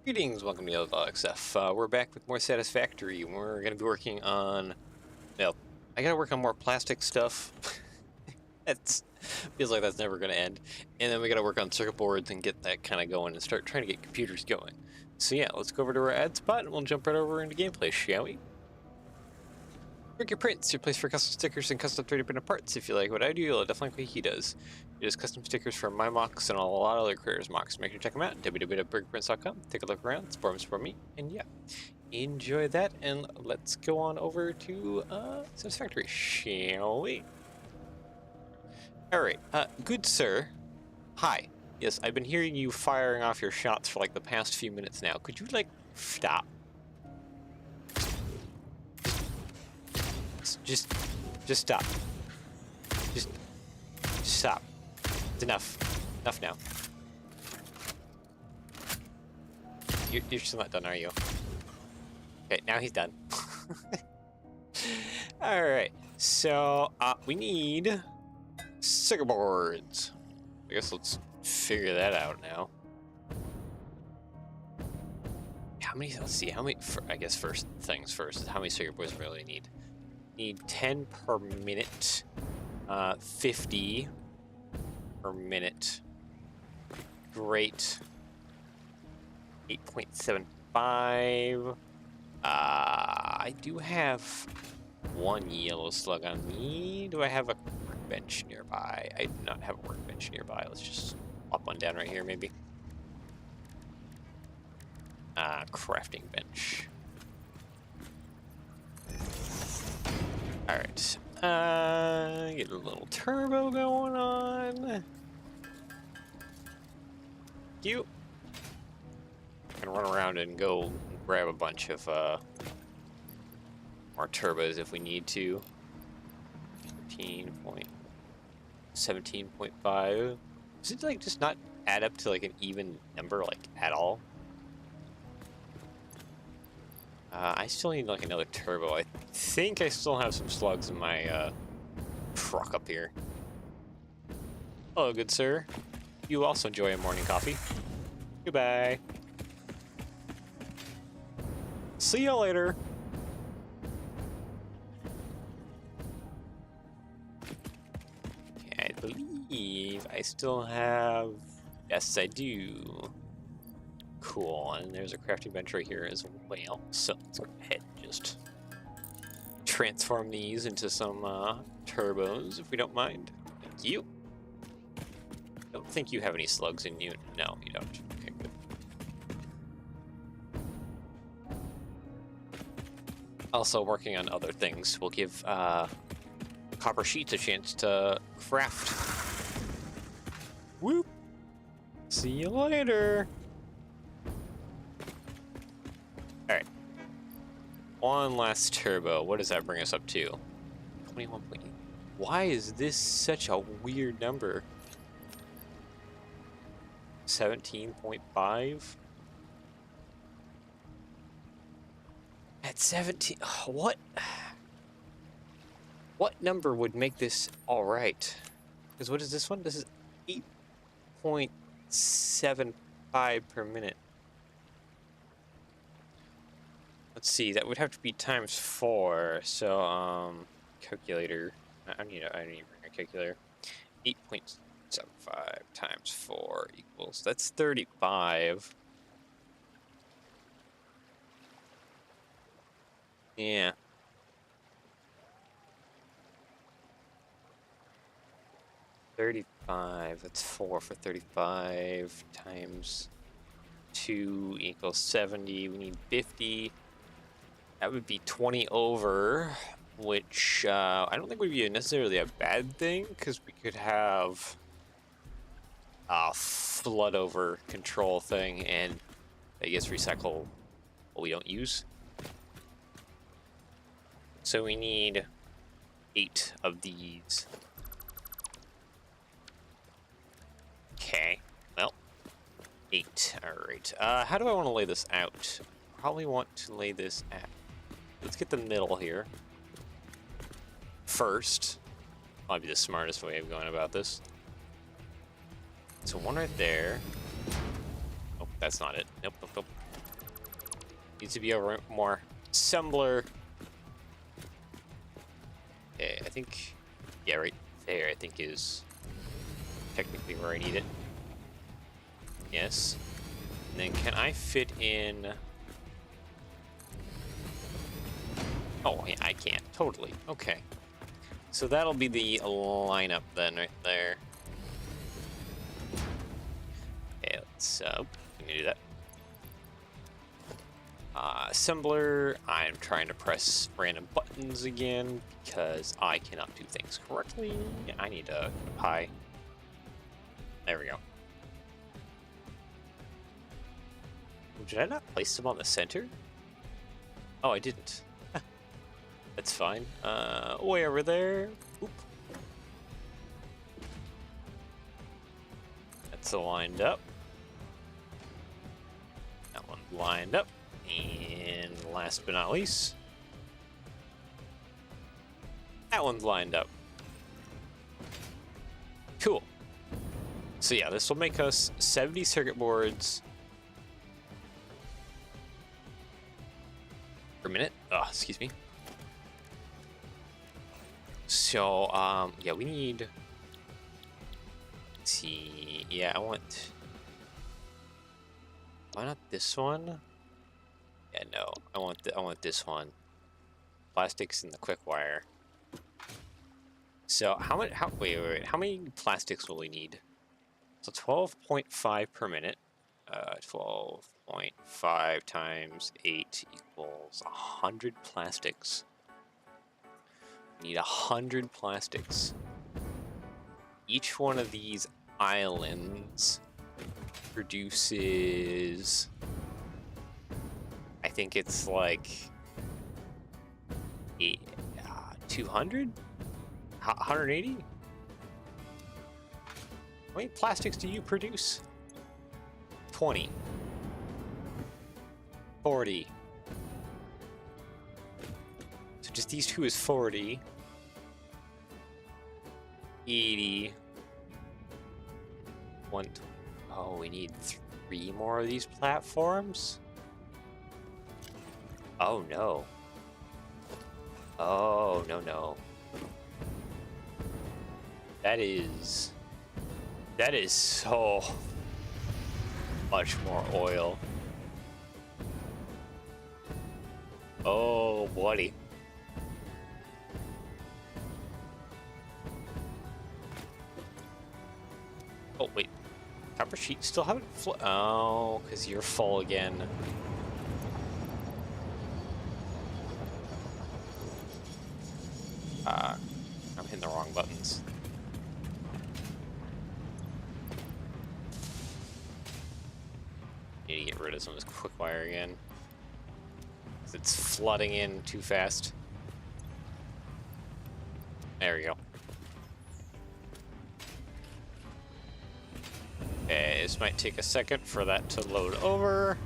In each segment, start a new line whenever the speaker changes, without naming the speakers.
Greetings, welcome to the Other XF. We're back with more Satisfactory. We're going to be working on, well, I got to work on more plastic stuff. It feels like that's never going to end. And then we got to work on circuit boards and get that kind of going and start trying to get computers going. So yeah, let's go over to our ad spot and we'll jump right over into gameplay, shall we? Brick Your Prints, your place for custom stickers and custom 3D printed parts. If you like what I do, you'll definitely like what he does. He does custom stickers for my mocks and a lot of other creators' mocks. Make sure to check them out. www.brickprints.com. Take a look around, support him, support me, and yeah, enjoy that. And let's go on over to Satisfactory, shall we? All right, good sir. Hi. Yes, I've been hearing you firing off your shots for like the past few minutes now. Could you like stop? Just stop. Just stop. It's enough. Enough now. You're still not done, are you? Okay, now he's done. Alright, so we need circuit boards. I guess let's figure that out now. How many, let's see, how many, I guess first things first is how many circuit boards we really need. Need 10 per minute, 50 per minute. Great. 8.75. I do have one yellow slug on me. Do I have a workbench nearby? I do not have a workbench nearby. Let's just pop one down right here, maybe. Crafting bench. Alright, get a little turbo going on. Cute. Can run around and go grab a bunch of more turbos if we need to. 17.5. Does it like just not add up to like an even number like at all? I still need like another turbo. I think I still have some slugs in my truck up here. Hello, good sir. You also enjoy a morning coffee. Goodbye. See you later. Okay, I believe I still have... Yes, I do. Cool, and there's a crafting bench right here as well. So let's go ahead and just transform these into some turbos, if we don't mind. Thank you. Don't think you have any slugs in you. No, you don't. Okay, good. Also, working on other things will give copper sheets a chance to craft. Whoop! See you later! Alright. One last turbo. What does that bring us up to? 21.8. Why is this such a weird number? 17.5? At 17... what? What number would make this alright? Because what is this one? This is 8.75 per minute. Let's see, that would have to be times 4. So, calculator. I need to bring a calculator. 8.75 times 4 equals, that's 35. Yeah. That's 4 for 35 times 2 equals 70. We need 50. That would be 20 over, which I don't think would be necessarily a bad thing, because we could have a flood over control thing and I guess recycle what we don't use. So we need 8 of these. Okay, well, 8. Alright, how do I want to lay this out? Probably want to lay this at... Let's get the middle here first. Probably the smartest way of going about this. So one right there. Oh, that's not it. Nope, nope, nope. Needs to be a more assembler. Okay, I think, yeah, right there, I think is technically where I need it. Yes. And then can I fit in? Oh, yeah, I can. Totally. Okay. So that'll be the lineup then, right there. Okay, let's, can you do that? Assembler, I'm trying to press random buttons again because I cannot do things correctly. I need a pie. There we go. Did I not place them on the center? Oh, I didn't. That's fine. Way over there. Oop. That's lined up. That one's lined up. And last but not least, that one's lined up. Cool. So yeah, this will make us 70 circuit boards per minute. Oh, excuse me. So, yeah, we need, let's see, yeah, why not this one? Yeah, no, I want this one. Plastics and the quick wire. So wait, how many plastics will we need? So 12.5 per minute. 12.5 times 8 equals 100 plastics. We need 100 plastics. Each one of these islands produces, I think it's like 200? 180? How many plastics do you produce? 20. 40. So just these two is 40. 80. Oh, we need 3 more of these platforms? Oh no. Oh, no. That is so much more oil. Oh, buddy. Oh, wait. Copper sheet still haven't oh, because you're full again. I'm hitting the wrong buttons. Need to get rid of some of this quick wire again. It's flooding in too fast. There we go. Okay, this might take a second for that to load over.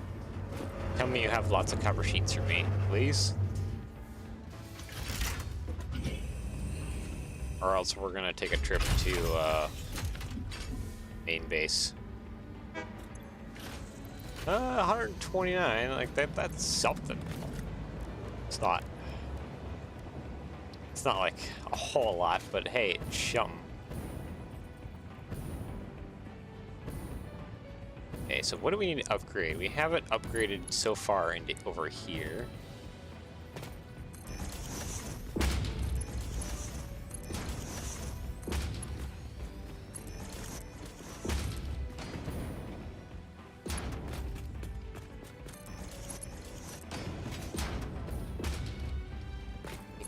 Tell me you have lots of copper sheets for me, please. Or else we're gonna take a trip to main base. 129, like that's something. It's not like a whole lot, but hey, it's something. Okay, so what do we need to upgrade? We haven't upgraded so far into over here.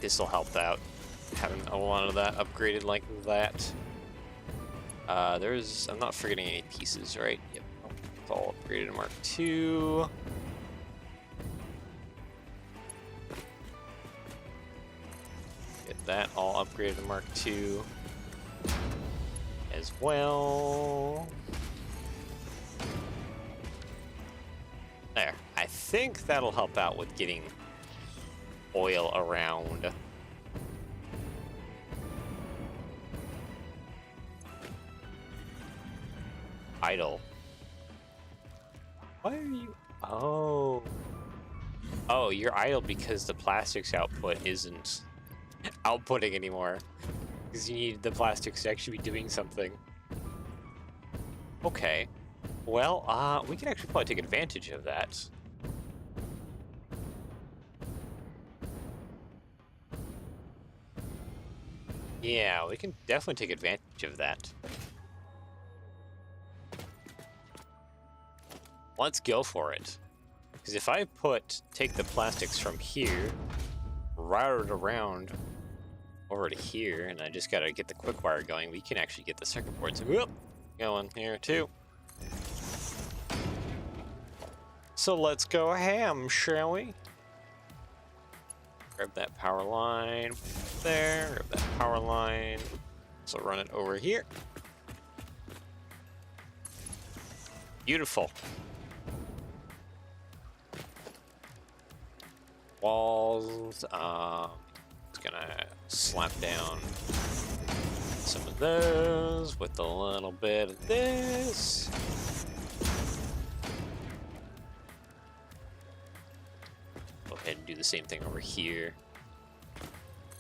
This will help out, having a lot of that upgraded like that. I'm not forgetting any pieces, right? Yep, it's all upgraded to Mark II. Get that all upgraded to Mark II as well. There, I think that'll help out with getting oil around. Idle. Why are you? Oh. Oh, you're idle because the plastics output isn't outputting anymore. Because you need the plastics to actually be doing something. Okay. Well, we can actually probably take advantage of that. Yeah, we can definitely take advantage of that. Let's go for it. Because if I take the plastics from here, route it around over to here, and I just gotta get the quick wire going, we can actually get the circuit boards going here too. So let's go ham, shall we? Grab that power line there, grab that power line. So run it over here. Beautiful. Walls, it's gonna slap down some of those with a little bit of this. Go ahead and do the same thing over here.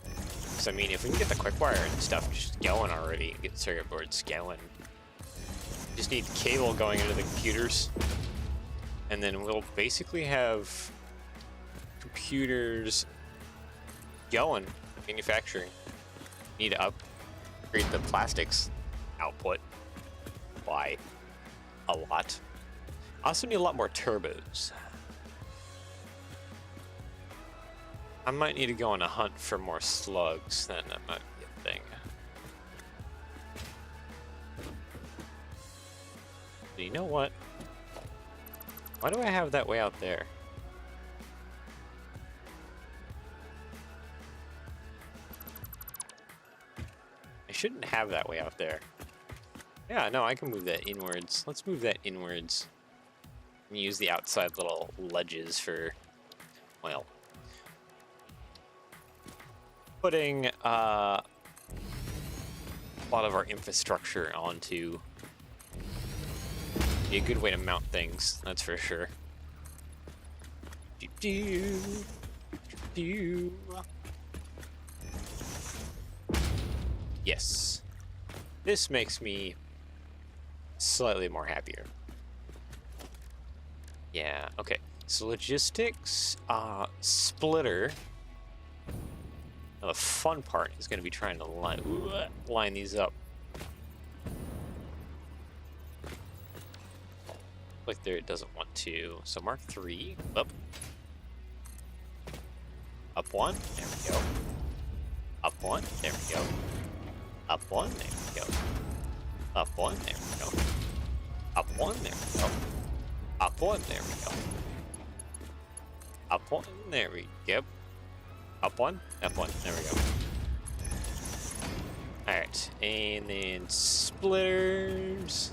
Because, I mean, if we can get the quick wire and stuff just going already, get the circuit boards going, just need cable going into the computers, and then we'll basically have computers going, manufacturing. Need to upgrade the plastics output by a lot. I also need a lot more turbos. I might need to go on a hunt for more slugs, then that might be a thing. But you know what? Why do I have that way out there? I shouldn't have that way out there. Yeah, no, I can move that inwards. Let's move that inwards. And use the outside little ledges for, well, putting a lot of our infrastructure onto. Be a good way to mount things, that's for sure. Yes. This makes me slightly more happier. Yeah, okay. So logistics, splitter. Now the fun part is going to be trying to line these up. Like there, it doesn't want to. So mark 3, up. Up 1, there we go. Up 1, there we go. Up 1, there we go. Up 1, there we go. Up 1, there we go. Up 1, there we go. Up 1, there we go. Up 1, up 1, there we go. Alright, and then splitters.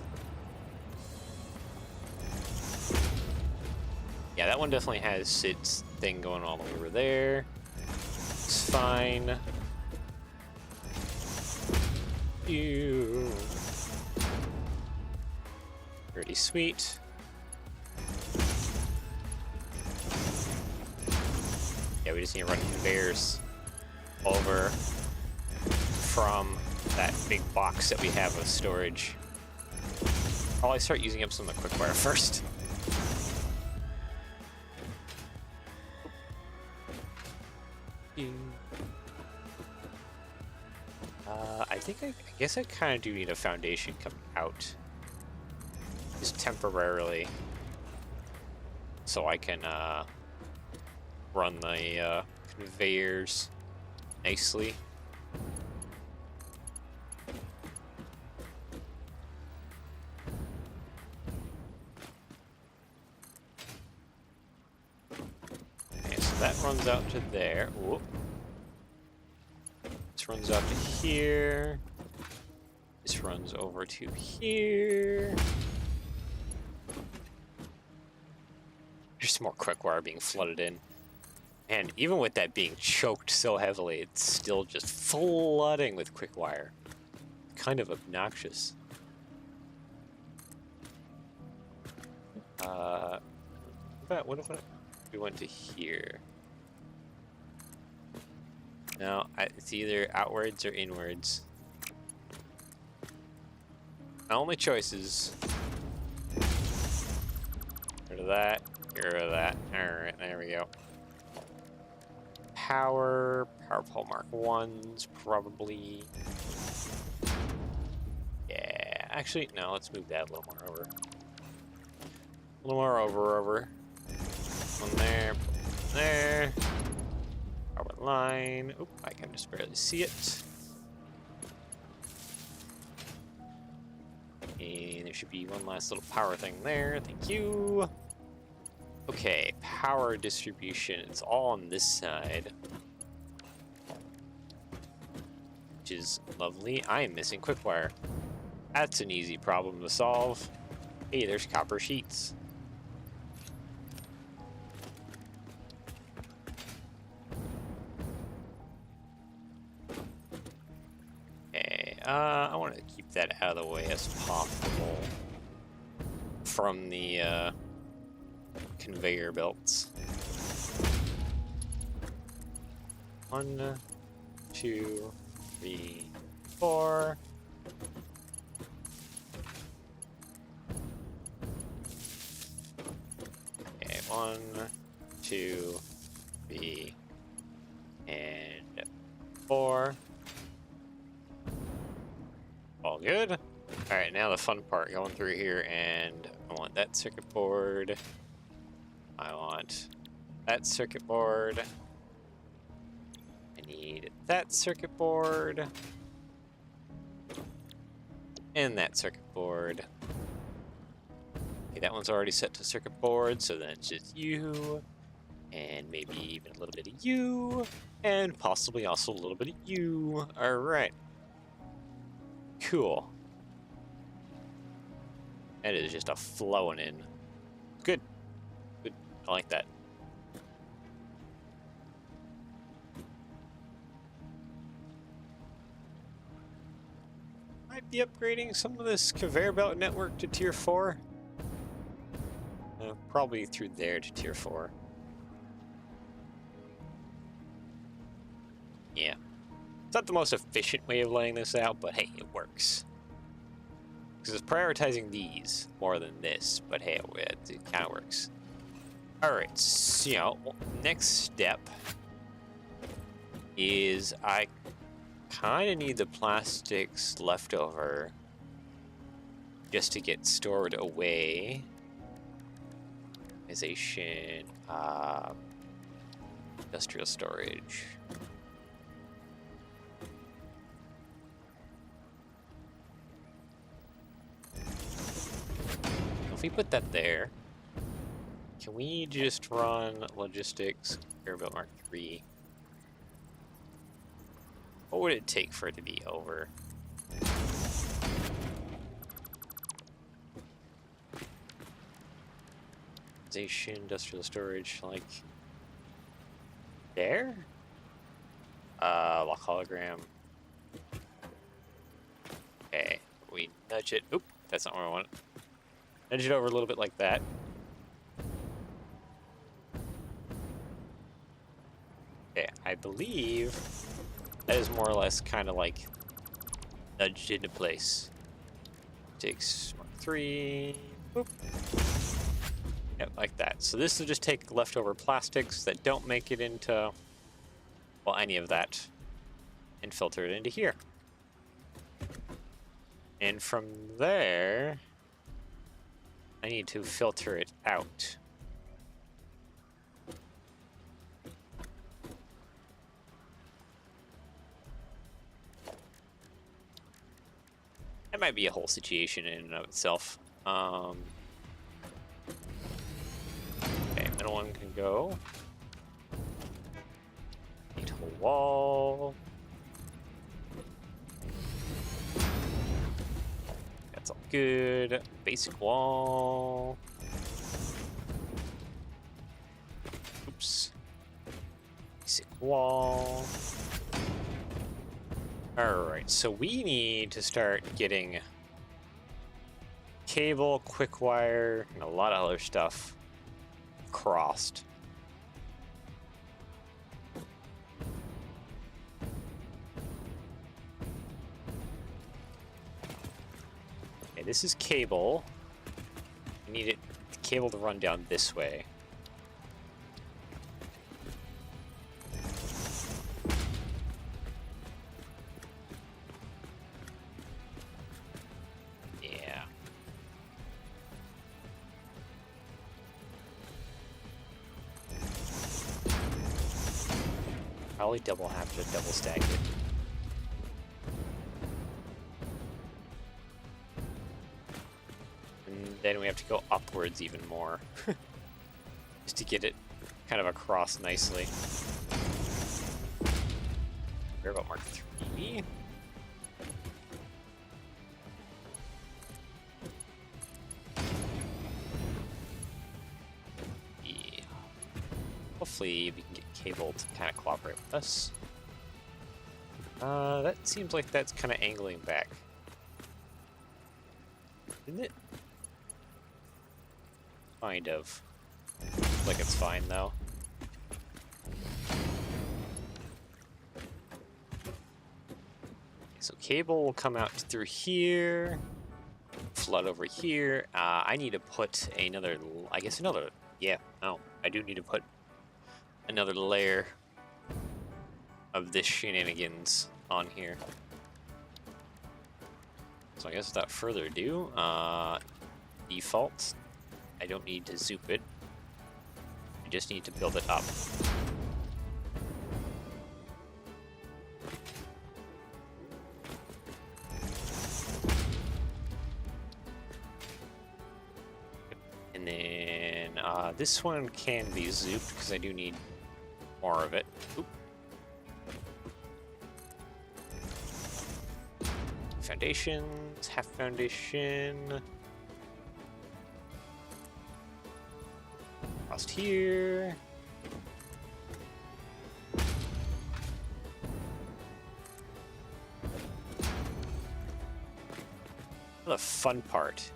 Yeah, that one definitely has its thing going all the way over there. It's fine. Ew. Pretty sweet. Yeah, we just need to run conveyors over from that big box that we have of storage. Probably start using up some of the quick wire first. I guess I kind of do need a foundation coming out, just temporarily, so I can run the conveyors nicely. Okay, so that runs out to there. Whoop. This runs out to here. This runs over to here. There's some more quick wire being flooded in. And even with that being choked so heavily, it's still just flooding with quick wire. Kind of obnoxious. What if we went to here. No, it's either outwards or inwards. My only choices. Get rid of that. Get rid of that. Alright, there we go. Power pole mark 1s, probably. Yeah, actually, no, let's move that a little more over. A little more over. One there, there. Power line. Oop, I can just barely see it. And there should be one last little power thing there. Thank you. Okay, power distribution. It's all on this side, which is lovely. I am missing quick wire. That's an easy problem to solve. Hey, there's copper sheets. Okay, I want to keep that out of the way as possible from the conveyor belts. 1, 2, 3, 4. Okay, 1, 2, 3, and 4. All good. All right, now the fun part, going through here, and I want that circuit board. I want that circuit board. I need that circuit board. And that circuit board. Okay, that one's already set to circuit board, so then it's just you. And maybe even a little bit of you. And possibly also a little bit of you. Alright. Cool. That is just a flowing in. Good. Good. I like that. Might be upgrading some of this conveyor belt network to tier 4. Probably through there to tier 4. Yeah. It's not the most efficient way of laying this out, but hey, it works. Because it's prioritizing these more than this, but hey, it kind of works. Alright, so next step is I kind of need the plastics left over just to get stored away. Organization, industrial storage. If we put that there, can we just run logistics, conveyor belt mark 3? What would it take for it to be over? Industrial storage, like there? Lock hologram. Okay, we nudge it. Oop, that's not where I want it. Nudge it over a little bit like that. Okay, I believe that is more or less kind of like nudged into place. Takes mark 3. Boop. Yep, like that. So this will just take leftover plastics that don't make it into, well, any of that, and filter it into here. And from there, I need to filter it out. That might be a whole situation in and of itself. Okay, middle one can go. Need a wall. That's all good. Basic wall. Oops. Basic wall. Alright, so we need to start getting cable, quick wire, and a lot of other stuff crossed. this is cable. We need it, the cable to run down this way. Yeah. Probably have to double stack it. And then we have to go upwards even more. Just to get it kind of across nicely. Where about Mark 3? Yeah. Hopefully we can get cable to kind of cooperate with us. That seems like that's kind of angling back. Isn't it? Kind of. Like it's fine though. So cable will come out through here, flood over here. I need to put another, yeah, no, I do need to put another layer of this shenanigans on here. So I guess without further ado, default, I don't need to zoop it. I just need to build it up. And then this one can be zooped because I do need more of it. Oop. Foundations, half foundation. Across here. The fun part.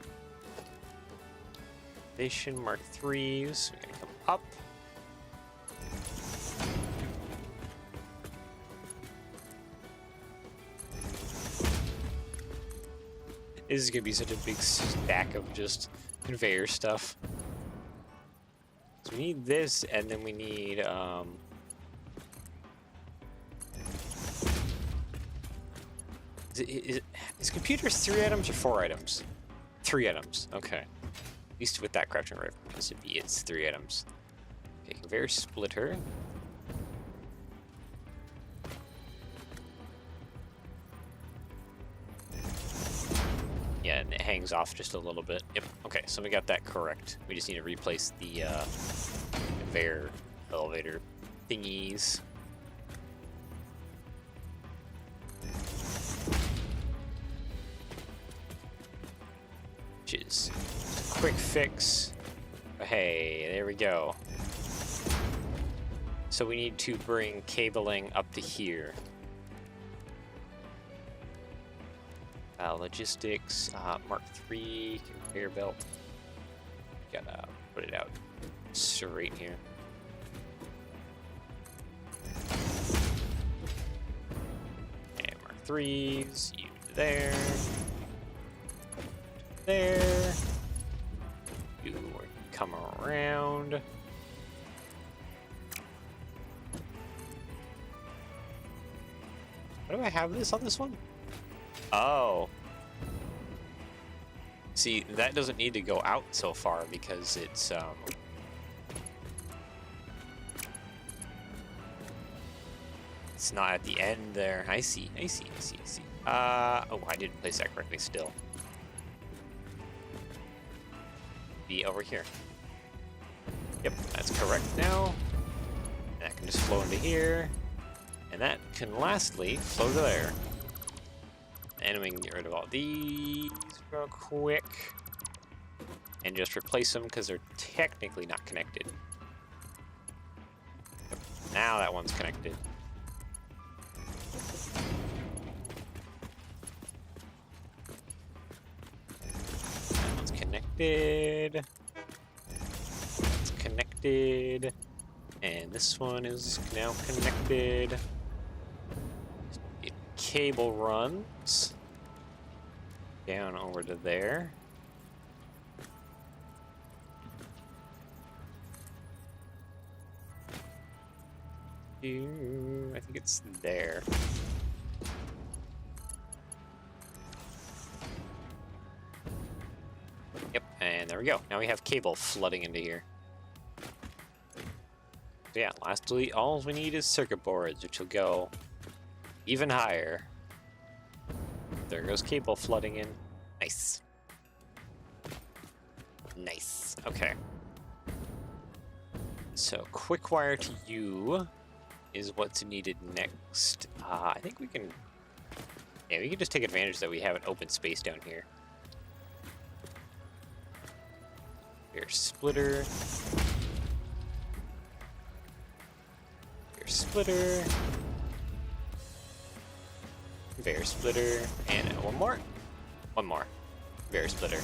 Foundation Mark 3s. We're gonna come up. This is gonna be such a big stack of just conveyor stuff. So we need this, and then we need is computers 3 items or 4 items? 3 items. Okay. At least with that crouching rifle, it's 3 items. Okay, conveyor splitter. Yeah, and it hangs off just a little bit. Yep. Okay, so we got that correct. We just need to replace the conveyor elevator thingies. Which is just a quick fix. But hey, there we go. So we need to bring cabling up to here. Logistics, Mark 3, conveyor belt. Gotta put it out straight here. And Mark 3s, you there. There. You come around. Why do I have this on this one? Oh. See, that doesn't need to go out so far because it's not at the end there. I see. Oh, I didn't place that correctly still. Be over here. Yep, that's correct now. That can just flow into here. And that can lastly flow to there. And we can get rid of all these real quick. And just replace them because they're technically not connected. Yep. Now that one's connected. That one's connected. It's connected. And this one is now connected. Cable runs. down over to there. I think it's there. Yep, and there we go. Now we have cable flooding into here. So yeah, lastly, all we need is circuit boards, which will go even higher. There goes cable flooding in. Nice. Nice. Okay. So quick wire to you is what's needed next. I think we can... Yeah, we can just take advantage that we have an open space down here. Here's splitter. Here's splitter. Conveyor splitter. And one more. One more. Conveyor splitter.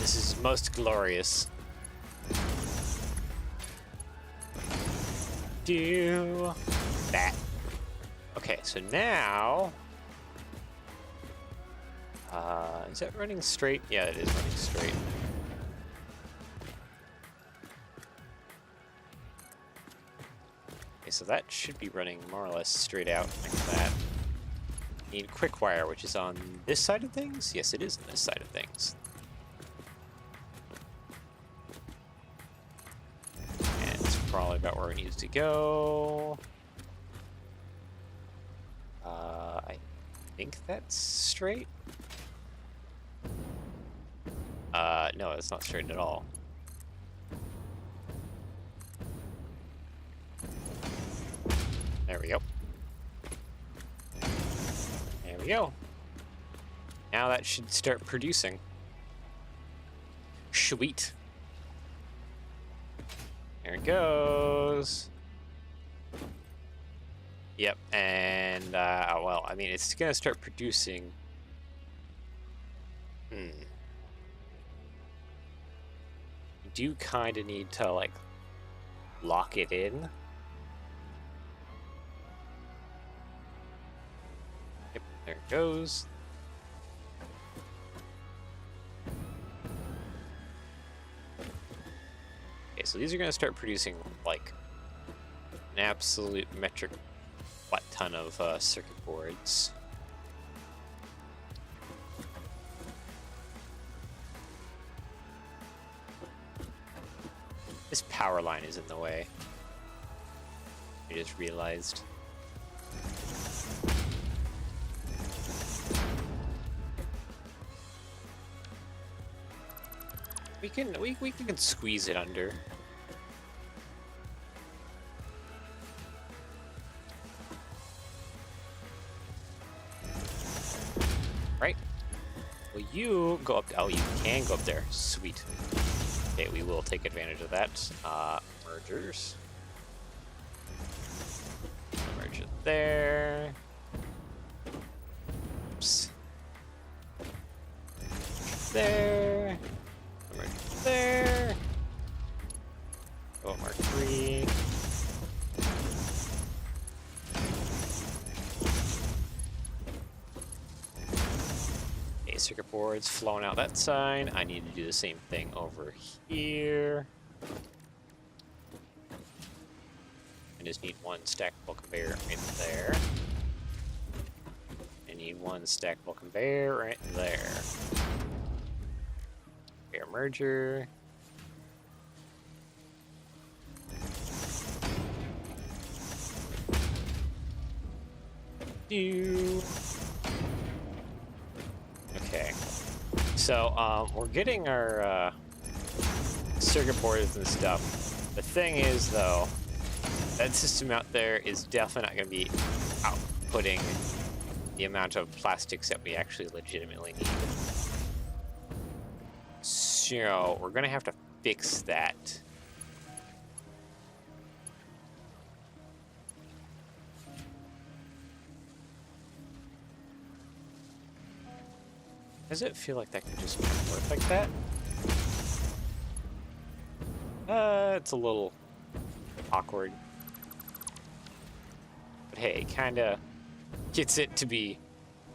This is most glorious. Do that. Okay, so now... is that running straight? Yeah, it is running straight. Okay, so that should be running more or less straight out like that. Need quick wire, which is on this side of things? Yes, it is on this side of things. And it's probably about where it needs to go. I think that's straight. No, it's not straight at all. There we go. There we go. Now that should start producing. Sweet. There it goes. Yep, and, well, I mean, it's gonna start producing. You do kind of need to, like, lock it in. Yep, there it goes. Okay, so these are gonna start producing, like, an absolute metric butt ton of circuit boards. This power line is in the way. I just realized. We can squeeze it under. Right? Well, you go up. Oh, you can go up there. Sweet. Okay, we will take advantage of that. Mergers. Merge it there. Oops. There. Merge it there. Go mark 3. Circuit boards flowing out that side. I need to do the same thing over here. I just need one stackable conveyor right there. I need one stackable conveyor right there. Conveyor merger. Okay, so we're getting our circuit boards and stuff. The thing is, though, that system out there is definitely not going to be outputting the amount of plastics that we actually legitimately need. So we're going to have to fix that. Does it feel like that could just kind of work like that? It's a little awkward. But hey, kinda gets it to be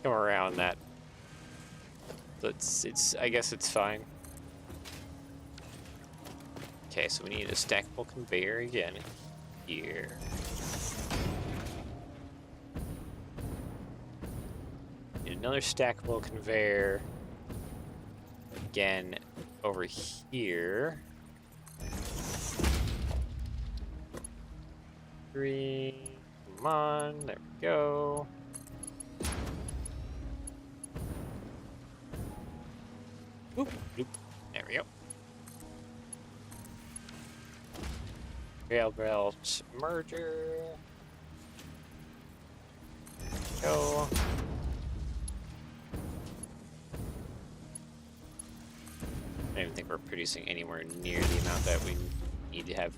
come around that. So I guess it's fine. Okay, so we need a stackable conveyor again here. Need another stackable conveyor again over here. 3, come on, there we go. Oop, oop, there we go. Rail belt merger. Go. I don't even think we're producing anywhere near the amount that we need to have.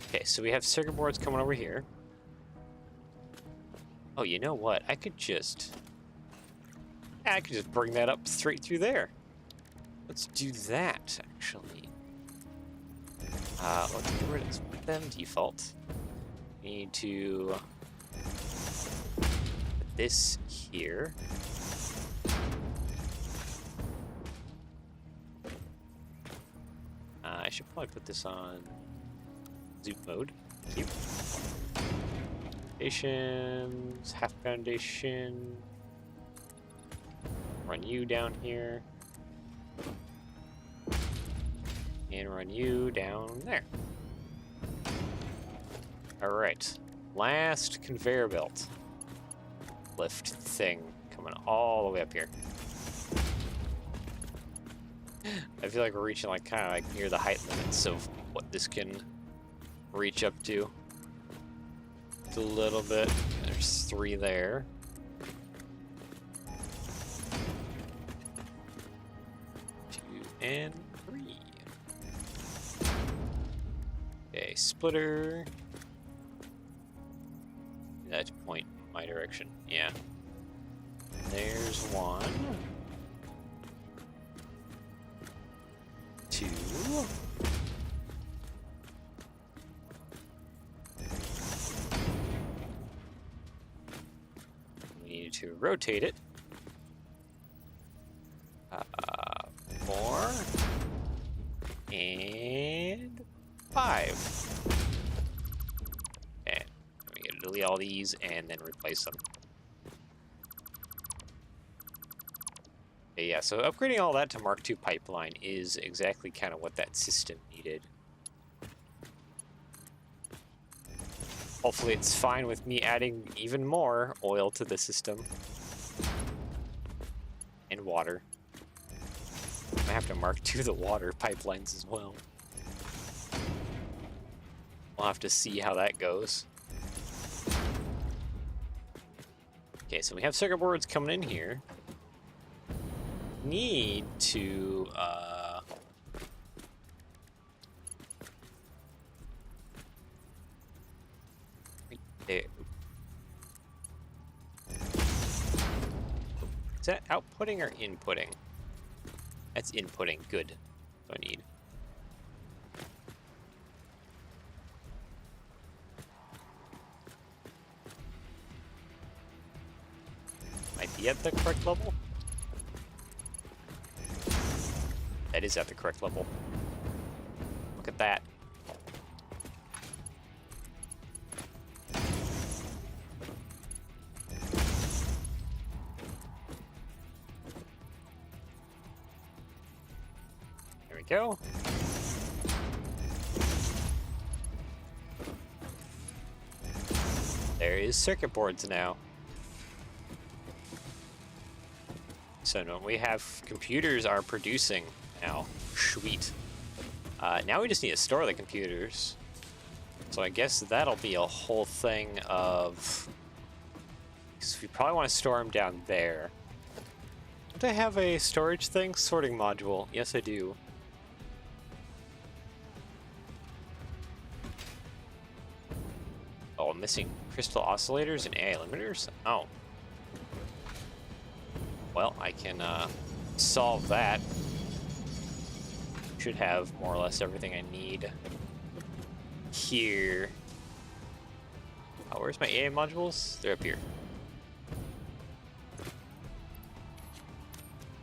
Okay, so we have circuit boards coming over here. Oh, you know what? I could just bring that up straight through there. Let's do that, actually. Let's get rid of them default. We need to put this here. I should probably put this on zoom mode. Thank you. Foundations, half foundation. Run you down here. And run you down there. Alright. Last conveyor belt. Lift thing coming all the way up here. I feel like we're reaching like kind of like near the height limits of what this can reach up to. It's a little bit. There's 3 there. 2 and 3. Okay, splitter. That's point in my direction. Yeah. There's 1. 2. We need to rotate it. 4 and 5. Okay, we gotta delete all these and then replace them. Okay, yeah, so upgrading all that to Mark II pipeline is exactly kind of what that system needed. Hopefully it's fine with me adding even more oil to the system. And water. I have to Mark II the water pipelines as well. We'll have to see how that goes. Okay, so we have circuit boards coming in here. Need to, right there. Is that outputting or inputting? That's inputting. Good. That's what I need. Might be at the correct level. That is at the correct level. Look at that. There we go. There is circuit boards now. So no, we have computers are producing now. Sweet. Now we just need to store the computers. So I guess that'll be a whole thing of... Because we probably want to store them down there. Do I have a storage thing? Sorting module. Yes, I do. Oh, I'm missing crystal oscillators and AI limiters? Oh. Well, I can solve that. Should have more or less everything I need here. Oh, where's my AI modules? They're up here.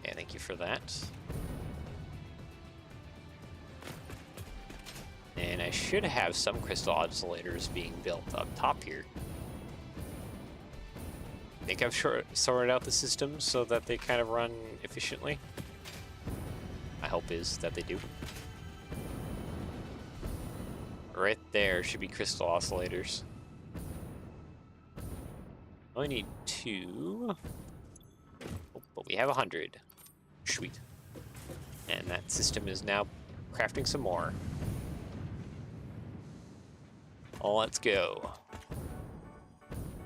Yeah, thank you for that. And I should have some crystal oscillators being built up top here. I think I've sorted out the systems so that they kind of run efficiently. My hope is that they do. Right there should be crystal oscillators. Only need 2. Oh, but we have 100. Sweet. And that system is now crafting some more. Oh, let's go.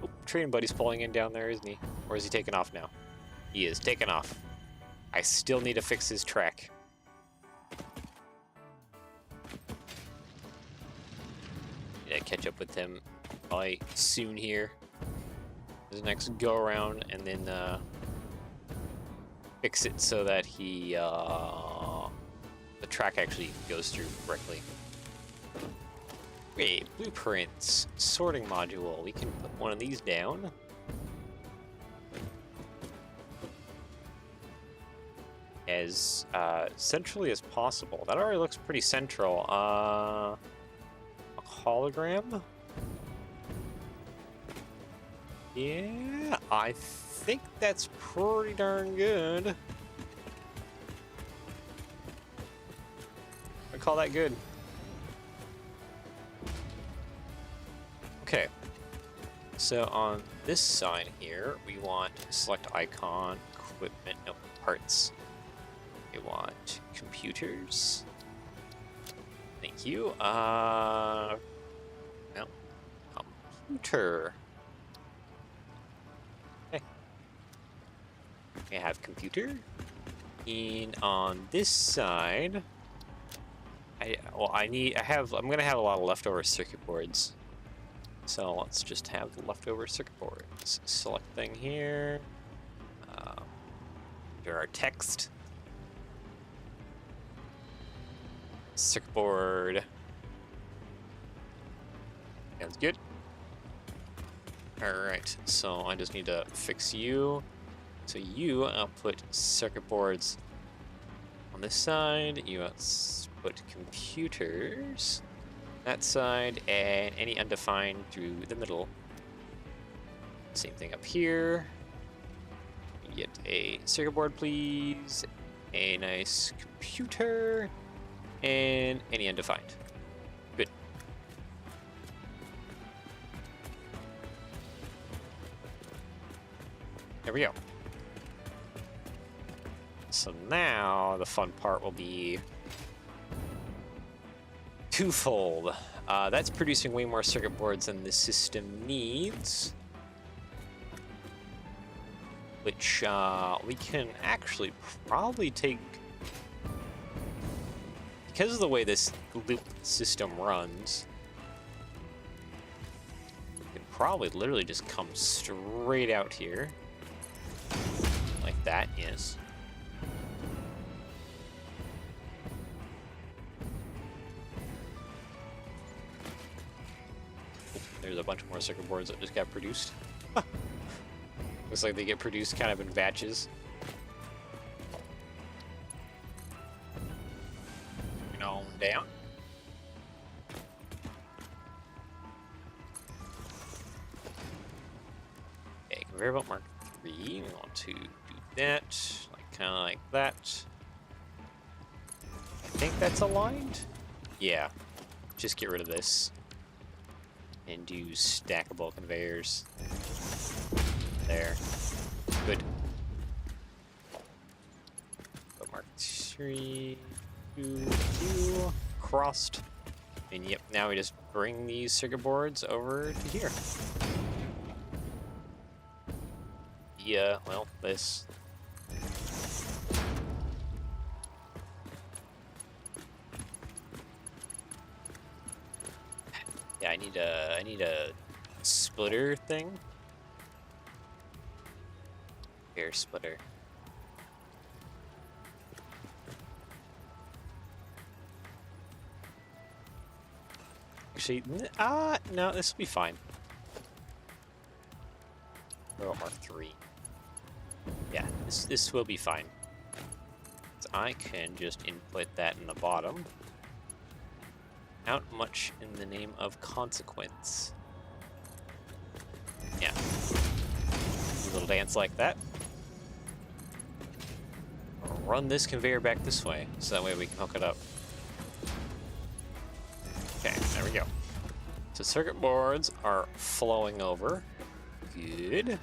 Oh, trading buddy's pulling in down there, isn't he? Or is he taking off now? He is taking off. I still need to fix his track. Yeah, catch up with him probably soon here. His next go around, and then fix it so that he the track actually goes through correctly. Wait, blueprints, sorting module. We can put one of these down. As centrally as possible. That already looks pretty central. A hologram? Yeah, I think that's pretty darn good. I call that good. Okay. So on this side here, we want select icon, equipment, no, parts. We want computers. Thank you. No, computer. Okay. We have computer. And on this side, I'm gonna have a lot of leftover circuit boards. So let's just have the leftover circuit boards. Select thing here. Enter our text. Circuit board. Sounds good. Alright, so I just need to fix you. So you output circuit boards on this side. You output computers that side, and any undefined through the middle. Same thing up here. Get a circuit board, please. A nice computer. And any undefined. Good. There we go. So now the fun part will be twofold. That's producing way more circuit boards than the system needs. Which we can actually probably take... Because of the way this loop system runs, we can probably literally just come straight out here. Like that, yes. There's a bunch more circuit boards that just got produced. Looks like they get produced kind of in batches. On down. Okay, conveyor belt mark 3. We want to do that, kind of like that. I think that's aligned. Yeah, just get rid of this and do stackable conveyors. There, good. But mark 3. Crossed. And yep, now we just bring these circuit boards over to here. Yeah, well, this. Yeah, I need a splitter thing. Air splitter. Actually, no, this will be fine. What about Mark 3? Yeah, this will be fine. So I can just input that in the bottom. Not much in the name of consequence. Yeah. A little dance like that. Run this conveyor back this way, so that way we can hook it up. Okay, there we go. So circuit boards are flowing over. Good.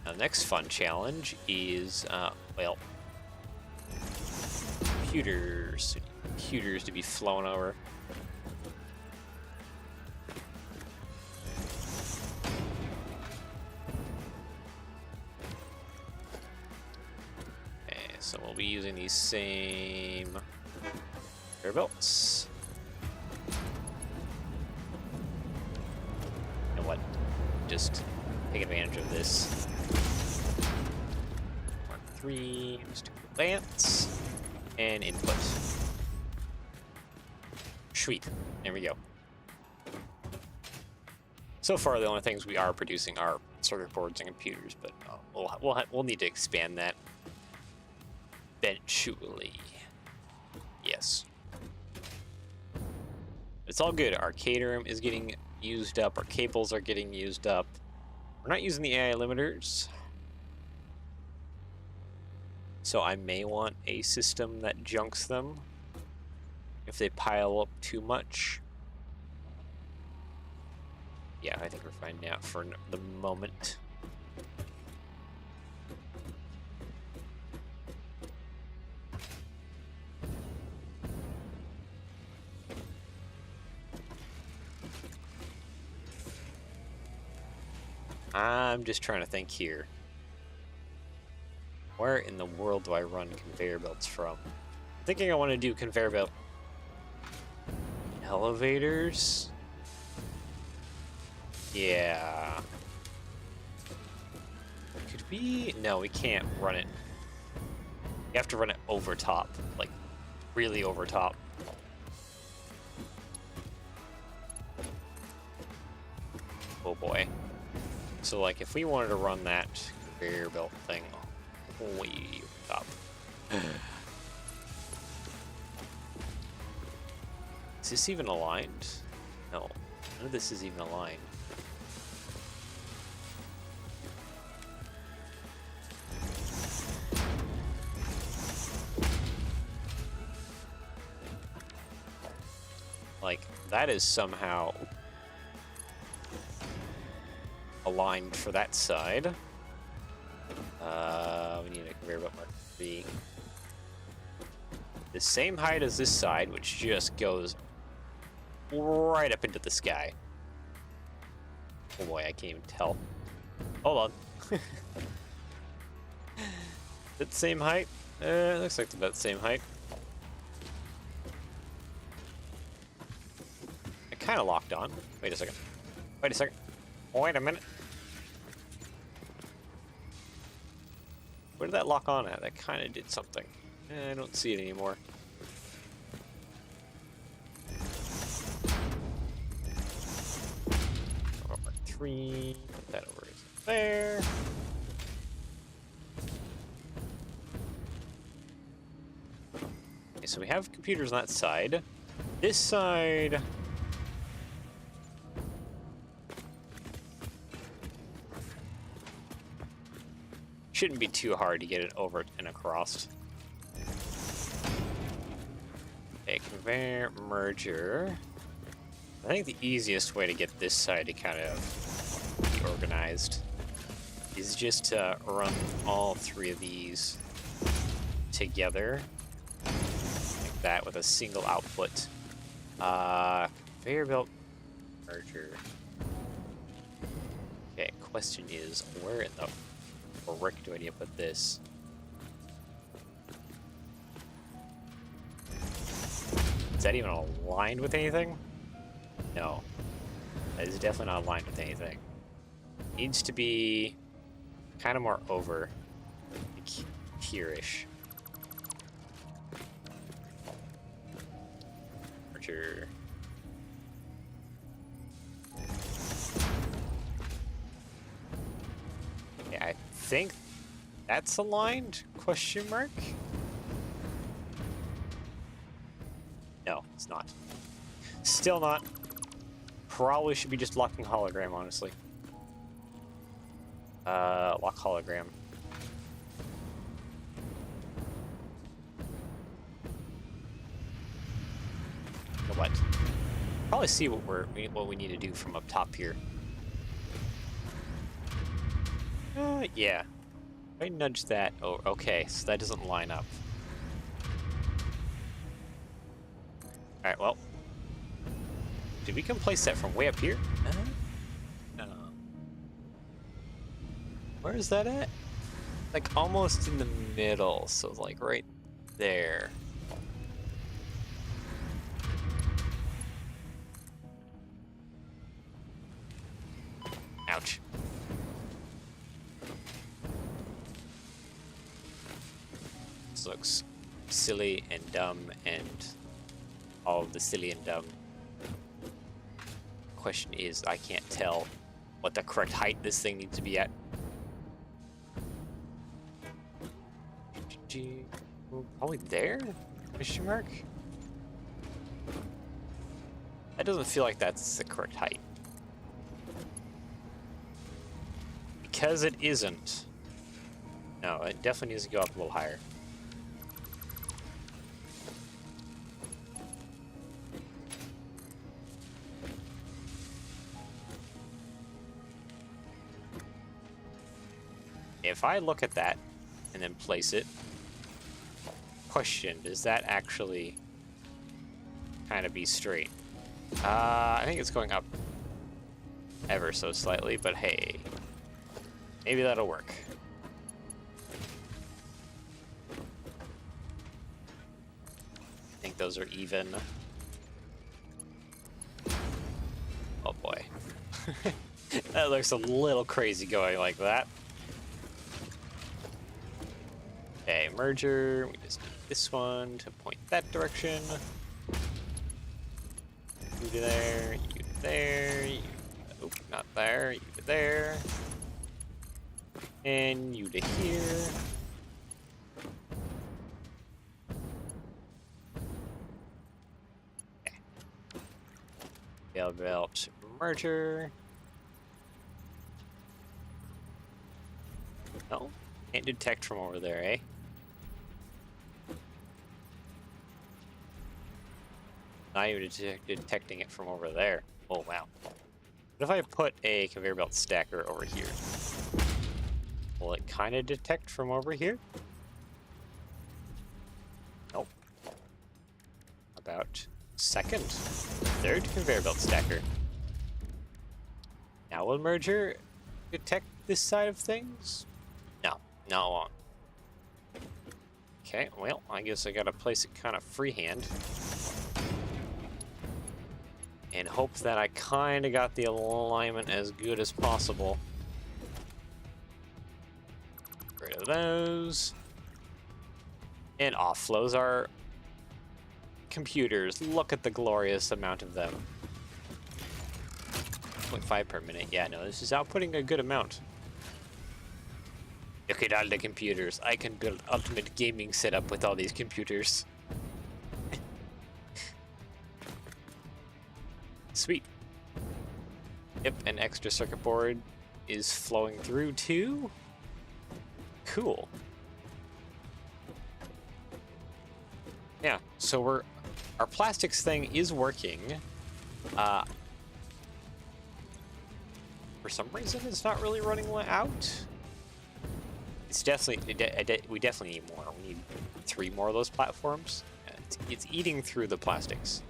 Now, the next fun challenge is, well, computers. Computers to be flown over. Okay, so we'll be using these same conveyor belts. You know what? Just take advantage of this. Mark 3, just advance, and input. Sweet. There we go. So far, the only things we are producing are circuit boards and computers, but we'll need to expand that eventually. Yes. It's all good. Our caterum is getting used up. Our cables are getting used up. We're not using the AI limiters. So I may want a system that junks them if they pile up too much. Yeah, I think we're fine now for the moment. I'm just trying to think here. Where in the world do I run conveyor belts from? I'm thinking I want to do conveyor belt elevators. Yeah. Could we? No, we can't run it. You have to run it over top, like really over top. Oh boy. So like if we wanted to run that conveyor belt thing way up. Is this even aligned? No. None of this is even aligned. Like, that is somehow aligned for that side. We need a conveyor belt Mark 3. The same height as this side, which just goes right up into the sky. Oh boy, I can't even tell. Hold on. Is it the same height? It looks like it's about the same height. It kind of locked on. Wait a second. Wait a second. Wait a minute. Where did that lock on at? That kind of did something. I don't see it anymore. Mark 3. Put that over there. Okay, so we have computers on that side. This side... shouldn't be too hard to get it over and across. Okay, conveyor merger. I think the easiest way to get this side to kind of be organized is just to run all three of these together like that with a single output. Conveyor belt merger. Okay, question is, where in the frick do I need to put this? Is that even aligned with anything? No. That is definitely not aligned with anything. Needs to be kind of more over, like here-ish. Merger. I think that's aligned? Question mark? No, it's not. Still not. Probably should be just locking hologram, honestly. Lock hologram. You know what? Probably see what we need to do from up top here. Yeah. If I nudge that. Oh, okay. So that doesn't line up. All right. Well, we can place that from way up here? No. Where is that at? Like almost in the middle. So like right there. Ouch. This looks silly and dumb and all of the silly and dumb. Question is, I can't tell what the correct height this thing needs to be at. Probably there? Question mark? That doesn't feel like that's the correct height. Because it isn't. No, it definitely needs to go up a little higher. If I look at that and then place it, question, does that actually kind of be straight? I think it's going up ever so slightly, but hey, maybe that'll work. I think those are even. Oh boy. That looks a little crazy going like that. Okay, merger. We just need this one to point that direction. You to there, you to there, you. Oh, not there, you to there. And you to here. Okay. Tail belt merger. No, can't detect from over there, eh? Not even detecting it from over there. Oh, wow. What if I put a conveyor belt stacker over here? Will it kind of detect from over here? Nope. About second, third conveyor belt stacker. Now will merger detect this side of things? No, it won't. Okay, well, I guess I gotta place it kind of freehand. And hope that I kind of got the alignment as good as possible. Get rid of those. And offloads our computers. Look at the glorious amount of them. 0.5 per minute. Yeah, no, this is outputting a good amount. Look at all the computers. I can build ultimate gaming setup with all these computers. Sweet. Yep, an extra circuit board is flowing through too. Cool. Yeah, so our plastics thing is working. For some reason, it's not really running out. It's definitely we definitely need more. We need 3 more of those platforms. It's eating through the plastics.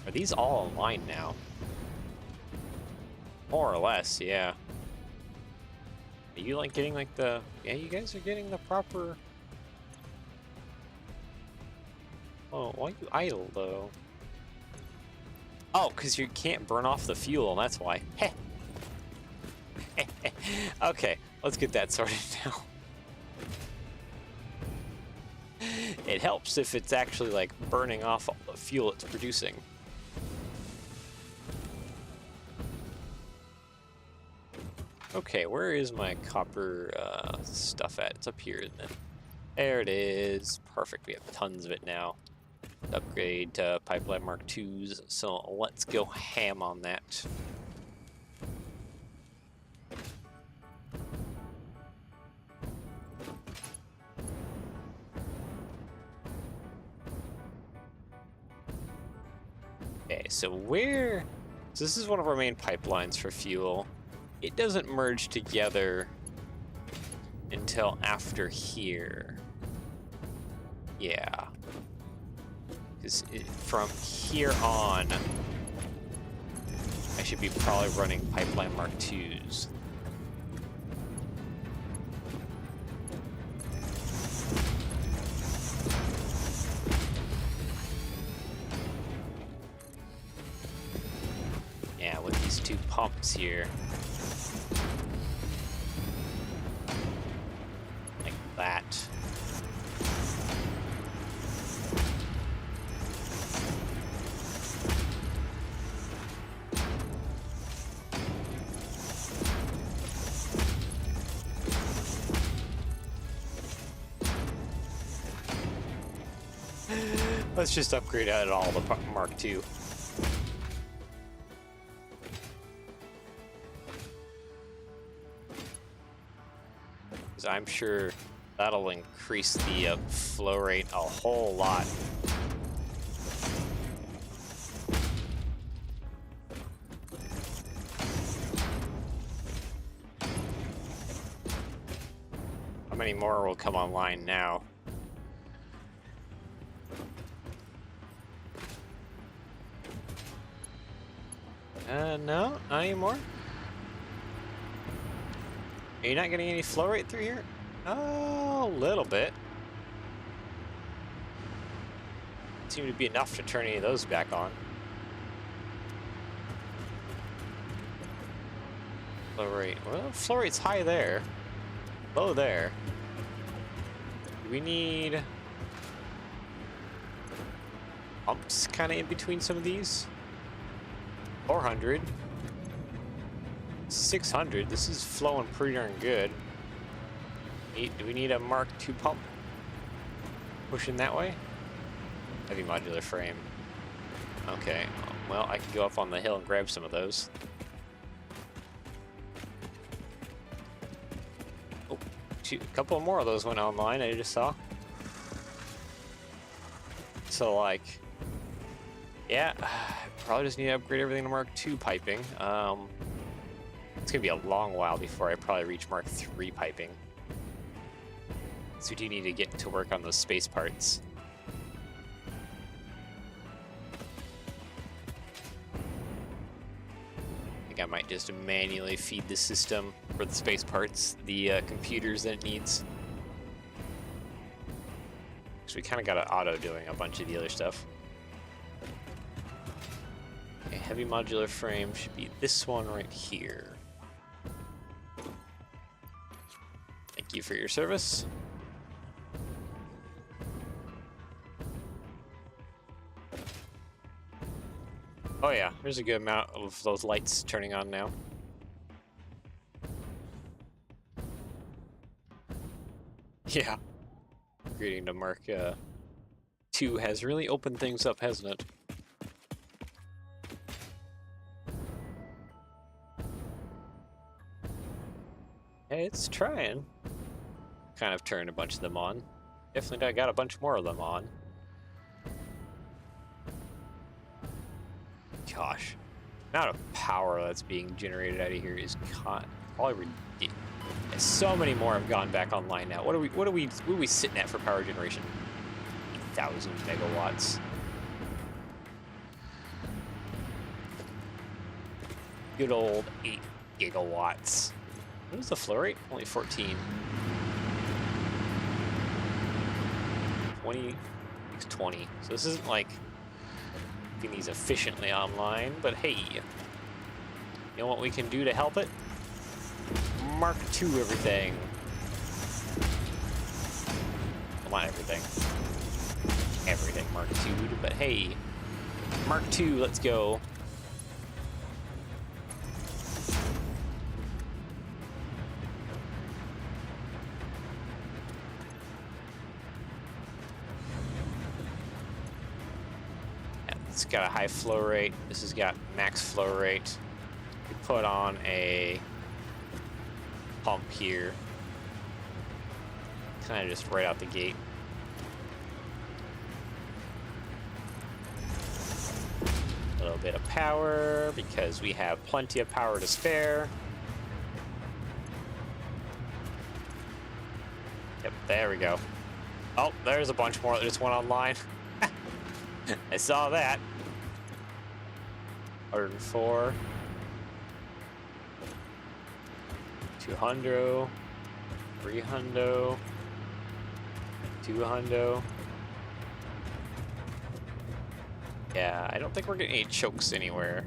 Are these all aligned now? More or less, yeah. Are you like getting like the... Yeah, you guys are getting the proper... Oh, why are you idle though? Oh, because you can't burn off the fuel, that's why. Heh. Okay, let's get that sorted now. It helps if it's actually like burning off all the fuel it's producing. Okay, where is my copper stuff at? It's up here, isn't it? There it is. Perfect. We have tons of it now. Upgrade to pipeline Mark IIs. So let's go ham on that. Okay, so where... So this is one of our main pipelines for fuel. It doesn't merge together until after here. Yeah. Because from here on, I should be probably running pipeline Mark IIs. Yeah, with these two pumps here. Like that. Let's just upgrade out all the Mark II. Because I'm sure that'll increase the flow rate a whole lot. How many more will come online now? No, not anymore. Are you not getting any flow rate through here? Oh, a little bit. Seemed to be enough to turn any of those back on. Flow rate. Well, flow rate's high there. Low there. Do we need pumps kind of in between some of these? 400. 600. This is flowing pretty darn good. Do we need a Mark II pump? Pushing that way? Heavy modular frame. Okay. Well, I can go up on the hill and grab some of those. Oh, shoot, a couple more of those went online, I just saw. So, like, yeah, probably just need to upgrade everything to Mark II piping. It's gonna be a long while before I probably reach Mark III piping. So we do need to get to work on those space parts. I think I might just manually feed the system for the space parts, the computers that it needs. So we kind of got an auto doing a bunch of the other stuff. Okay, heavy modular frame should be this one right here. Thank you for your service. Oh yeah, there's a good amount of those lights turning on now. Yeah. Upgrading to Mark II has really opened things up, hasn't it? Hey, it's trying. Kind of turned a bunch of them on. Definitely got a bunch more of them on. Gosh, the amount of power that's being generated out of here is probably ridiculous. So many more have gone back online now. What are we sitting at for power generation? 8,000 megawatts. Good old 8 gigawatts. What is the flow rate? Only 14. 20. So this isn't like keeping these efficiently online, but hey, you know what we can do to help it? Mark II everything. Come on, everything. Everything Mark II, but hey, Mark II, let's go. got a high flow rate. This has got max flow rate. We put on a pump here. Kind of just right out the gate. A little bit of power because we have plenty of power to spare. Yep, there we go. Oh, there's a bunch more that just went online. I saw that. 104. 200. 300. 200. Yeah, I don't think we're getting any chokes anywhere.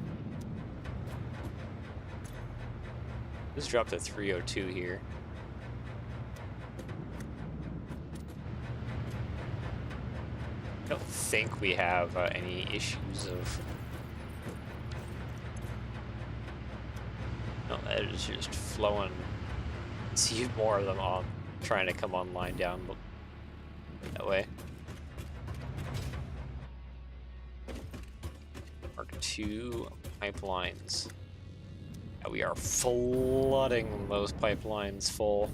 Let's drop to 302 here. I don't think we have any issues of... No, that is just flowing. See more of them on trying to come online down that way. Mark II pipelines. Yeah, we are flooding those pipelines full.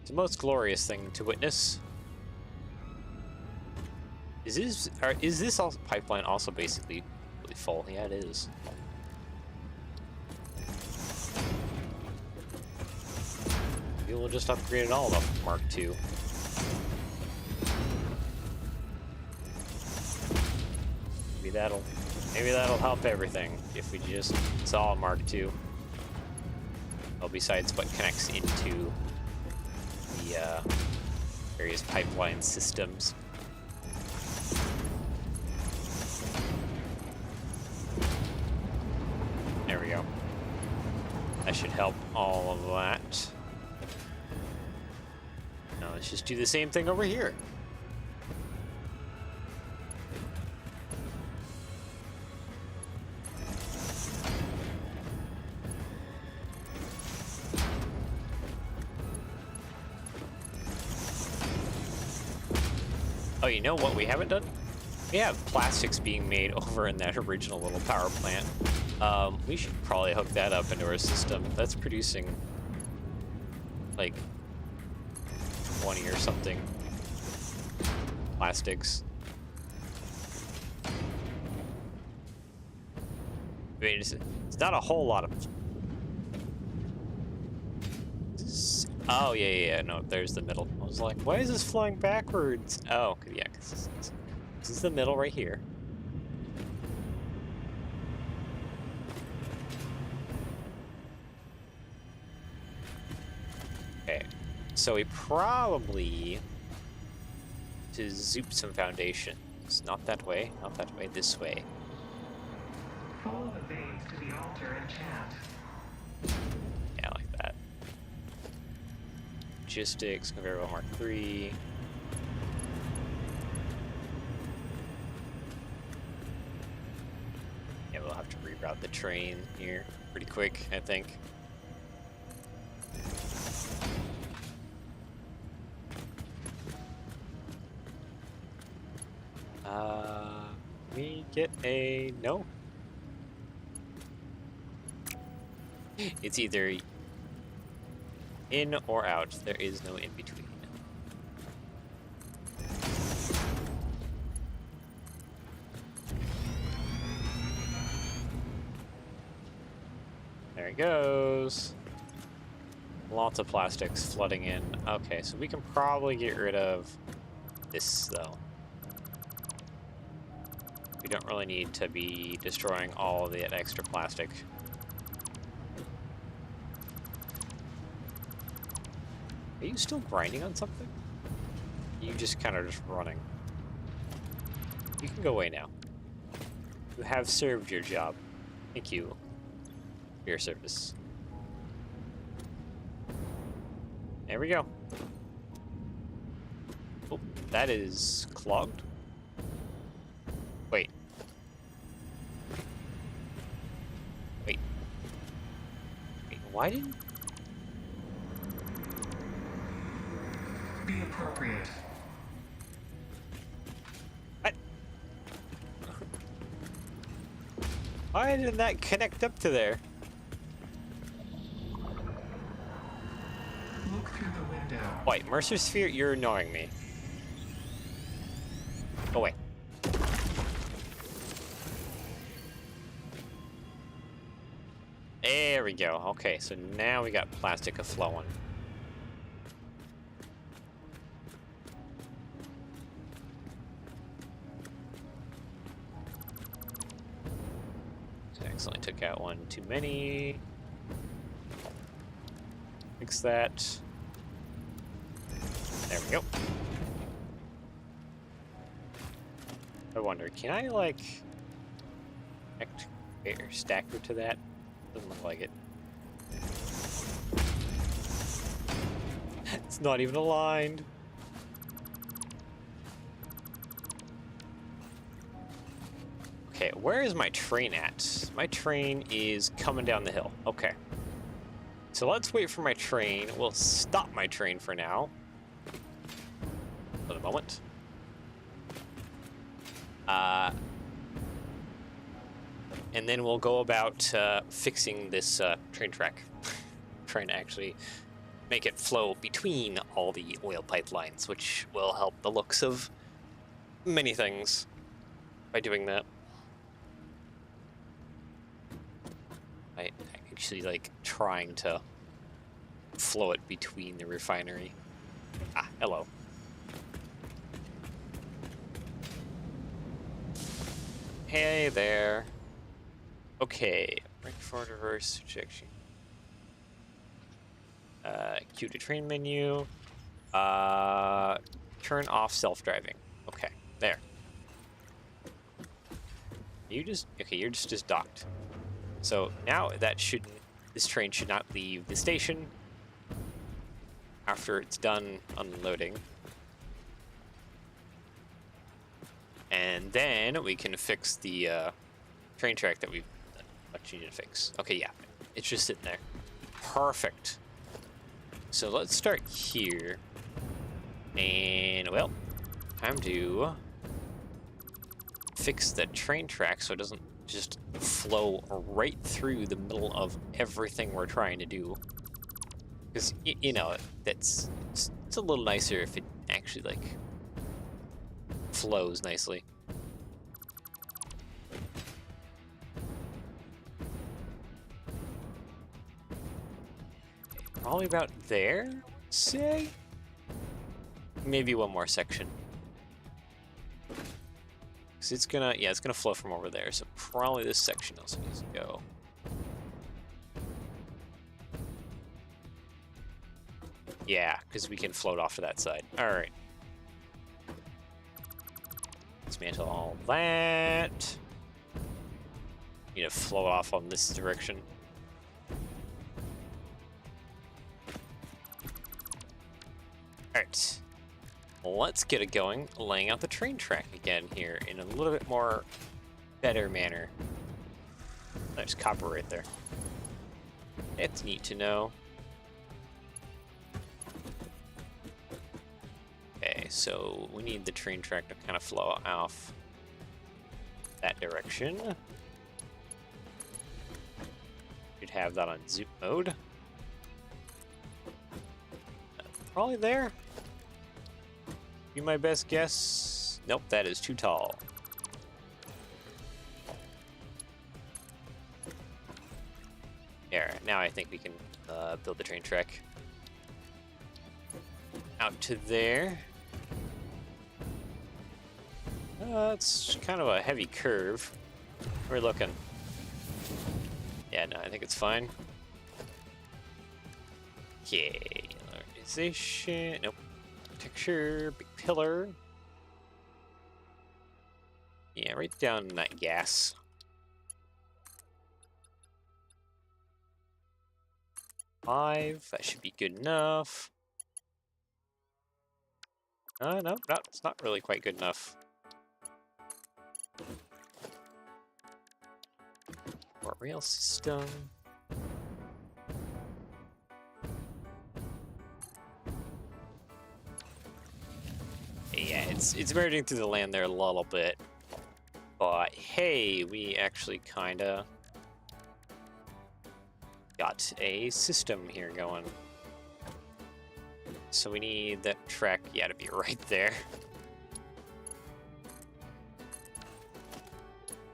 It's the most glorious thing to witness. Is this also pipeline also basically really full? Yeah, it is. Maybe we'll just upgrade it all up Mark II. Maybe that'll help everything if we just install Mark II. Well, besides what connects into the various pipeline systems. There we go. That should help all of that. Now let's just do the same thing over here. Oh, you know what we haven't done? We have plastics being made over in that original little power plant. We should probably hook that up into our system. That's producing like 20 or something plastics. I mean, it's not a whole lot of... Oh, yeah, no, there's the middle. I was like, why is this flying backwards? Oh, yeah, because this is the middle right here. Okay, so we probably to zoop some foundations. Not that way, this way.
Follow the veins to the altar and chant.
Yeah, like that. Logistics, conveyor Mark III. Yeah, we'll have to reroute the train here pretty quick, I think. We get a no. It's either in or out. There is no in between. There it goes. Lots of plastics flooding in. Okay, so we can probably get rid of this though. We don't really need to be destroying all of the extra plastic. Are you still grinding on something? You just kind of just running. You can go away now. You have served your job. Thank you for your service. There we go. Oh, that is clogged. Wait. Wait. Wait, why didn't...
Be appropriate.
Why did that connect up to there?
Look through the window.
Wait, Mercer Sphere, you're annoying me. Go away. There we go. Okay, so now we got plastic a-flowing. Accidentally took out one too many. Fix that. There we go. I wonder, can I like connect air stacker to that? Doesn't look like it. It's not even aligned. Okay, where is my train at? My train is coming down the hill. Okay. So let's wait for my train. We'll stop my train for now. For the moment. And then we'll go about fixing this train track. Trying to actually make it flow between all the oil pipelines, which will help the looks of many things by doing that. I actually like trying to flow it between the refinery. Ah, hello. Hey there. Okay, right forward, reverse, ejection. Cue to train menu. Turn off self-driving. Okay, there. You just, okay, you're just docked. So now this train should not leave the station after it's done unloading. And then we can fix the train track that we've what you need to fix. Okay, yeah, it's just sitting there. Perfect. So let's start here. And, well, time to fix the train track so it doesn't just flow right through the middle of everything we're trying to do. Because, you know, it's a little nicer if it actually, like, flows nicely. Probably about there, say? Maybe one more section. Because it's gonna, yeah, it's gonna flow from over there, so probably this section also needs to go. Yeah, because we can float off to that side. Alright. Dismantle all that. Need to float off on this direction. Alright. Let's get it going, laying out the train track again here in a little bit more better manner. There's copper right there. It's neat to know. Okay, so we need the train track to kind of flow off that direction. Should have that on zoom mode. Probably there. Be my best guess. Nope, that is too tall. There, now I think we can build the train track. Out to there. It's kind of a heavy curve. We're looking. Yeah, no, I think it's fine. Okay, organization. Nope. Texture, big pillar. Yeah, right down in that gas. Five, that should be good enough. No, it's not really quite good enough. Or rail system. Yeah, it's merging through the land there a little bit. But hey, we actually kinda got a system here going. So we need that track, yeah, to be right there.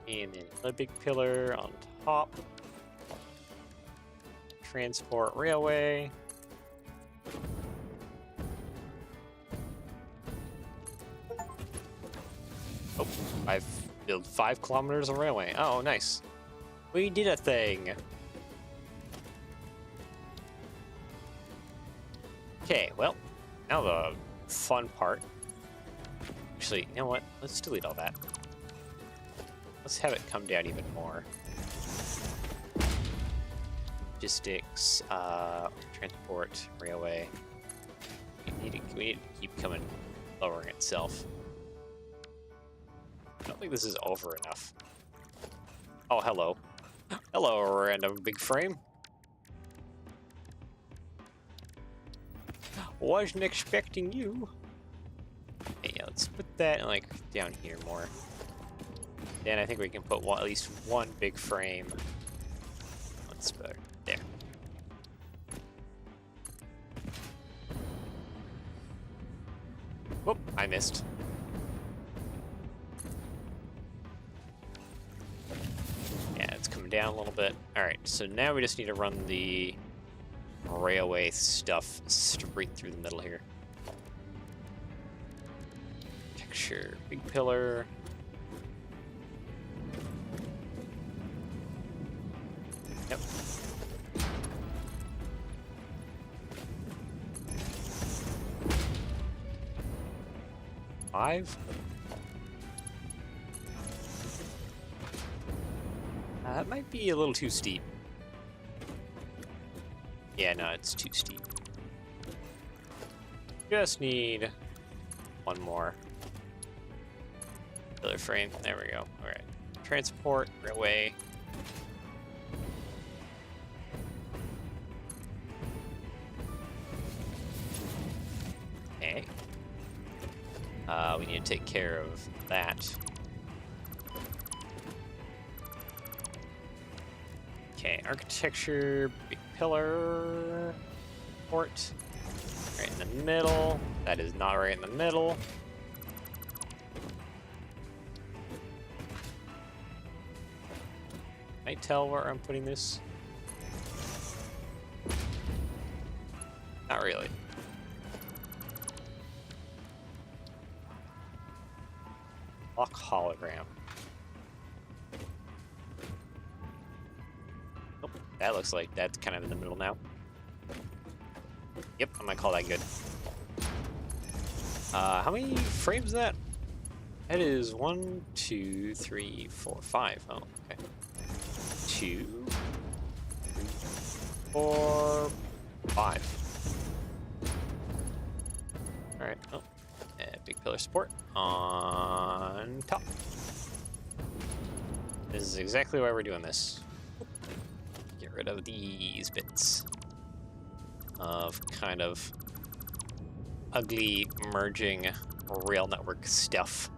And then a big pillar on top. Transport railway. Oh, I've built 5 kilometers of railway. Oh, nice. We did a thing. Okay, well, now the fun part. Actually, you know what? Let's delete all that. Let's have it come down even more. Logistics, transport, railway. We need to keep coming, lowering itself. I don't think this is over enough. Oh, hello. Hello, random big frame. Wasn't expecting you. Okay, yeah, let's put that like down here more. Then I think we can put at least one big frame. That's better. There. Whoop, I missed. Yeah, it's coming down a little bit. Alright, so now we just need to run the railway stuff straight through the middle here. Texture, big pillar. Yep. Five. That might be a little too steep. Yeah, no, it's too steep. Just need one more pillar frame. There we go. All right. Transport, railway. Okay. We need to take care of that. Okay, architecture, big pillar, port, right in the middle. That is not right in the middle. Can I tell where I'm putting this? Not really. Lock hologram. Oh, that looks like that's kind of in the middle now. Yep, I might call that good. How many frames is that? That is 1, 2, 3, 4, 5. Oh, okay. 2, 3, 4, 5. Alright, oh. Big pillar support on top. This is exactly why we're doing this. Get rid of these bits of kind of ugly merging rail network stuff.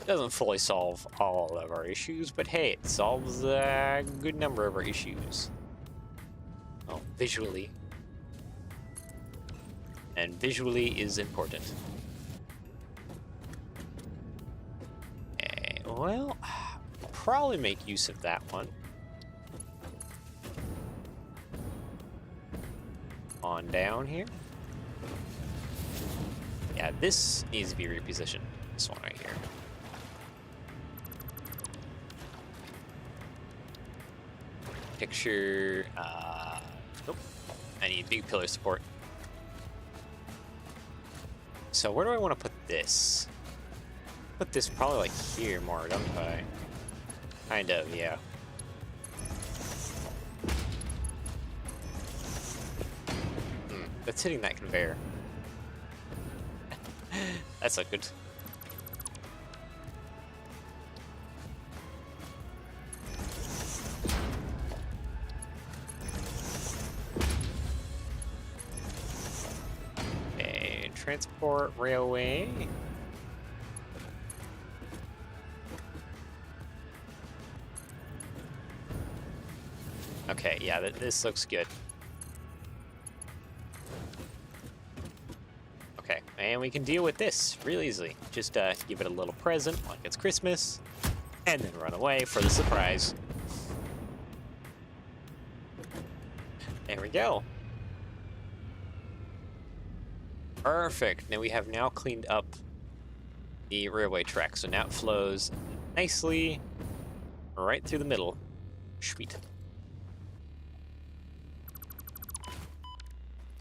Doesn't fully solve all of our issues, but hey, it solves a good number of our issues. Oh, visually. And visually is important. Okay, well, probably make use of that one. On down here. Yeah, this needs to be repositioned. This one right here. Picture, nope. I need big pillar support. So where do I want to put this? Put this probably like here more, don't I? Kind of, yeah. That's hitting that conveyor. That's not good. Okay, transport railway. Okay, yeah, this looks good. Okay, and we can deal with this real easily. Just give it a little present like it's Christmas, and then run away for the surprise. There we go. Perfect. Now we have now cleaned up the railway track, so now it flows nicely right through the middle. Sweet.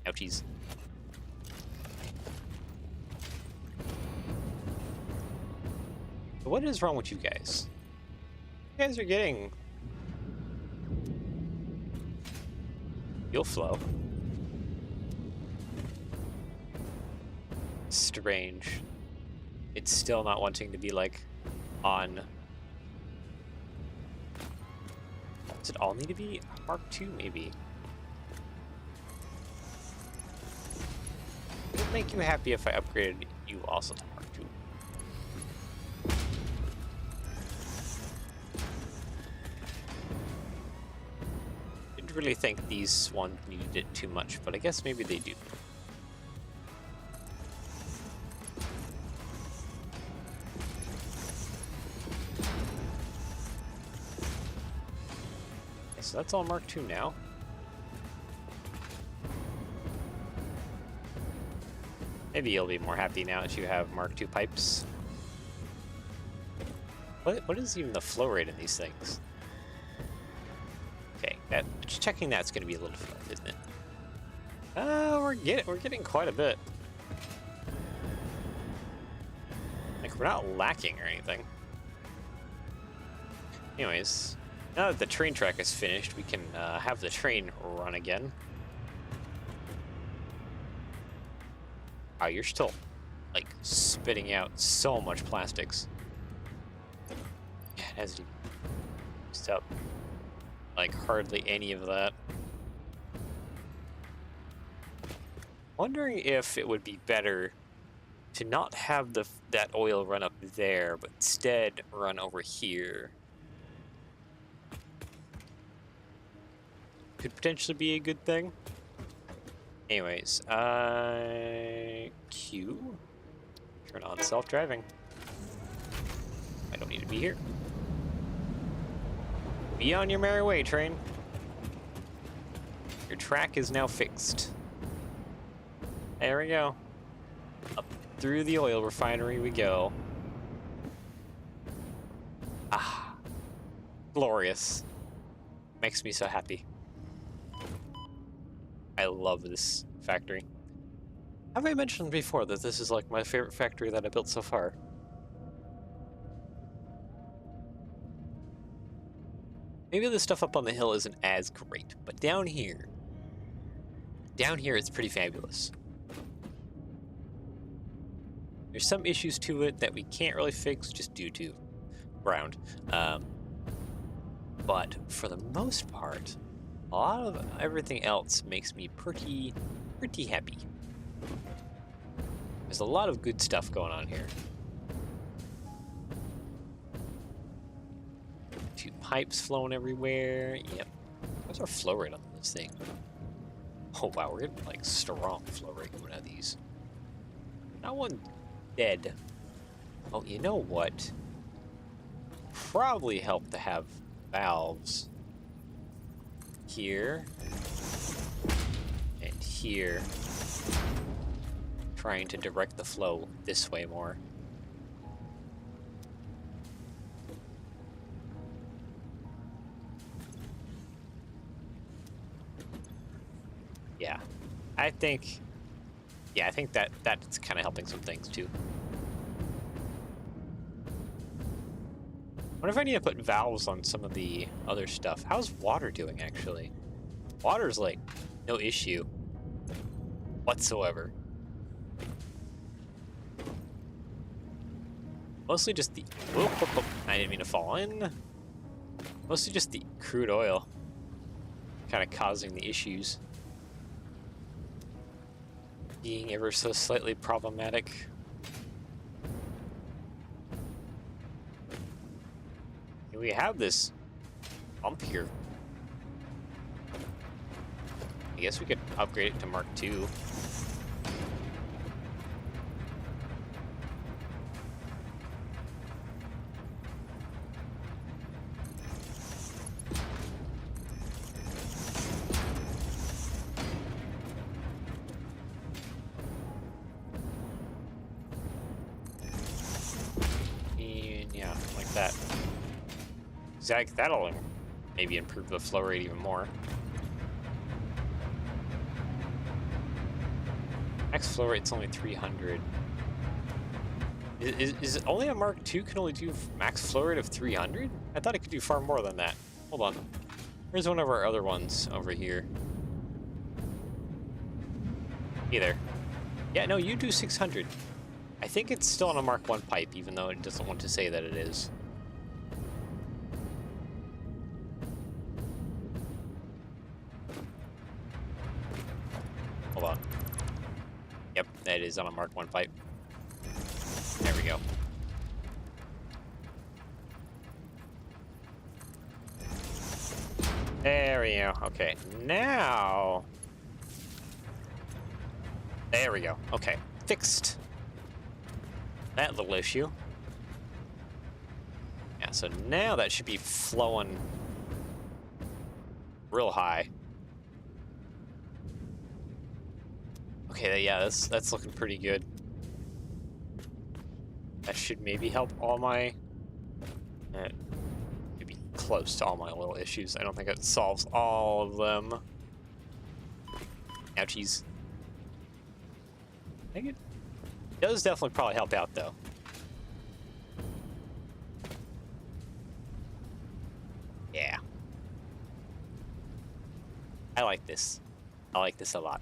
Ouchies. What is wrong with you guys? You guys are getting... You'll flow. Strange. It's still not wanting to be, like, on. Does it all need to be Mark II, maybe? Would it make you happy if I upgraded you also to Mark II? Didn't really think these ones needed it too much, but I guess maybe they do. So that's all Mark II now. Maybe you'll be more happy now that you have Mark II pipes. What is even the flow rate in these things? Okay, just checking that's going to be a little fun, isn't it? We're getting quite a bit. Like, we're not lacking or anything. Anyways, now that the train track is finished, we can have the train run again. Wow, you're still, like, spitting out so much plastics. Yeah, it hasn't even used up, like, hardly any of that. Wondering if it would be better to not have that oil run up there, but instead run over here. Could potentially be a good thing. Anyways, Q. Turn on self-driving. I don't need to be here. Be on your merry way, train. Your track is now fixed. There we go. Up through the oil refinery we go. Ah. Glorious. Makes me so happy. I love this factory. Have I mentioned before that this is like my favorite factory that I built so far? Maybe the stuff up on the hill isn't as great, but down here it's pretty fabulous. There's some issues to it that we can't really fix just due to ground. But for the most part, a lot of everything else makes me pretty happy. There's a lot of good stuff going on here. 2 pipes flowing everywhere. Yep. What's our flow rate on this thing? Oh wow, we're getting like strong flow rate coming out of these. Not one dead. Oh, you know what? Probably help to have valves here and here, trying to direct the flow this way more. Yeah, I think that's kind of helping some things too. I wonder if I need to put valves on some of the other stuff. How's water doing, actually? Water's, like, no issue whatsoever. Mostly just the... Whoop, whoop, whoop. I didn't mean to fall in. Mostly just the crude oil kind of causing the issues. Being ever so slightly problematic. We have this bump here. I guess we could upgrade it to Mark II. And yeah, like that. Exactly, that'll maybe improve the flow rate even more. Max flow rate's only 300. Is it only a Mark II can only do max flow rate of 300? I thought it could do far more than that. Hold on. Where's one of our other ones over here? Either. Yeah, no, you do 600. I think it's still on a Mark I pipe, even though it doesn't want to say that it is. Hold on. Yep, that is on a Mark I pipe. There we go. There we go. Okay, now... There we go. Okay, fixed that little issue. Yeah, so now that should be flowing real high. Okay, yeah, that's looking pretty good. That should maybe help all my... maybe close to all my little issues. I don't think it solves all of them. Ouchies. I think it does definitely probably help out, though. Yeah. I like this. I like this a lot.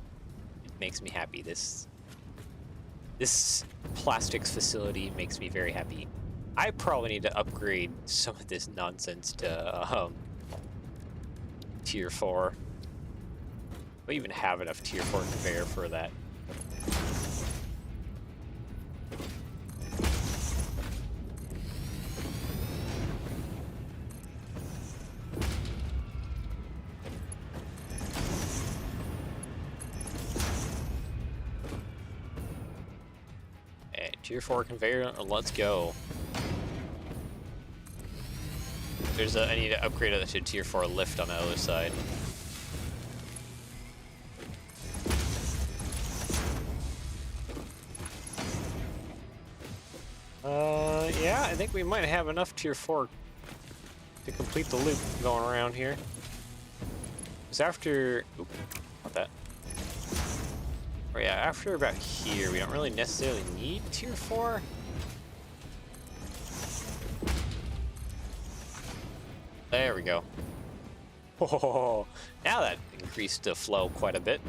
It makes me happy. This plastics facility makes me very happy. I probably need to upgrade some of this nonsense to tier 4. We even have enough tier 4 conveyor for that. Tier 4 conveyor, let's go. I need to upgrade it to tier 4 lift on the other side. Yeah, I think we might have enough tier 4 to complete the loop going around here. Because after... Oop, not that. Or yeah, after about here, we don't really necessarily need tier 4. There we go. Oh, now that increased the flow quite a bit.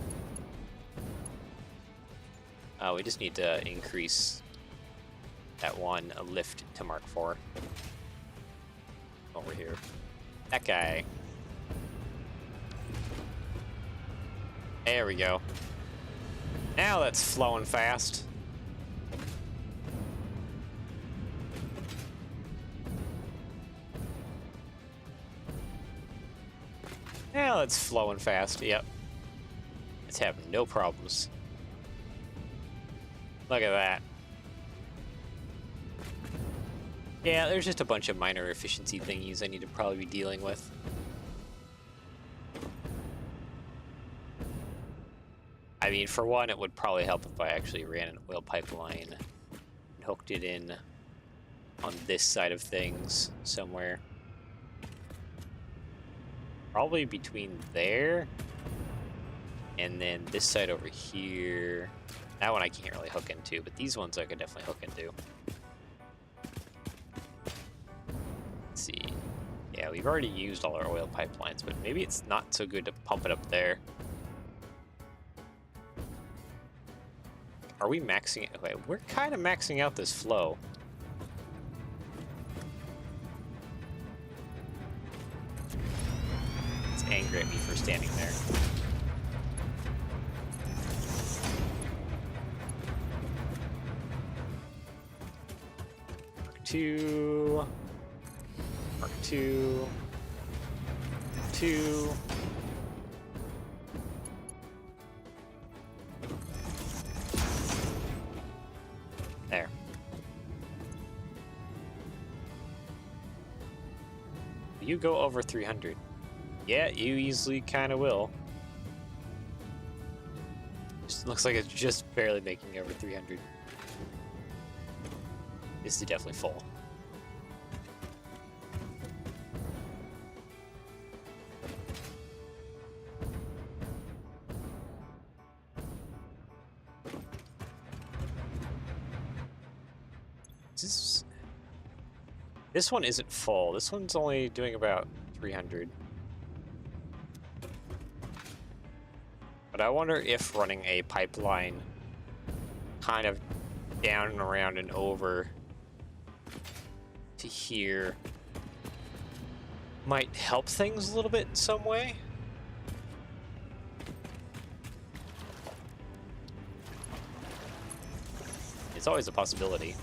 We just need to increase that one lift to Mark 4. Over here. That guy. There we go. Now that's flowing fast. Now it's flowing fast, yep. It's having no problems. Look at that. Yeah, there's just a bunch of minor efficiency thingies I need to probably be dealing with. I mean, for one, it would probably help if I actually ran an oil pipeline and hooked it in on this side of things somewhere. Probably between there and then this side over here. That one I can't really hook into, but these ones I could definitely hook into. Let's see. Yeah, we've already used all our oil pipelines, but maybe it's not so good to pump it up there. Are we maxing it? Okay, we're kind of maxing out this flow. It's angry at me for standing there. Mark 2. Mark 2. 2. You go over 300. Yeah, you easily kind of will. Just looks like it's just barely making over 300. This is definitely full. This one isn't full. This one's only doing about 300. But I wonder if running a pipeline kind of down and around and over to here might help things a little bit in some way. It's always a possibility.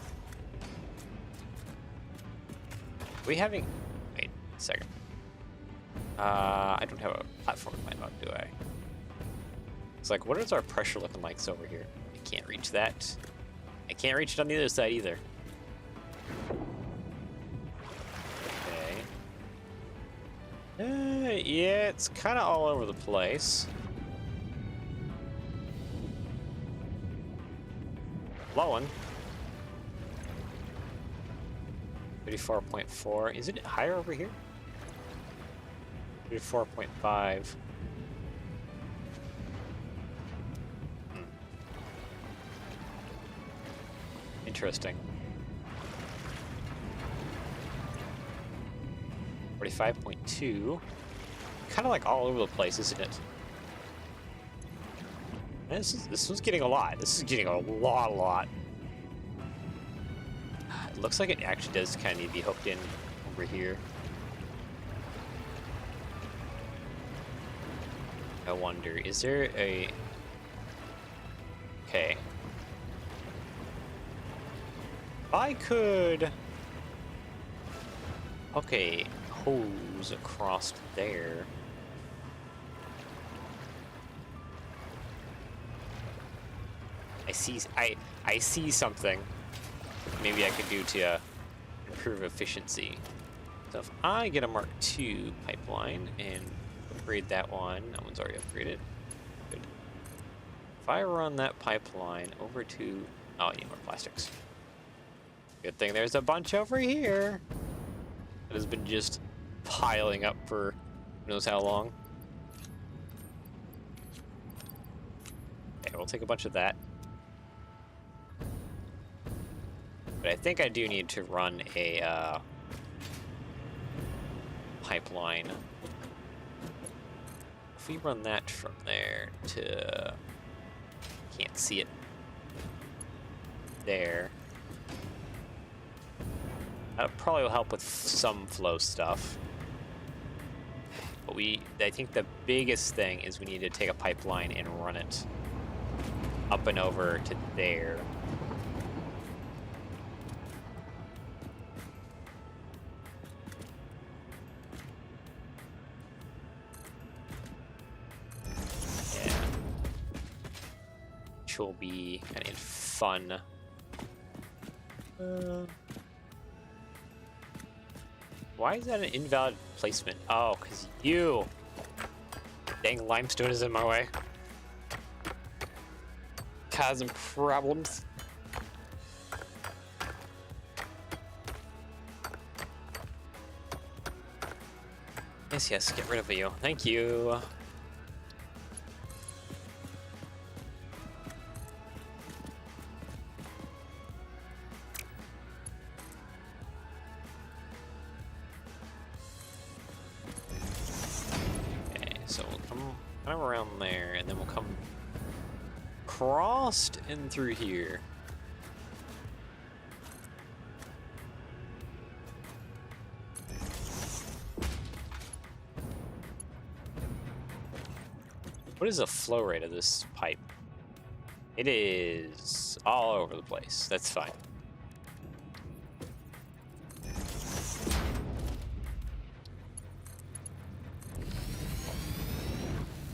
We having... Wait a second. I don't have a platform in my mug, do I? It's like, what is our pressure looking like over here? I can't reach that. I can't reach it on the other side either. Okay. Yeah, it's kind of all over the place. Blowing. 34.4. Is it higher over here? 34.5. Interesting. 45.2. Kind of like all over the place, isn't it? This one's getting a lot. This is getting a lot. It looks like it actually does kind of need to be hooked in over here. I wonder, is there a... Okay. If I could... Okay, hose across there. I see something maybe I could do to improve efficiency. So if I get a Mark II pipeline and upgrade that one's already upgraded. Good. If I run that pipeline over to... Oh, I need more plastics. Good thing there's a bunch over here that has been just piling up for who knows how long. Okay, we'll take a bunch of that. But I think I do need to run a pipeline. If we run that from there to... Can't see it. There. That probably will help with some flow stuff. But I think the biggest thing is we need to take a pipeline and run it up and over to there. Yeah. Which will be kind of fun. Why is that an invalid placement? Oh, because you... Dang, limestone is in my way. Causing problems. Yes, get rid of you. Thank you. Around there, and then we'll come crossed in through here. What is the flow rate of this pipe? It is all over the place. That's fine.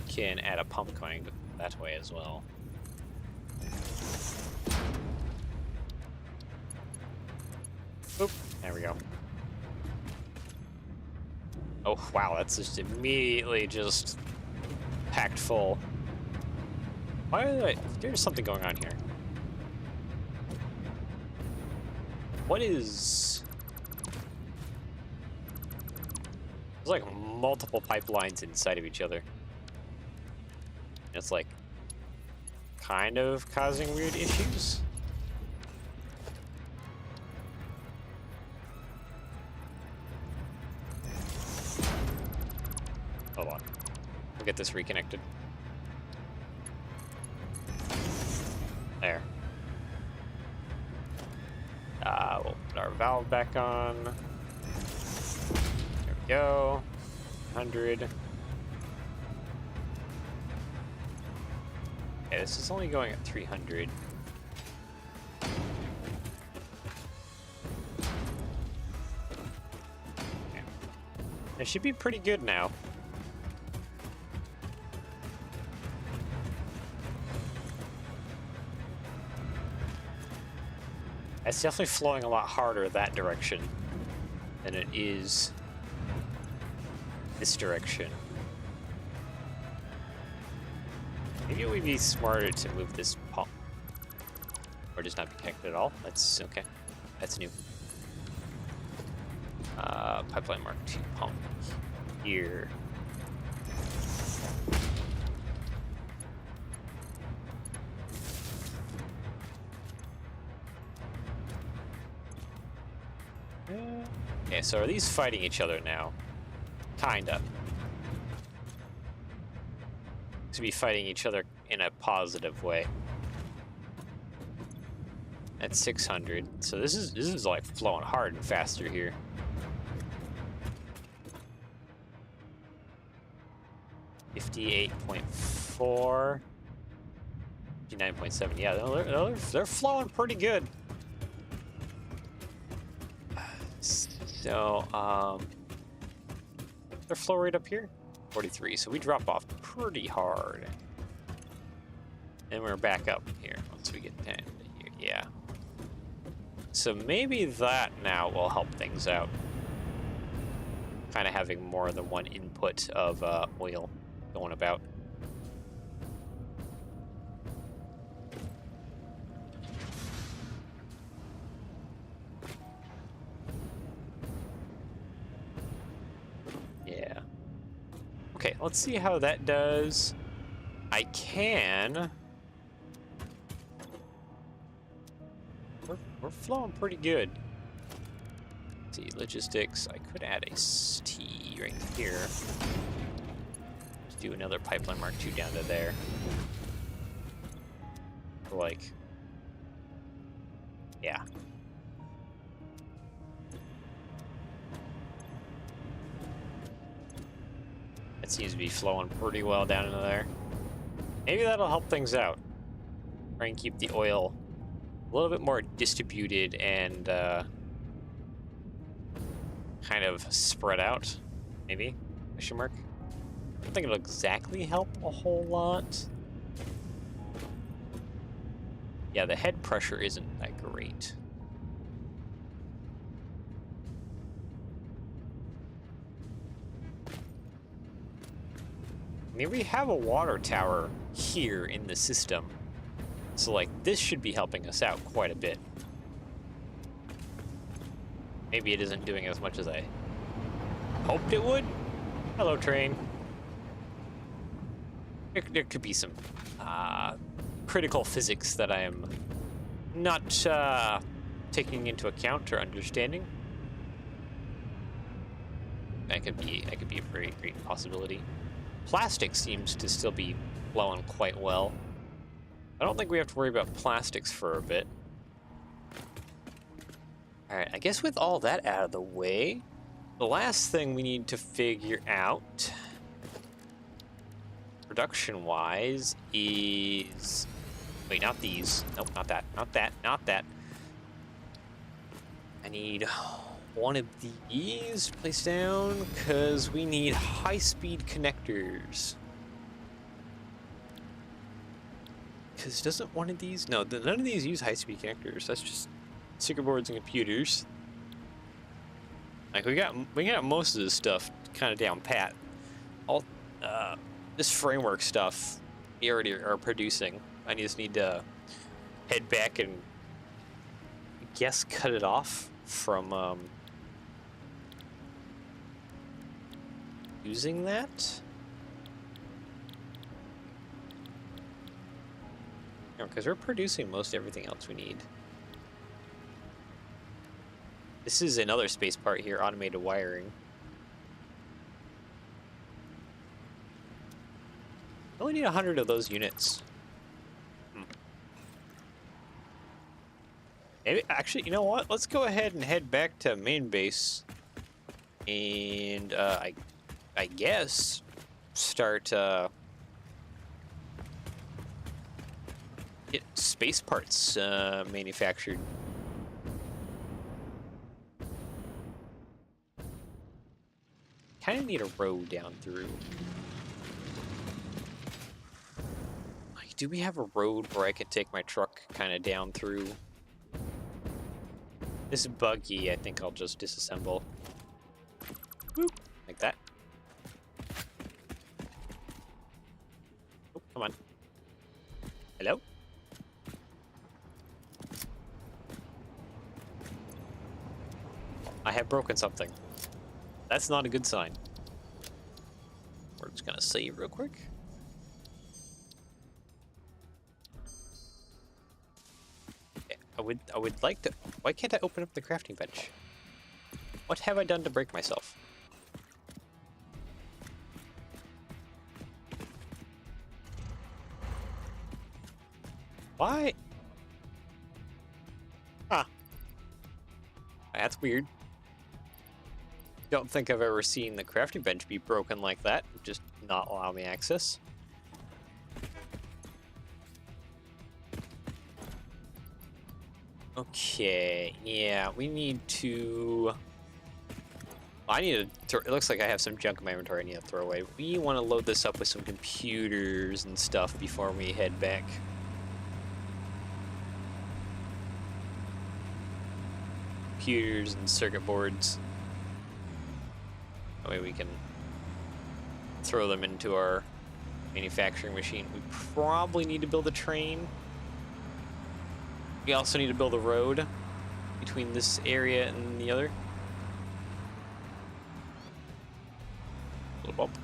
Can add a pump going that way as well. Oop, there we go. Oh, wow, that's just immediately just packed full. Why are they... There's something going on here. What is... There's like multiple pipelines inside of each other. It's like kind of causing weird issues. Hold on. We'll get this reconnected. There. We'll put our valve back on. There we go. 100. Okay, this is only going at 300. Okay. It should be pretty good now. It's definitely flowing a lot harder that direction than it is this direction. Maybe it would be smarter to move this pump. Or just not be connected at all. That's okay. That's new. Pipeline Mark II pump here. Okay, so are these fighting each other now? Kinda. To be fighting each other in a positive way. At 600, so this is like flowing hard and faster here. $58.4, 59.7. Yeah, they're flowing pretty good. So, their flow rate up here, 43. So we drop off pretty hard, and we're back up here once we get down to here. Yeah. So maybe that now will help things out. Kind of having more than one input of oil going about. Yeah. Okay, let's see how that does. I can... We're flowing pretty good. Let's see, logistics. I could add a T right here. Let's do another pipeline Mark II down to there. Like, yeah. It seems to be flowing pretty well down into there. Maybe that'll help things out. Try and keep the oil a little bit more distributed and kind of spread out, maybe? Question mark? I don't think it'll exactly help a whole lot. Yeah, the head pressure isn't that great. I mean, we have a water tower here in the system. So, like, this should be helping us out quite a bit. Maybe it isn't doing as much as I hoped it would. Hello, train. There could be some critical physics that I am not taking into account or understanding. That could be a very great possibility. Plastic seems to still be flowing quite well. I don't think we have to worry about plastics for a bit. Alright, I guess with all that out of the way, the last thing we need to figure out, production-wise, is... Wait, not these. Nope, not that. Not that. Not that. I need one of these placed down, because we need high-speed connectors. Because doesn't one of these... No, none of these use high-speed connectors. That's just circuit boards and computers. Like, we got most of this stuff kind of down pat. All this framework stuff we already are producing. I just need to head back and I guess cut it off from using that. Because we're producing most everything else we need. This is another space part here, automated wiring. I only need 100 of those units. Maybe, actually, you know what? Let's go ahead and head back to main base. And, I guess, start, get space parts, manufactured. Kind of need a road down through. Like, do we have a road where I could take my truck kind of down through? This buggy, I think I'll just disassemble. Woo, like that. Oh, come on. Hello? I have broken something. That's not a good sign. We're just gonna save real quick. Okay, I would like to. Why can't I open up the crafting bench? What have I done to break myself? Why? Huh. That's weird. Don't think I've ever seen the crafting bench be broken like that. Just not allow me access. Okay, yeah, we need to... I need to... It looks like I have some junk in my inventory I need to throw away. We want to load this up with some computers and stuff before we head back. Computers and circuit boards. That way we can throw them into our manufacturing machine. We probably need to build a train. We also need to build a road between this area and the other. Little bump.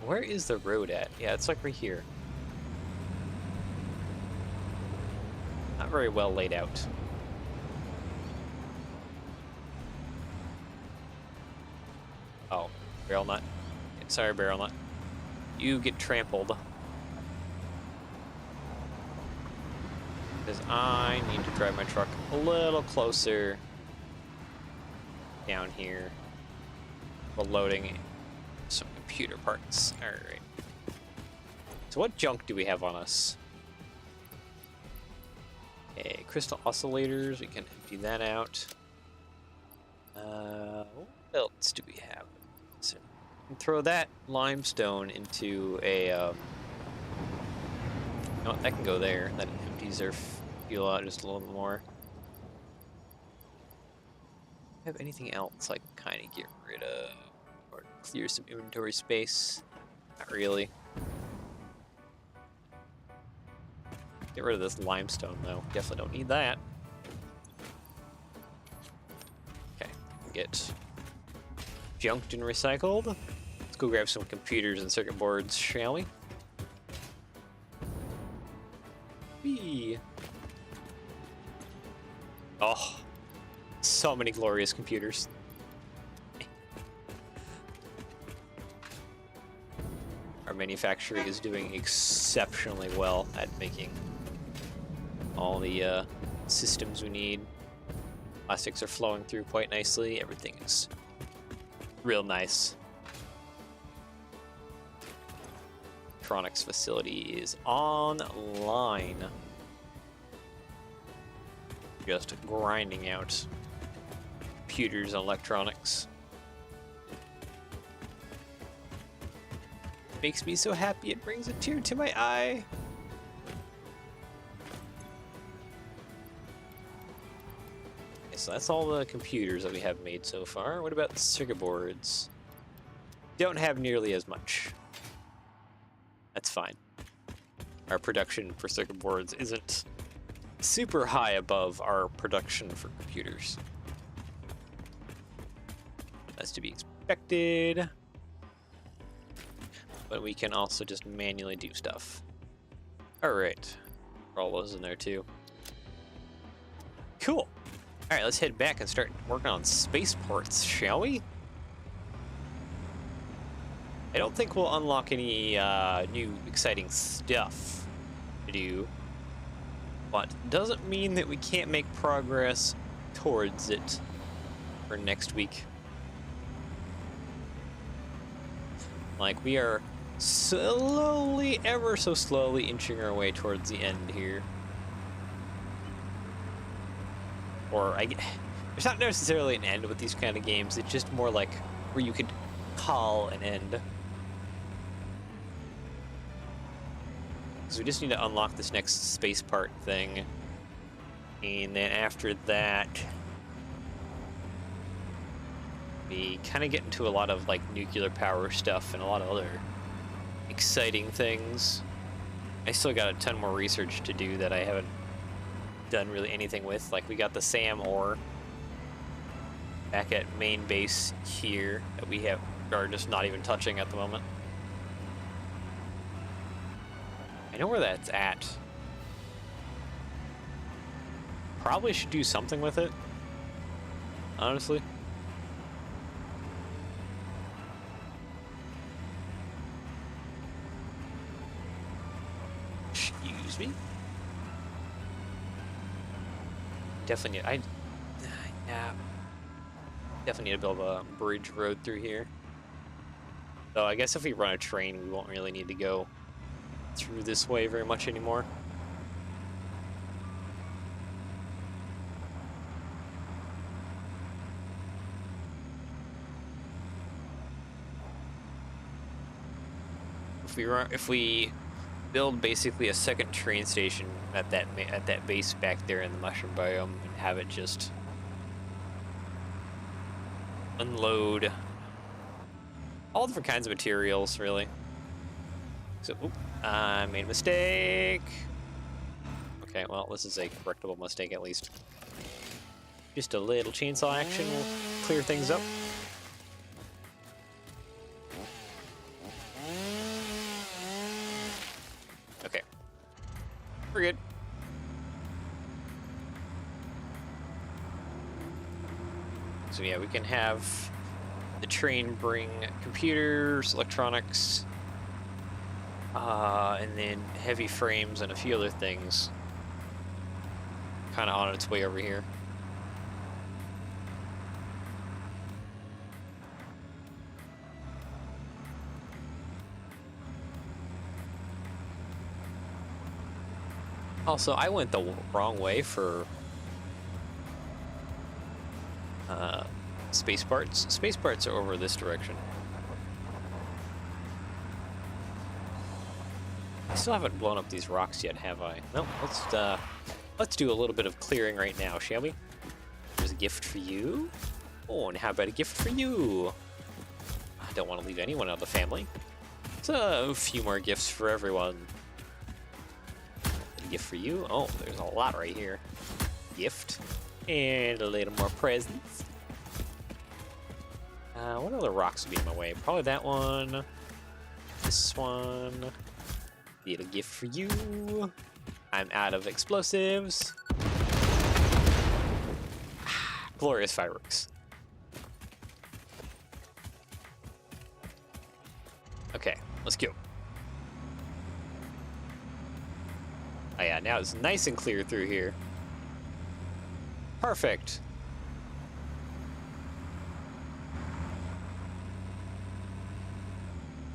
Where is the road at? Yeah, it's like right here. Not very well laid out. Oh, barrel nut. Sorry, barrel nut. You get trampled. Because I need to drive my truck a little closer down here while loading some computer parts. Alright. So what junk do we have on us? Okay, crystal oscillators. We can empty that out. What else do we have? So we can throw that limestone into a... No, that can go there. That empties our fuel out just a little bit more. Have anything else I can kind of get rid of or clear some inventory space? Not really. Get rid of this limestone though. Definitely don't need that. Okay, get junked and recycled. Let's go grab some computers and circuit boards, shall we? Whee! Oh, so many glorious computers. Our manufacturing is doing exceptionally well at making all the systems we need. Plastics are flowing through quite nicely. Everything is real nice. Electronics facility is online. Just grinding out computers and electronics. Makes me so happy, it brings a tear to my eye. Okay, so that's all the computers that we have made so far. What about circuit boards? Don't have nearly as much. That's fine. Our production for circuit boards isn't super high above our production for computers. That's to be expected. But we can also just manually do stuff. Alright. All those in there too. Cool. Alright, let's head back and start working on spaceports, shall we? I don't think we'll unlock any new exciting stuff to do. But doesn't mean that we can't make progress towards it for next week. Like, we are slowly, ever so slowly inching our way towards the end here. Or, there's not necessarily an end with these kind of games, it's just more like where you could call an end. So we just need to unlock this next space part thing. And then after that, we kind of get into a lot of like nuclear power stuff and a lot of other exciting things. I still got a ton more research to do that I haven't done really anything with. Like, we got the SAM ore back at main base here that we are just not even touching at the moment. I know where that's at. Probably should do something with it, honestly. Excuse me. Definitely need, yeah. Definitely need to build a bridge road through here. So I guess if we run a train, we won't really need to go through this way very much anymore. If we build basically a second train station at that base back there in the mushroom biome and have it just unload all different kinds of materials, really. So, oop, I made a mistake. Okay, well, this is a correctable mistake at least. Just a little chainsaw action will clear things up. Okay. We're good. So yeah, we can have the train bring computers, electronics, and then heavy frames and a few other things kind of on its way over here. Also, I went the wrong way for space parts. Space parts are over this direction. I still haven't blown up these rocks yet, have I? No, let's do a little bit of clearing right now, shall we? There's a gift for you. Oh, and how about a gift for you? I don't want to leave anyone out of the family. So a few more gifts for everyone. A gift for you. Oh, there's a lot right here. Gift. And a little more presents. What other rocks would be in my way? Probably that one. This one. Little gift for you. I'm out of explosives. Glorious fireworks. Okay, let's go. Oh yeah, now it's nice and clear through here. Perfect.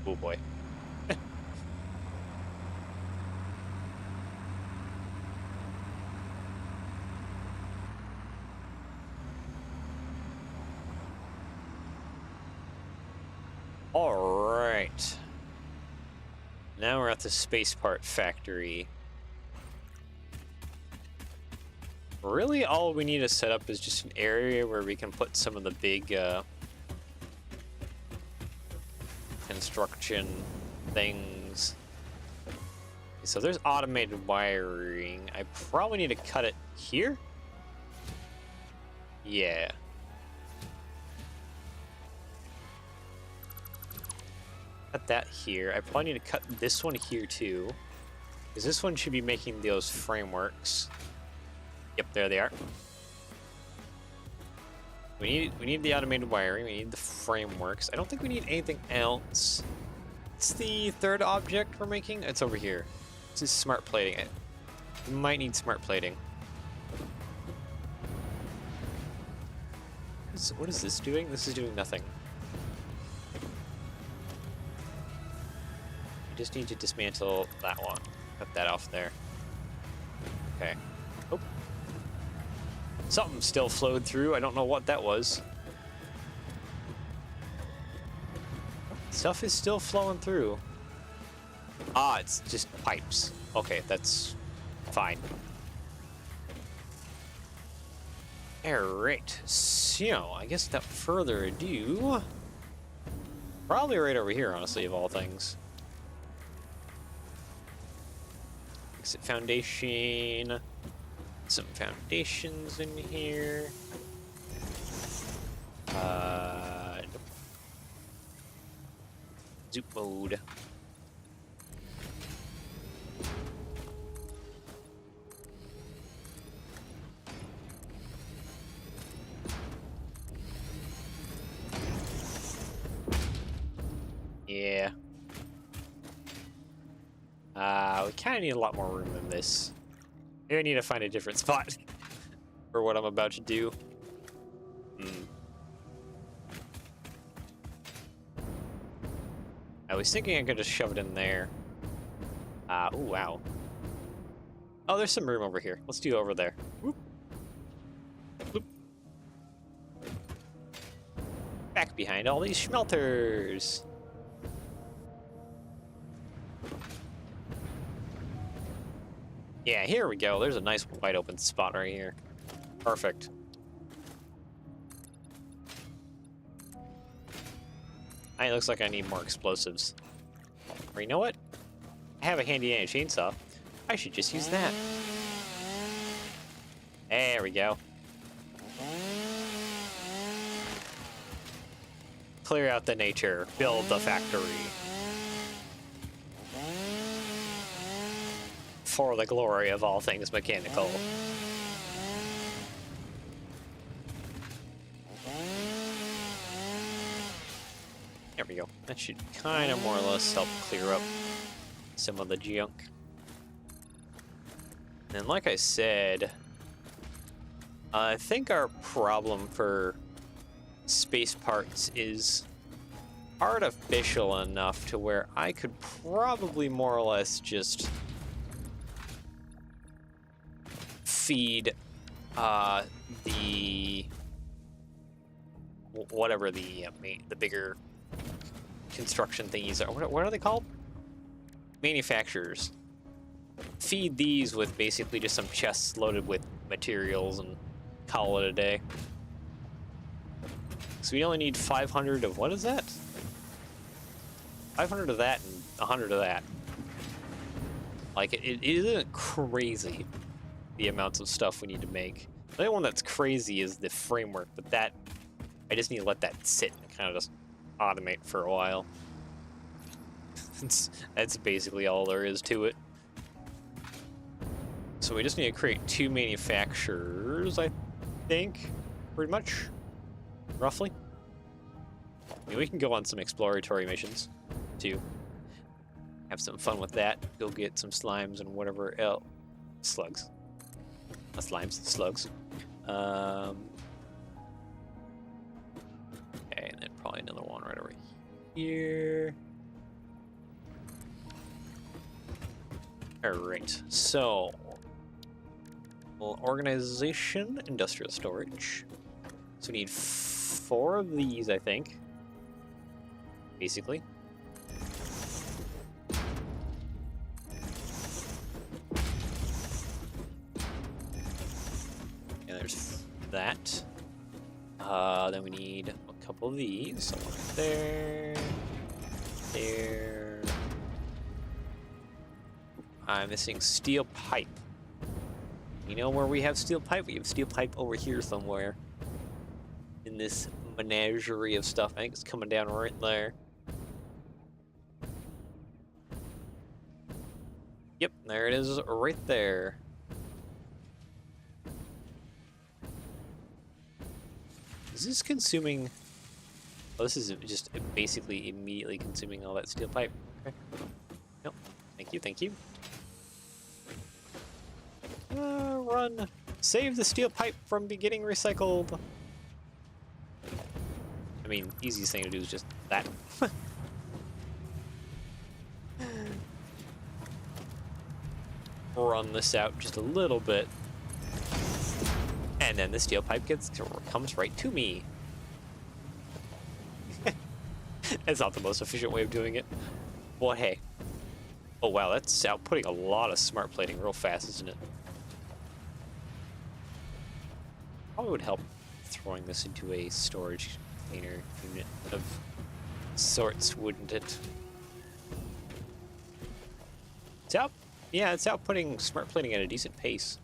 Oh boy. All right. Now we're at the space part factory. Really, all we need to set up is just an area where we can put some of the big construction things. So there's automated wiring. I probably need to cut it here. Yeah. Cut that here. I probably need to cut this one here too, because this one should be making those frameworks. Yep, there they are. We need the automated wiring. We need the frameworks. I don't think we need anything else. It's the third object we're making. It's over here. This is smart plating. We might need smart plating. What is this doing? This is doing nothing. We just need to dismantle that one. Cut that off there. Okay. Oh. Something still flowed through. I don't know what that was. Stuff is still flowing through. Ah, it's just pipes. Okay, that's fine. Alright, so I guess without further ado, probably right over here, honestly, of all things. Exit foundation. Some foundations in here. Nope. Zoop mode. Yeah. We kind of need a lot more room than this. Maybe I need to find a different spot for what I'm about to do. I was thinking I could just shove it in there. Oh, wow. Oh, there's some room over here. Let's do over there. Whoop. Whoop. Back behind all these smelters. Yeah, here we go. There's a nice wide open spot right here. Perfect. It looks like I need more explosives. Or you know what? I have a handy dandy chainsaw. I should just use that. There we go. Clear out the nature. Build the factory. For the glory of all things mechanical. There we go. That should kind of more or less help clear up some of the junk. And like I said, I think our problem for space parts is artificial enough to where I could probably more or less just feed the whatever the bigger construction thingies are. What are they called? Manufacturers. Feed these with basically just some chests loaded with materials and call it a day. So we only need 500 of what is that? 500 of that and 100 of that. Like it isn't crazy the amounts of stuff we need to make. The only one that's crazy is the framework, but that I just need to let that sit and kind of just automate for a while. That's basically all there is to it. So we just need to create 2 manufacturers, I think, pretty much, roughly. I mean, we can go on some exploratory missions, too. Have some fun with that. Go get some slimes and whatever else. Slugs. Not slimes, slugs. Okay, and then probably another one right over here. Alright, so organization, industrial storage. So we need 4 of these, I think. Basically. Then we need a couple of these. So one there. There. I'm missing steel pipe. You know where we have steel pipe? We have steel pipe over here somewhere. In this menagerie of stuff. I think it's coming down right there. Yep, there it is right there. Is this consuming... Oh, this is just basically immediately consuming all that steel pipe. Okay. Nope. Thank you, thank you. Run. Save the steel pipe from getting recycled. I mean, easiest thing to do is just that. Run this out just a little bit. And then the steel pipe comes right to me. It's not the most efficient way of doing it. Well, hey. Oh, wow, that's outputting a lot of smart plating real fast, isn't it? Probably would help throwing this into a storage container unit of sorts, wouldn't it? It's out. Yeah, it's outputting smart plating at a decent pace.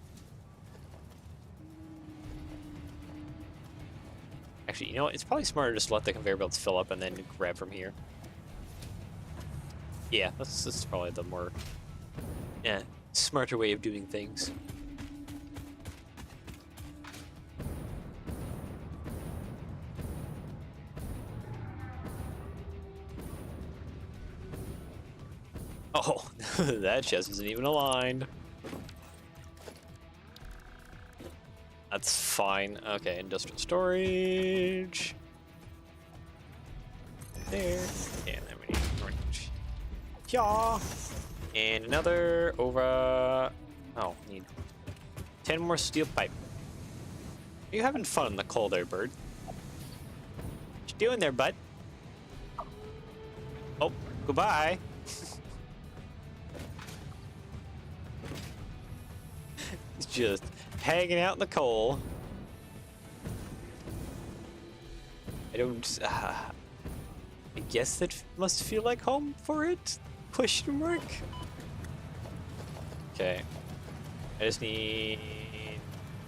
Actually, you know what? It's probably smarter just to let the conveyor belts fill up and then grab from here. Yeah, that's probably the more smarter way of doing things. Oh, that chest isn't even aligned. That's fine. Okay, industrial storage. There. And then we need orange. Yeah. And another over. Oh, need 10 more steel pipe. Are you having fun in the cold there, bird? What you doing there, bud? Oh, goodbye. It's just hanging out in the coal. I don't. I guess that must feel like home for it? Question mark? Okay. I just need...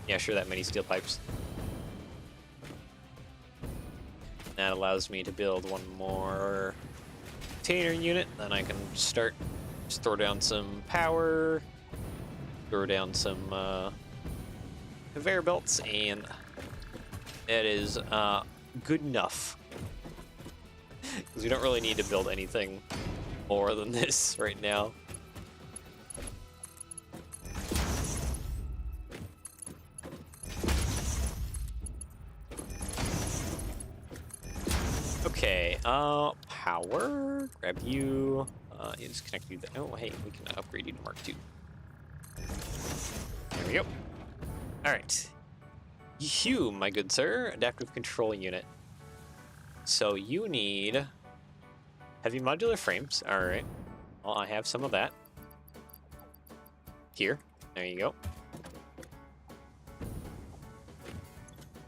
Yeah, sure, that many steel pipes. That allows me to build one more container unit. Then I can start, just throw down some power, throw down some conveyor belts, and that is good enough. Because we don't really need to build anything more than this right now. Okay, power, grab you, yeah, just connect you, oh, hey, we can upgrade you to Mark II. There we go. Alright. You, my good sir, adaptive control unit. So you need heavy modular frames. Alright. Well, I have some of that. Here. There you go.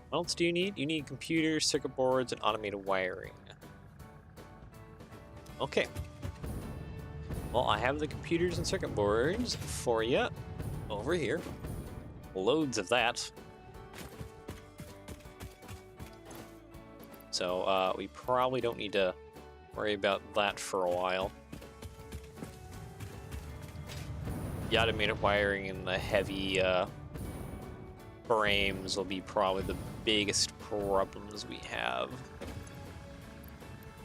What else do you need? You need computers, circuit boards, and automated wiring. Okay. Well, I have the computers and circuit boards for you over here. Loads of that. So we probably don't need to worry about that for a while. The automated wiring and the heavy frames will be probably the biggest problems we have.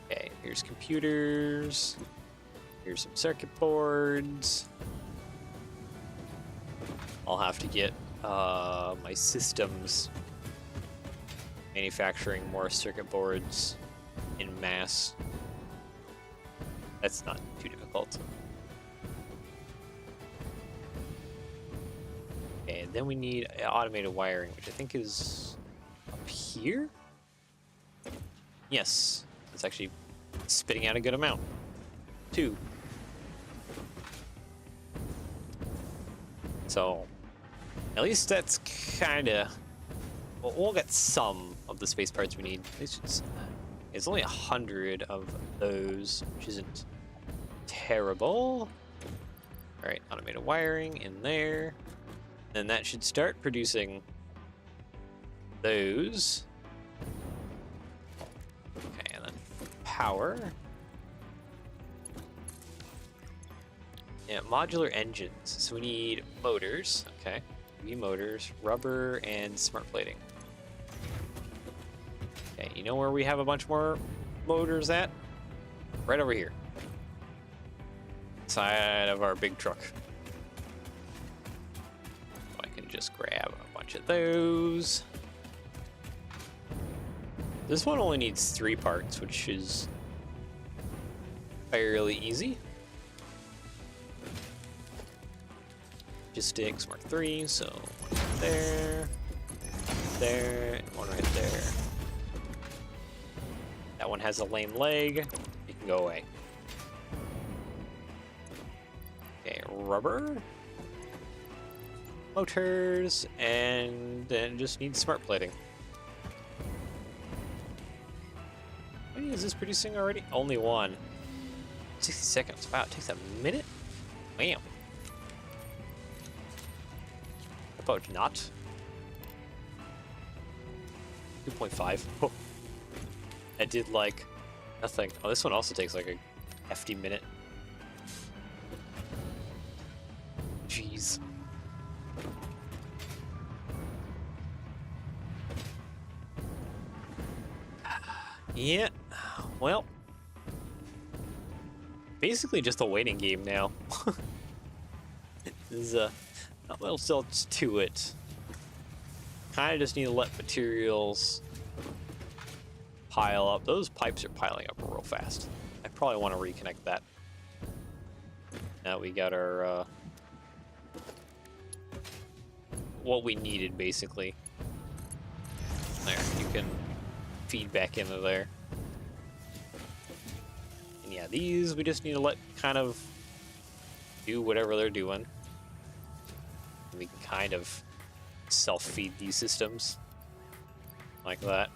Okay, here's computers. Here's some circuit boards. I'll have to get my systems manufacturing more circuit boards in mass. That's not too difficult. Okay, then we need automated wiring, which I think is up here? Yes, it's actually spitting out a good amount. 2. So, at least that's kinda Well, we'll get some of the space parts we need. It's only 100 of those, which isn't terrible. All right, automated wiring in there. And that should start producing those. Okay, and then power. Yeah, modular engines. So we need motors. Okay, motors, rubber, and smart plating. Okay, you know where we have a bunch more motors at? Right over here. Side of our big truck. So I can just grab a bunch of those. This one only needs 3 parts, which is fairly easy. Logistics Mark 3, so one right there, and one right there. That one has a lame leg. It can go away. Okay, rubber, motors, and then just needs smart plating. How many is this producing already? Only 1. 60 seconds. Wow, it takes a minute? Wow. About not. 2.5. Oh. I did like nothing. Oh, this one also takes like a hefty minute. Jeez. Yeah. Well. Basically just a waiting game now. This is not much else to it. Kind of just need to let materials pile up. Those pipes are piling up real fast. I probably want to reconnect that. Now we got our what we needed basically. There, you can feed back into there. And yeah, these we just need to let kind of do whatever they're doing. We can kind of self-feed these systems like that.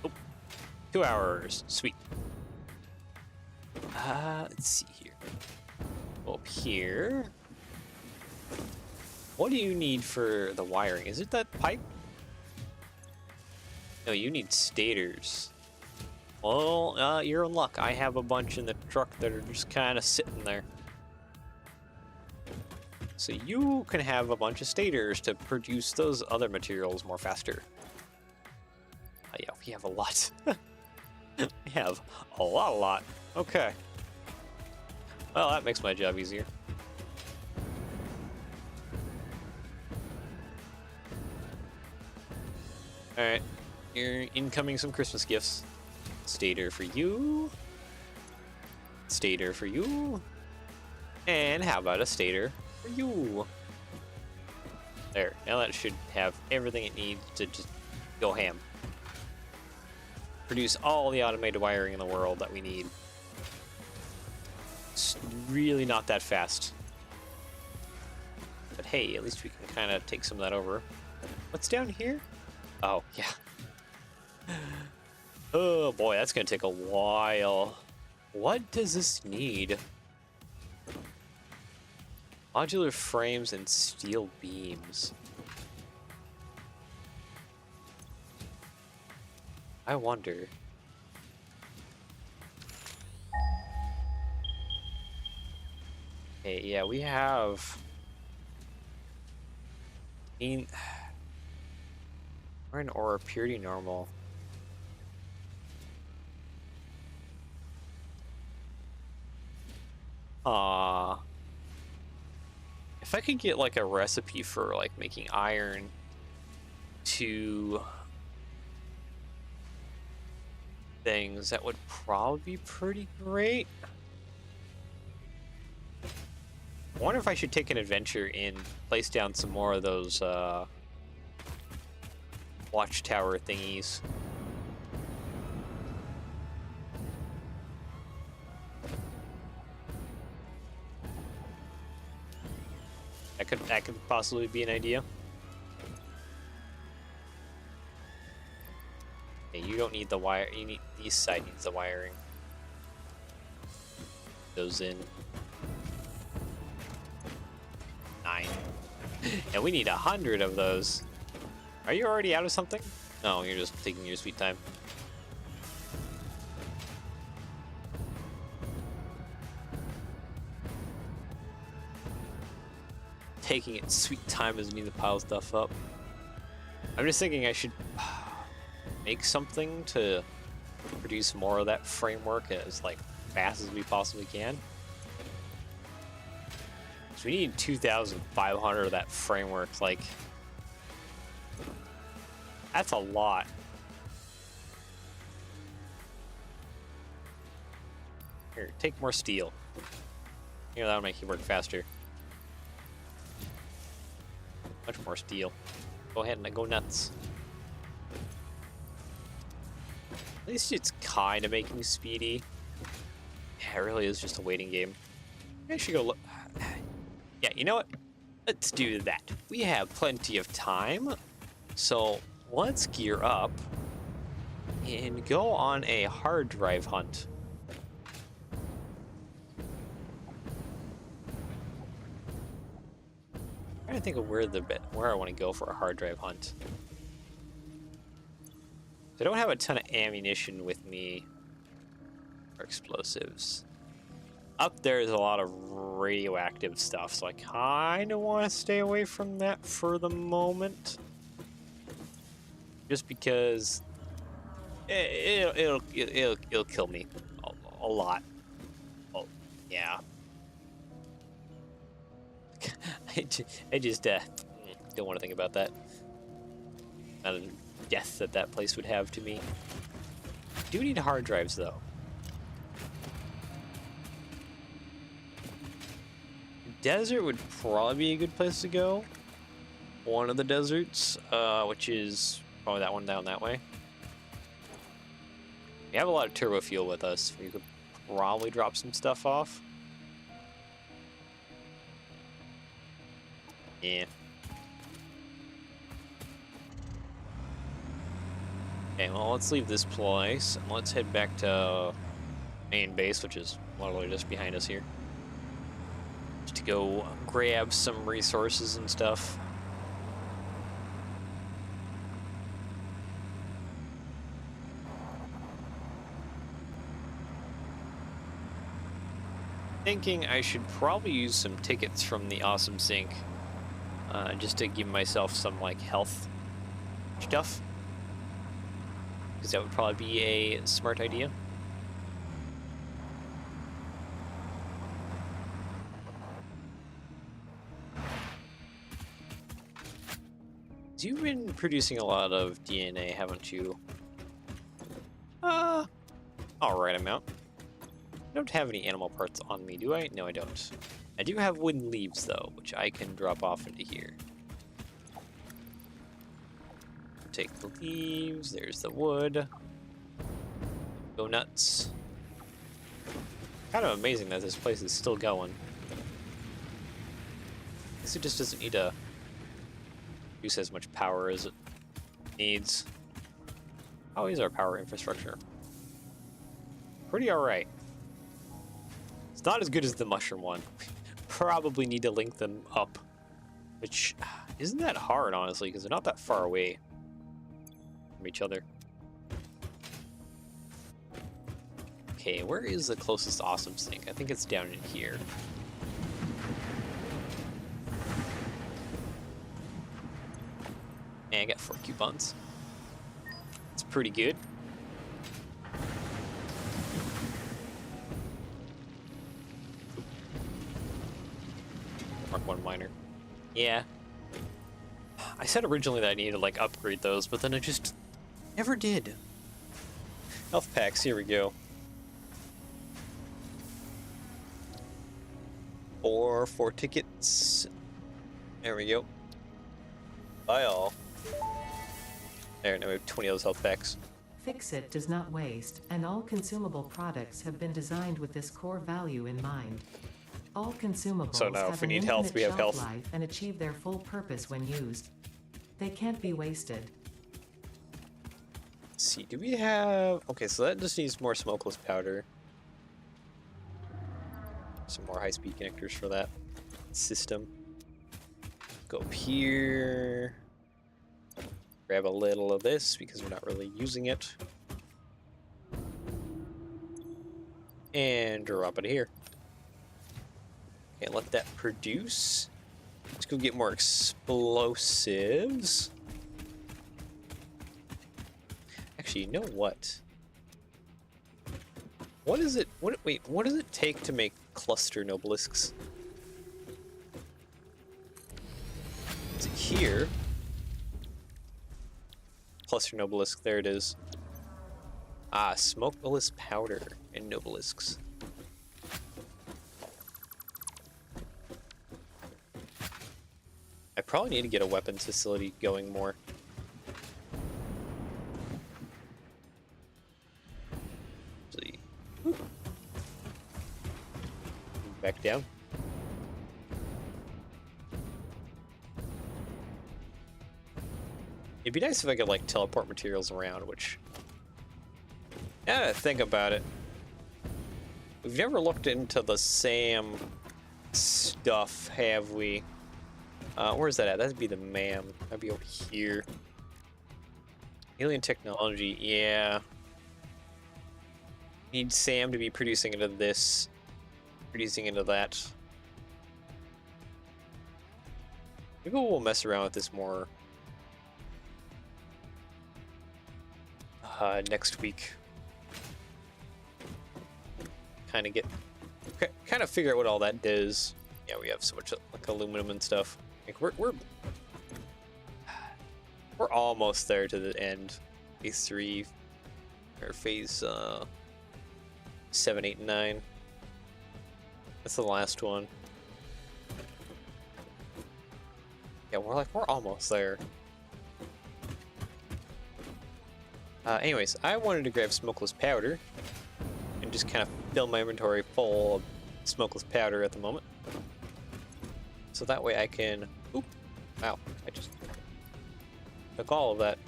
Oh, 2 hours, sweet. Let's see here. Up here. What do you need for the wiring? Is it that pipe? No, you need stators. Well, you're in luck. I have a bunch in the truck that are just kind of sitting there. So you can have a bunch of stators to produce those other materials more faster. Yeah, we have a lot. We have a lot. Okay. Well, that makes my job easier. Alright, you're incoming some Christmas gifts. Stator for you. Stator for you. And how about a stator for you? There, now that should have everything it needs to just go ham. Produce all the automated wiring in the world that we need. It's really not that fast. But hey, at least we can kind of take some of that over. What's down here? Oh, yeah. Oh boy, that's gonna take a while. What does this need? Modular frames and steel beams. I wonder. Okay, yeah, we have... We're in aura purity normal. If I could get like a recipe for like making iron to things, that would probably be pretty great. I wonder if I should take an adventure and place down some more of those watchtower thingies. That could possibly be an idea. Okay, you don't need the wire. You need the east side needs the wiring. Those in 9, and we need 100 of those. Are you already out of something? No, you're just taking your sweet time. Taking its sweet time doesn't mean to pile stuff up. I'm just thinking I should make something to produce more of that framework as like fast as we possibly can. So we need 2,500 of that framework. Like, that's a lot. Here, take more steel. Here, that'll make you work faster. Much more steel. Go ahead and go nuts. At least it's kind of making speedy. Yeah, it really is just a waiting game. I should go look. Yeah, you know what? Let's do that. We have plenty of time. So let's gear up and go on a hard drive hunt. I'm trying to think of where I want to go for a hard drive hunt. I don't have a ton of ammunition with me or explosives. Up there is a lot of radioactive stuff, so I kind of want to stay away from that for the moment. Just because it'll kill me a lot. Oh, yeah. I just don't want to think about that. Not a death that place would have to me. I do need hard drives though. Desert would probably be a good place to go. One of the deserts, which is probably that one down that way. We have a lot of turbo fuel with us. We could probably drop some stuff off. Yeah. Okay, well, let's leave this place and let's head back to main base, which is literally just behind us here. Just to go grab some resources and stuff. Thinking I should probably use some tickets from the awesome sink. Just to give myself some like health stuff, because that would probably be a smart idea. You've been producing a lot of DNA, haven't you? Alright amount. I don't have any animal parts on me, do I? No, I don't. I do have wooden leaves, though, which I can drop off into here. Take the leaves, there's the wood. Go nuts. Kind of amazing that this place is still going. I guess it just doesn't need to use as much power as it needs. How is our power infrastructure? Pretty alright. It's not as good as the mushroom one. Probably need to link them up, which isn't that hard, honestly, because they're not that far away from each other. Okay, where is the closest awesome sink? I think it's down in here. And I got 4 coupons. It's pretty good. Mark 1 miner. Yeah. I said originally that I needed to like upgrade those, but then I just never did. Health packs, here we go. 4 tickets. There we go. Bye all. There, now we have 20 of those health packs.
Fix-It does not waste, and all consumable products have been designed with this core value in mind.
All consumables
So now, if
have
we
an
need health,
infinite
we have
shelf
health.
life and achieve their full purpose when used. They can't be wasted.
Let's see, do we have... Okay, so that just needs more smokeless powder. Some more high-speed connectors for that system. Go up here. Grab a little of this because we're not really using it. And drop it here. Okay, let that produce. Let's go get more explosives. Actually, you know what? What is it? Wait, what does it take to make cluster nobelisks? Is it here? Cluster nobelisk, there it is. Ah, smokeless powder and nobelisks. I probably need to get a weapons facility going more. Actually, back down. It'd be nice if I could like teleport materials around, which, now that I think about it, we've never looked into the SAM stuff, have we? Where's that at? That'd be the MAM. That'd be over here. Alien technology, yeah. Need SAM to be producing into this, producing into that. Maybe we'll mess around with this more next week. Kind of figure out what all that does. Yeah, we have so much like aluminum and stuff. Like we're almost there to the end. Phase 3 or phase 7, 8, and 9. That's the last one. Yeah, we're almost there. Anyways, I wanted to grab smokeless powder and just kind of fill my inventory full of smokeless powder at the moment. So that way I can... Oop! Wow, I just took all of that.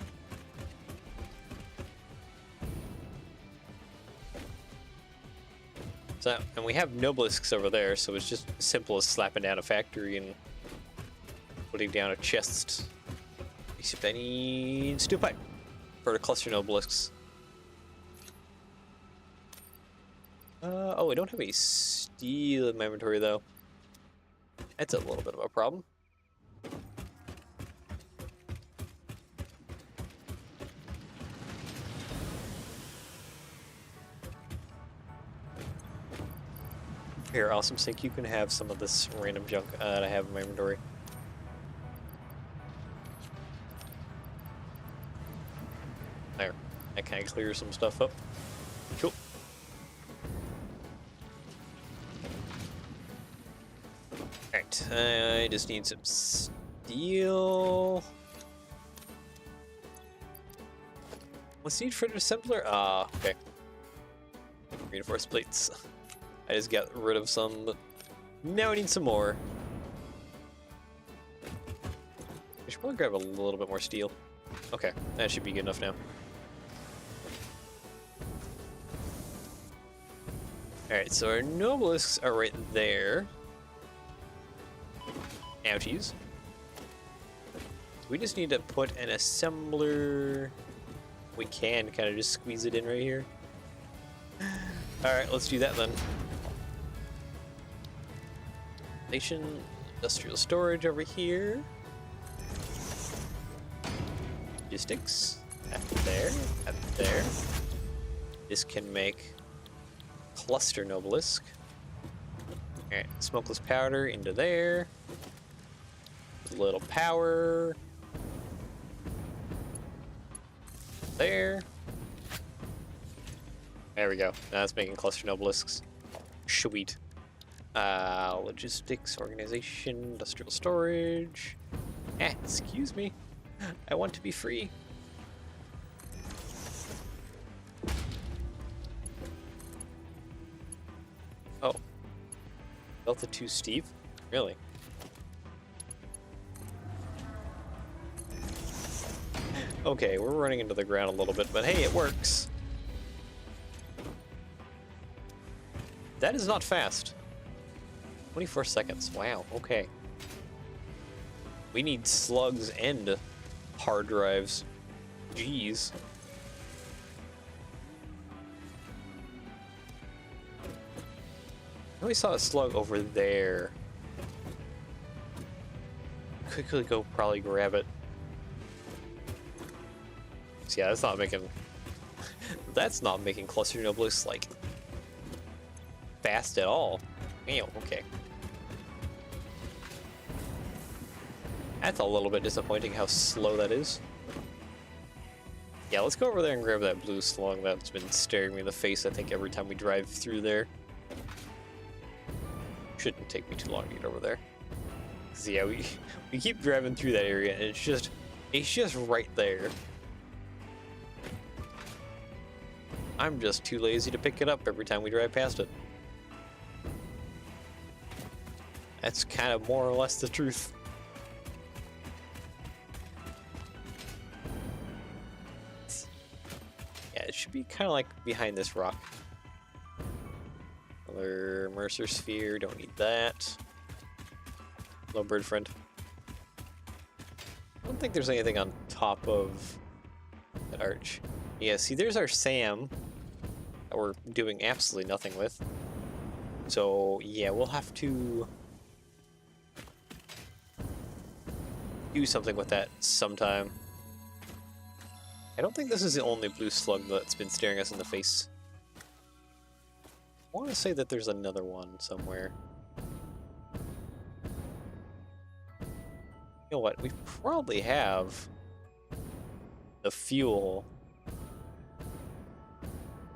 So, and we have nobelisks over there, so it's just as simple as slapping down a factory and putting down a chest. Except I need steel pipe for the cluster nobelisks. Oh, I don't have any steel in my inventory though. That's a little bit of a problem. Here, Awesome Sync, you can have some of this random junk that I have in my inventory. There, that kind of clears some stuff up. Cool. Alright, I just need some steel. What's needed for the assembler? Ah, okay. Reinforced plates. I just got rid of some, but now I need some more. I should probably grab a little bit more steel. Okay, that should be good enough now. Alright, so our nobelisks are right there. Ouchies. We just need to put an assembler. We can kind of just squeeze it in right here. Alright, let's do that then. Station, industrial storage over here. Logistics. At there. At there. This can make cluster nobelisk. Alright, smokeless powder into there. A little power. There. There we go. Now it's making cluster nobelisks. Sweet. Logistics, organization, industrial storage. Excuse me. I want to be free. Oh. Felt it too steep? Really? Okay, we're running into the ground a little bit, but hey, it works. That is not fast. 24 seconds. Wow, okay. We need slugs and hard drives. Jeez. I only saw a slug over there. Quickly go probably grab it. So yeah, that's not making cluster noblesse like fast at all. Damn, okay. That's a little bit disappointing how slow that is. Yeah, let's go over there and grab that blue slug that's been staring me in the face, I think, every time we drive through there. Shouldn't take me too long to get over there. Cause yeah, we keep driving through that area and it's just right there. I'm just too lazy to pick it up every time we drive past it. That's kind of more or less the truth. Yeah, it should be kind of like behind this rock. Another Mercer sphere, don't need that. Hello, bird friend. I don't think there's anything on top of that arch. Yeah, see, there's our Sam that we're doing absolutely nothing with. So, yeah, we'll have to do something with that sometime. I don't think this is the only blue slug that's been staring us in the face. I want to say that there's another one somewhere. You know what? We probably have the fuel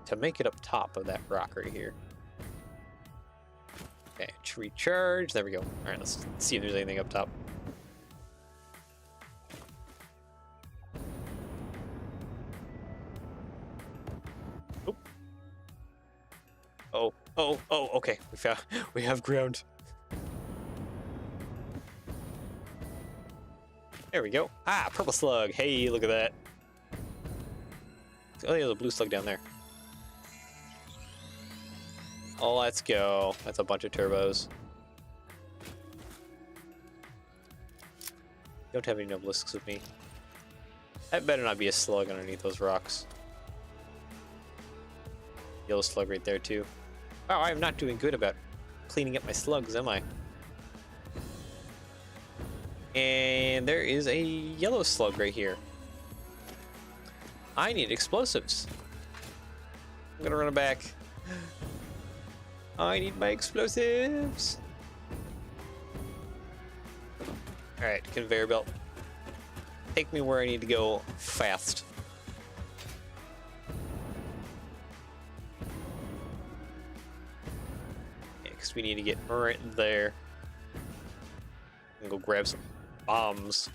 to make it up top of that rock right here. Okay, recharge. There we go. All right, let's see if there's anything up top. Oop. Oh, okay. We have ground. There we go. Ah, purple slug. Hey, look at that. Oh, there's a blue slug down there. Oh, let's go. That's a bunch of turbos. Don't have any nobelisks with me. That better not be a slug underneath those rocks. Yellow slug right there, too. Wow, I'm not doing good about cleaning up my slugs, am I? And there is a yellow slug right here. I need explosives. I'm gonna run it back. I need my explosives. Alright, conveyor belt. Take me where I need to go fast. Yeah, because we need to get right there. And go grab some bombs.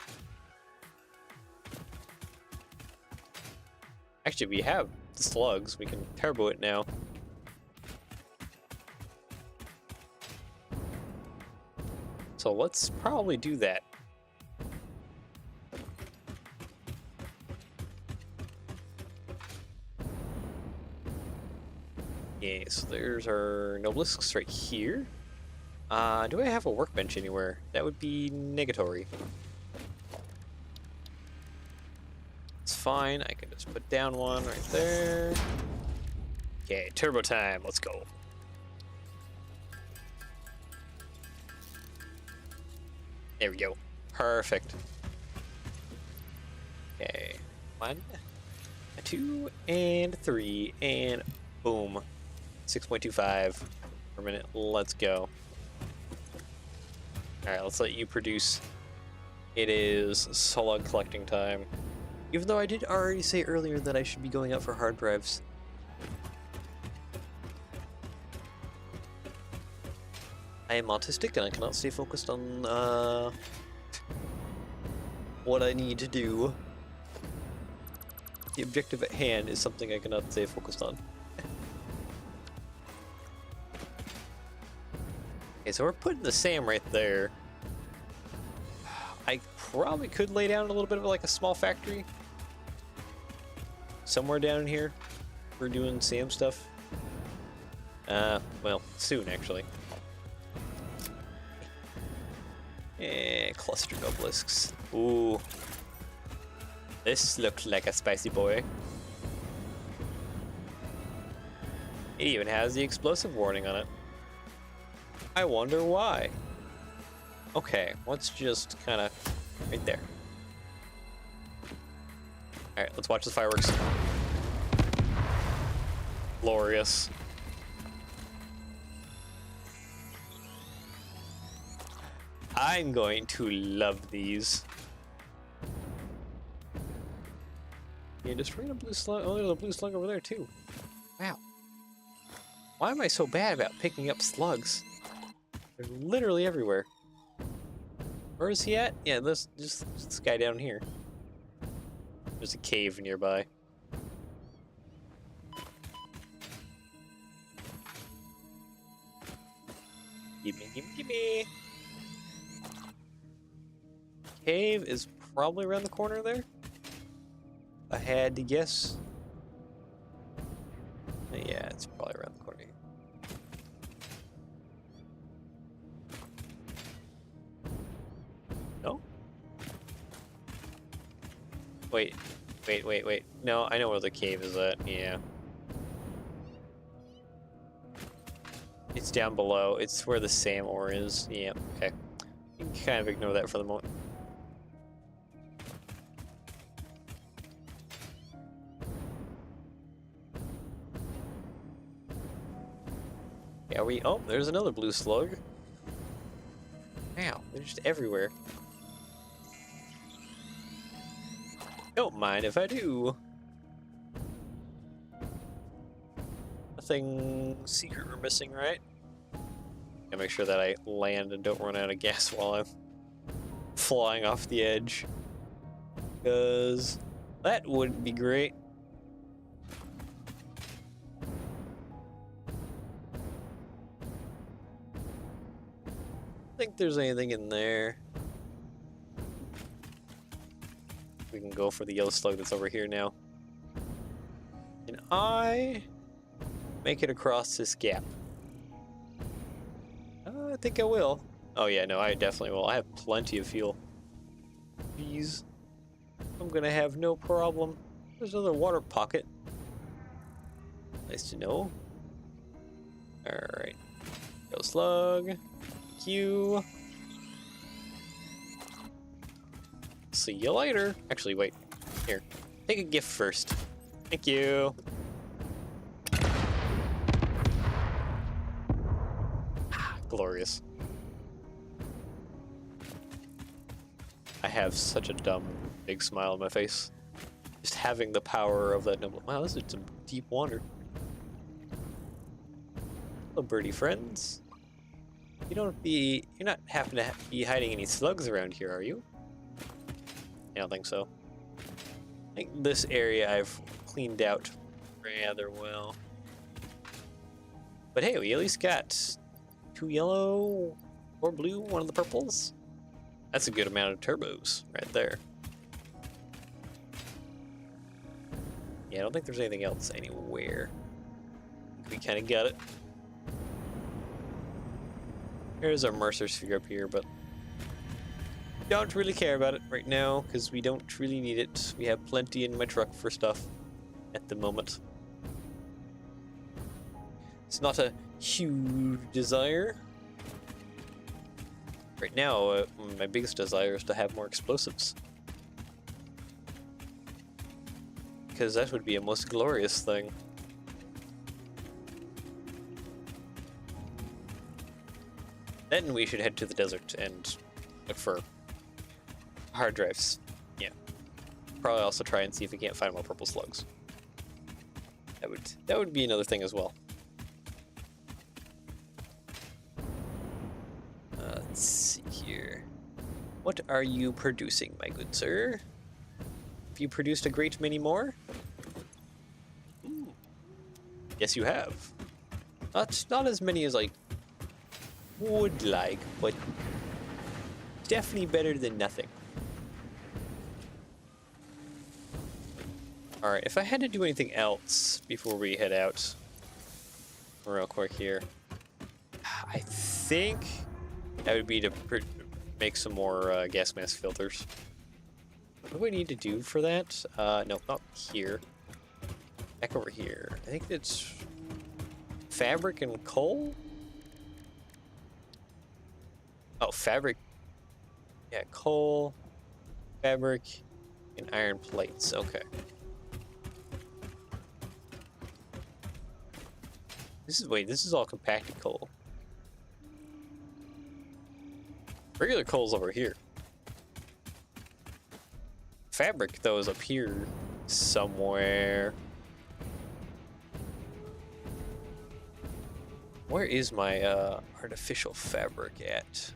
Actually, we have the slugs. We can turbo it now. So let's probably do that. Yeah, so there's our nobelisks right here. Do I have a workbench anywhere? That would be negatory. It's fine, I can just put down one right there. Okay, turbo time, let's go. There we go. Perfect. Okay. 1, 2, and 3, and boom. 6.25 per minute. Let's go. Alright, let's let you produce. It is slug collecting time. Even though I did already say earlier that I should be going out for hard drives. I am autistic and I cannot stay focused on what I need to do. The objective at hand is something I cannot stay focused on. Okay, so we're putting the SAM right there. I probably could lay down a little bit of like a small factory somewhere down here for doing SAM stuff. Well, soon actually. Clustered obelisks. Ooh. This looks like a spicy boy. It even has the explosive warning on it. I wonder why. Okay, let's just kind of right there. All right, let's watch the fireworks. Glorious. I'm going to love these. Yeah, destroying a blue slug. Oh, there's a blue slug over there too. Wow. Why am I so bad about picking up slugs? They're literally everywhere. Where is he at? Yeah, this guy down here. There's a cave nearby. Gimme, gimme, gimme. Cave is probably around the corner there. I had to guess. Yeah, it's probably around the corner here. No? Wait. No, I know where the cave is at. Yeah. It's down below. It's where the SAM ore is. Yeah, okay. You can kind of ignore that for the moment. Yeah, oh, there's another blue slug. Wow, they're just everywhere. Don't mind if I do. Nothing secret we're missing, right? Gotta make sure that I land and don't run out of gas while I'm flying off the edge. Because that would be great. I think there's anything in there. We can go for the yellow slug that's over here now. Can I make it across this gap? I think I will. Oh yeah, no, I definitely will. I have plenty of fuel. Jeez. I'm gonna have no problem. There's another water pocket. Nice to know. Alright. Yellow slug. Thank you. See you later. Actually, wait. Here. Take a gift first. Thank you. Glorious. I have such a dumb, big smile on my face. Just having the power of that noble. Wow, this is some deep water. Hello, birdie friends. You're not happen to be hiding any slugs around here, are you? I don't think so. I think this area I've cleaned out rather well. But hey, we at least got 2 yellow or blue, one of the purples. That's a good amount of turbos right there. Yeah, I don't think there's anything else anywhere. We kind of got it. There's our Mercer sphere up here, but don't really care about it right now because we don't really need it. We have plenty in my truck for stuff at the moment. It's not a huge desire. Right now, my biggest desire is to have more explosives. Because that would be a most glorious thing. Then we should head to the desert and look for hard drives. Yeah. Probably also try and see if we can't find more purple slugs. That would be another thing as well. Let's see here. What are you producing, my good sir? Have you produced a great many more? Yes, you have. Not as many as I would like, but definitely better than nothing. Alright, if I had to do anything else before we head out, real quick here, I think that would be to make some more gas mask filters. What do I need to do for that? No, not here. Back over here. I think it's fabric and coal? Oh, fabric. Yeah, coal, fabric, and iron plates. Okay. This is all compacted coal. Regular coal's over here. Fabric, though, is up here somewhere. Where is my artificial fabric at?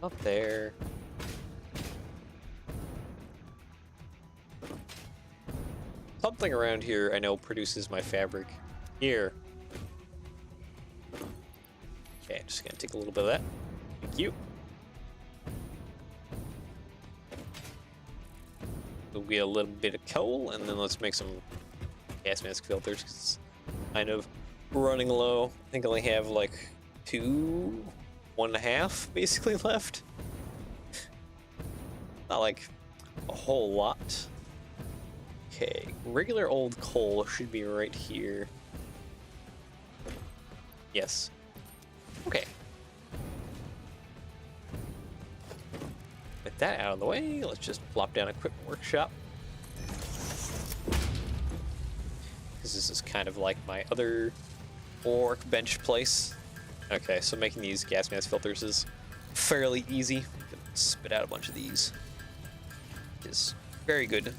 Up there. Something around here I know produces my fabric. Here. Okay, I'm just gonna take a little bit of that. Thank you. We'll get a little bit of coal, and then let's make some gas mask filters, because it's kind of running low. I think I only have like 1.5 basically left. Not like a whole lot. Okay, regular old coal should be right here. Yes. Okay. With that out of the way, let's just plop down Equipment Workshop. Because this is kind of like my other workbench place. Okay, so making these gas mask filters is fairly easy. You can spit out a bunch of these. Which is very good.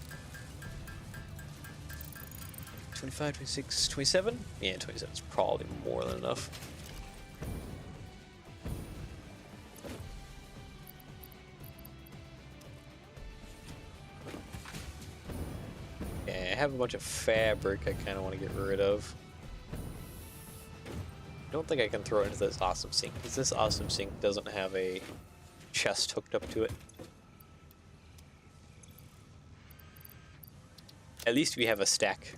25, 26, 27? Yeah, 27 is probably more than enough. Yeah, I have a bunch of fabric I kind of want to get rid of. I don't think I can throw it into this awesome sink, because this awesome sink doesn't have a chest hooked up to it. At least we have a stack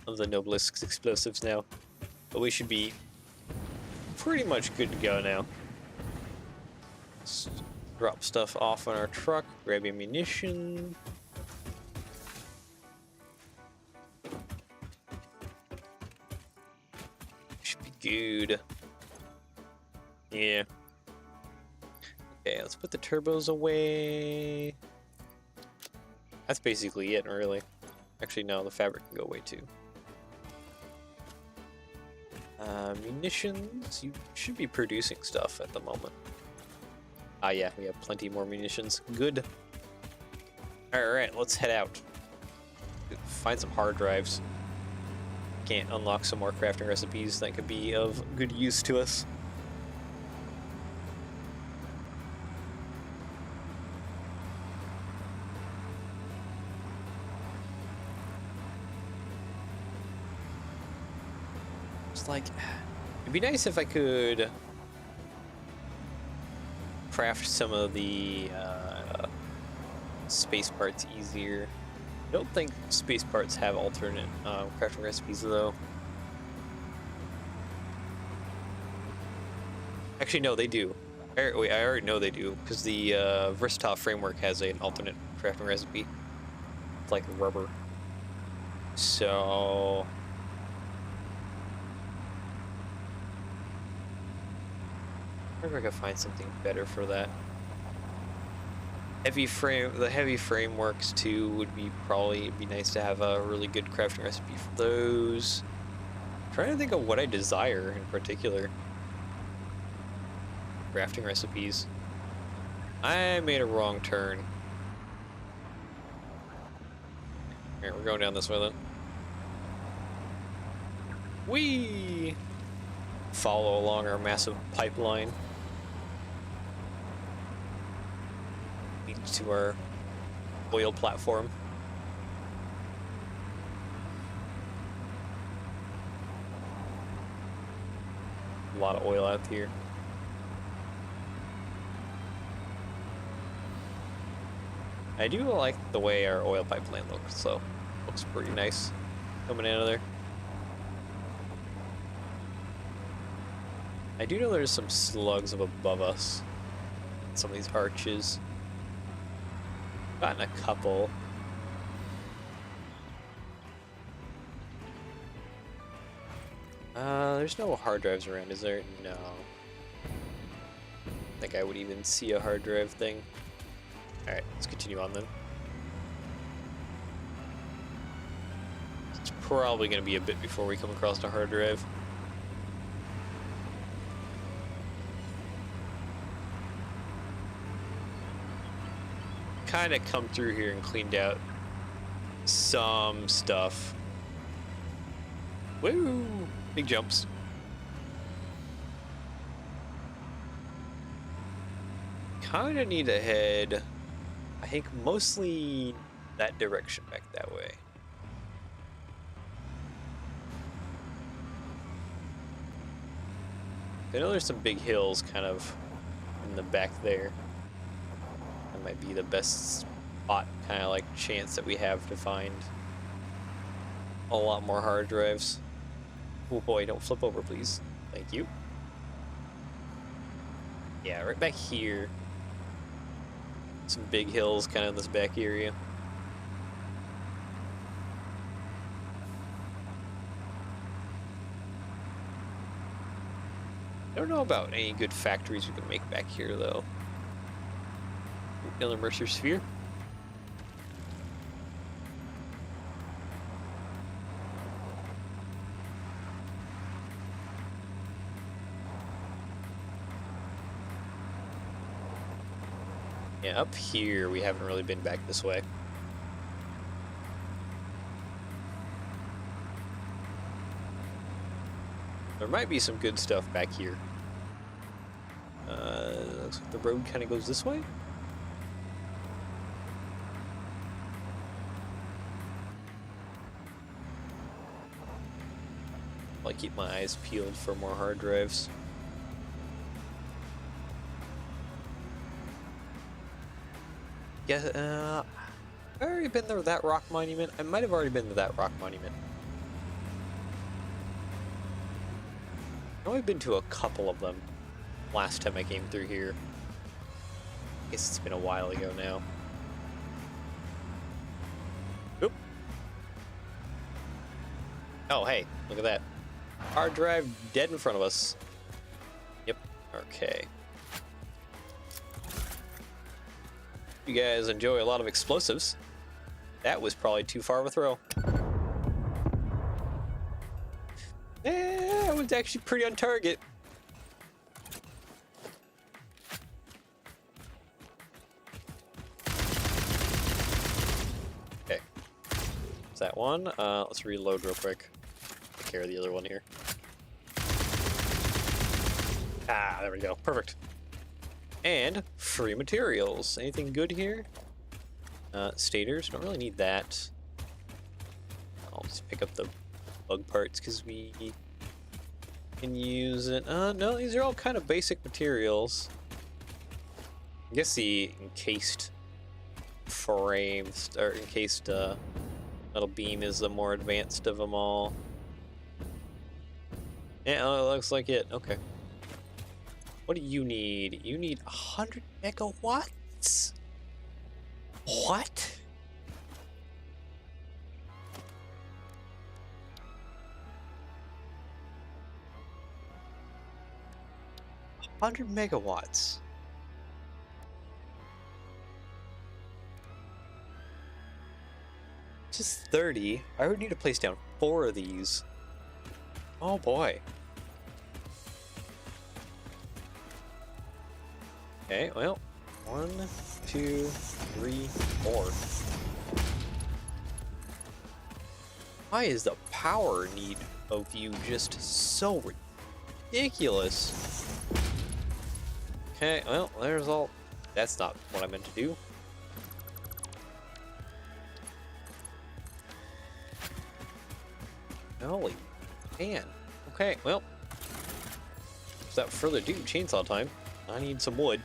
of the Noblisk explosives now, but we should be pretty much good to go now. Let's drop stuff off on our truck, grab ammunition. Should be good. Yeah. Okay, let's put the turbos away. That's basically it, really. Actually, no, the fabric can go away too. Munitions, you should be producing stuff at the moment. Ah, yeah, we have plenty more munitions. Good. Alright, let's head out. Find some hard drives. Can't unlock some more crafting recipes that could be of good use to us. Like, it'd be nice if I could craft some of the space parts easier. I don't think space parts have alternate crafting recipes though. Actually, no, they do. Wait, I already know they do, because the Versatile framework has an alternate crafting recipe. It's like rubber. So I wonder if I could find something better for that. The heavy frameworks too would be be nice to have a really good crafting recipe for those. I'm trying to think of what I desire in particular. Crafting recipes. I made a wrong turn. Alright, we're going down this way then. Whee! Follow along our massive pipeline. To our oil platform. A lot of oil out here. I do like the way our oil pipeline looks, so looks pretty nice coming out of there. I do know there's some slugs up above us. Some of these arches. Gotten a couple. There's no hard drives around, is there? No. I think I would even see a hard drive thing. Alright, let's continue on then. It's probably going to be a bit before we come across a hard drive. Kind of come through here and cleaned out some stuff. Woo! Big jumps. Kind of need to head, I think, mostly that direction, back that way. I know there's some big hills kind of in the back there. That might be the best spot, kind of like chance that we have to find a lot more hard drives. Oh boy, don't flip over, please. Thank you. Yeah, right back here. Some big hills kind of in this back area. I don't know about any good factories we can make back here, though. Another Mercer Sphere. Yeah, up here we haven't really been back this way. There might be some good stuff back here. Looks like the road kind of goes this way. I'll keep my eyes peeled for more hard drives. Yeah, I've already been there with that rock monument. I might have already been to that rock monument. I've only been to a couple of them last time I came through here. I guess it's been a while ago now. Oop. Oh, hey, look at that. Hard drive dead in front of us. Yep, okay. You guys enjoy a lot of explosives. That was probably too far of a throw. That was actually pretty on target. Okay. Is that one? Let's reload real quick. Take care of the other one here. Ah, there we go. Perfect. And free materials. Anything good here? Stators. Don't really need that. I'll just pick up the bug parts because we can use it. No, these are all kind of basic materials. I guess the encased frame, or encased metal beam is the more advanced of them all. Yeah, it looks like it. Okay. What do you need? You need 100 megawatts? What? $100 megawatts. Just 30. I would need to place down 4 of these. Oh boy. Okay, well, 1, 2, 3, 4. Why is the power need of you just so ridiculous? Okay, well, there's all. That's not what I meant to do. Holy man. Okay, well. without further ado, chainsaw time. I need some wood.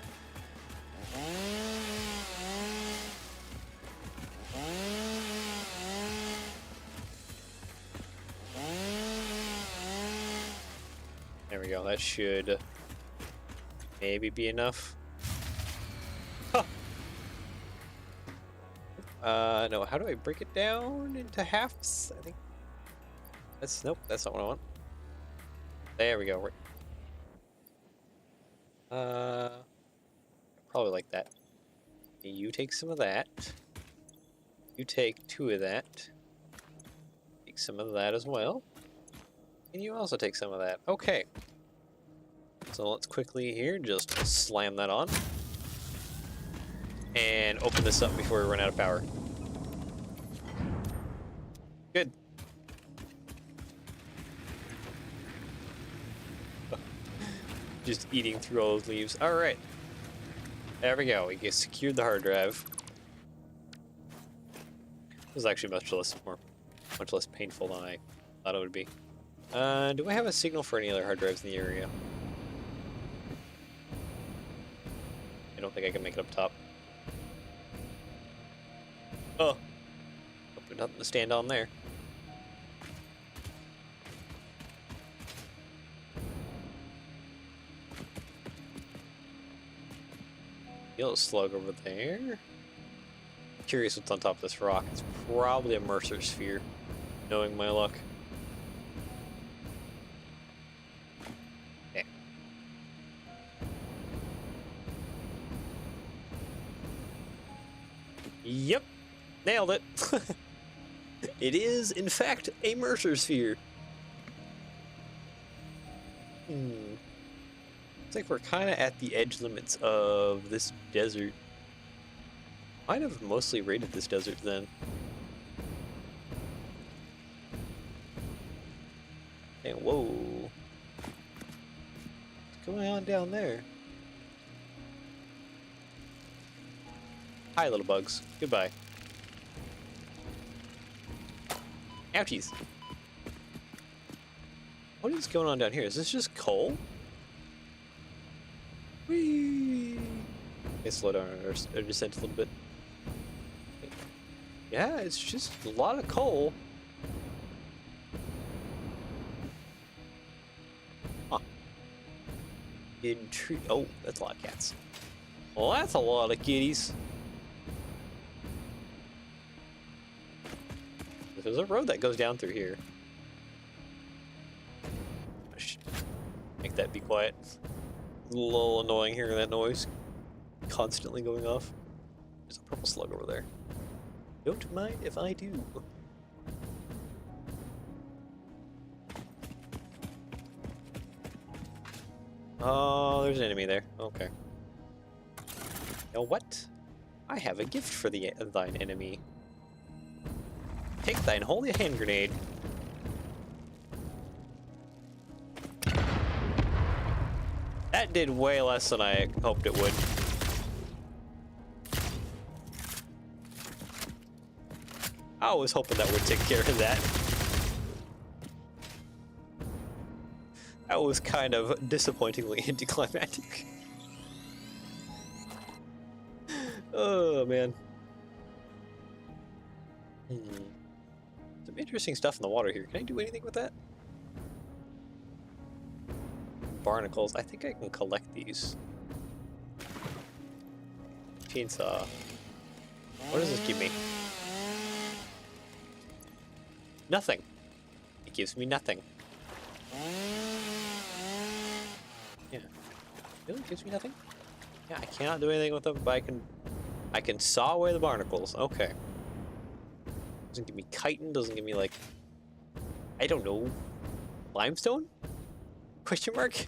There we go. That should maybe be enough. Huh. No, how do I break it down into halves? I think that's, nope, that's not what I want. There we go. Probably like that. You take some of that. You take 2 of that. Take some of that as well. And you also take some of that. Okay. So let's quickly here just slam that on. And open this up before we run out of power. Good. Just eating through all those leaves. Alright. There we go. We get secured the hard drive. This is actually much less painful than I thought it would be. Do I have a signal for any other hard drives in the area? I don't think I can make it up top. Oh. Hope there's nothing to stand on there. Yellow slug over there. Curious what's on top of this rock. It's probably a Mercer sphere, knowing my luck. Okay. Yep, nailed it. It is, in fact, a Mercer sphere. It's like we're kind of at the edge limits of this desert. Might have mostly raided this desert then. Hey, whoa. What's going on down there? Hi, little bugs. Goodbye. Ouchies. What is going on down here? Is this just coal? Whee! Okay, slow down or descent a little bit. Yeah, it's just a lot of coal. Huh. Oh, that's a lot of cats. Well, that's a lot of kitties. There's a road that goes down through here. I should make that be quiet. A little annoying hearing that noise constantly going off. There's a purple slug over there. Don't mind if I do. Oh, there's an enemy there. Okay. Now what? I have a gift for thine enemy. Take thine holy hand grenade. That did way less than I hoped it would. I was hoping that would take care of that. That was kind of disappointingly anticlimactic. Oh, man. Some interesting stuff in the water here. Can I do anything with that? Barnacles. I think I can collect these. Chainsaw. What does this give me? Nothing. It gives me nothing. Yeah. Really? It gives me nothing? Yeah, I cannot do anything with them, but I can saw away the barnacles. Okay. Doesn't give me chitin, doesn't give me like, I don't know, limestone? Question mark?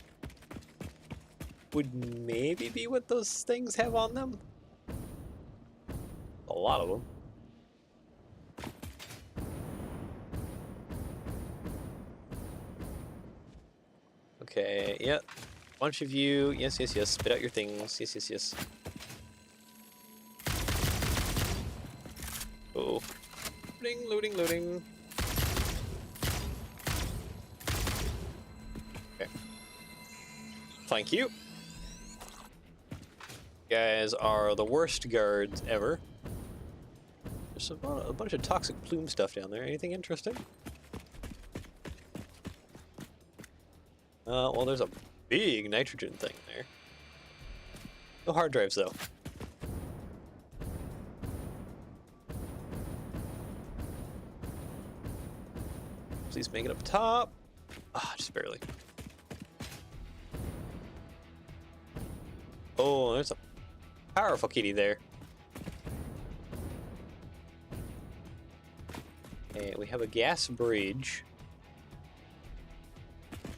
Would maybe be what those things have on them. A lot of them. Okay, yep. Bunch of you. Yes, yes, yes. Spit out your things. Yes, yes, yes. Oh. Looting, looting, looting. Okay. Thank you. You guys are the worst guards ever. There's a bunch of toxic plume stuff down there. Anything interesting? Well, there's a big nitrogen thing there. No hard drives, though. Please make it up top. Ah, just barely. Oh, there's a powerful kitty there. Okay, we have a gas bridge.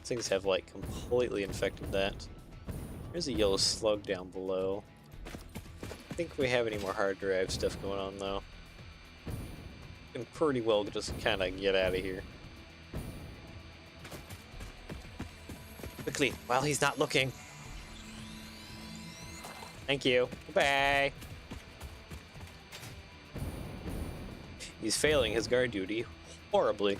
Things have like completely infected that. There's a yellow slug down below. I think we have any more hard drive stuff going on though. Can pretty well just kind of get out of here. Quickly, while he's not looking. Thank you. Goodbye. He's failing his guard duty horribly.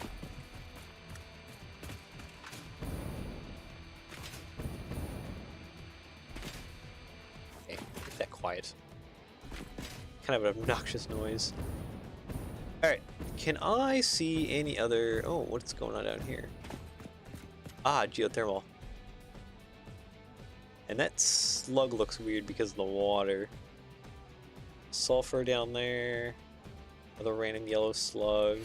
Okay, keep that quiet. Kind of an obnoxious noise. Alright, can I see any other... Oh, what's going on down here? Ah, geothermal. And that slug looks weird because of the water. Sulfur down there. Another random yellow slug.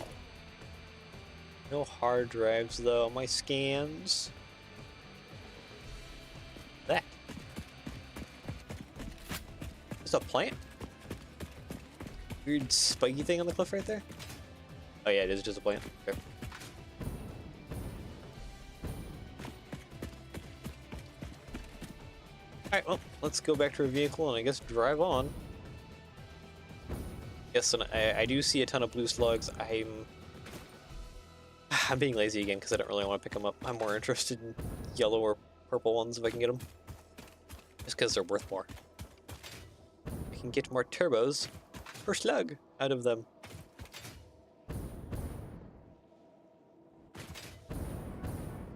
No hard drives though. My scans. That. There's a plant. Weird spiky thing on the cliff right there. Oh yeah, it is just a plant. Okay. Alright, well, let's go back to our vehicle and I guess drive on. Yes, and I do see a ton of blue slugs. I'm being lazy again because I don't really want to pick them up. I'm more interested in yellow or purple ones if I can get them. Just because they're worth more. I can get more turbos per slug out of them.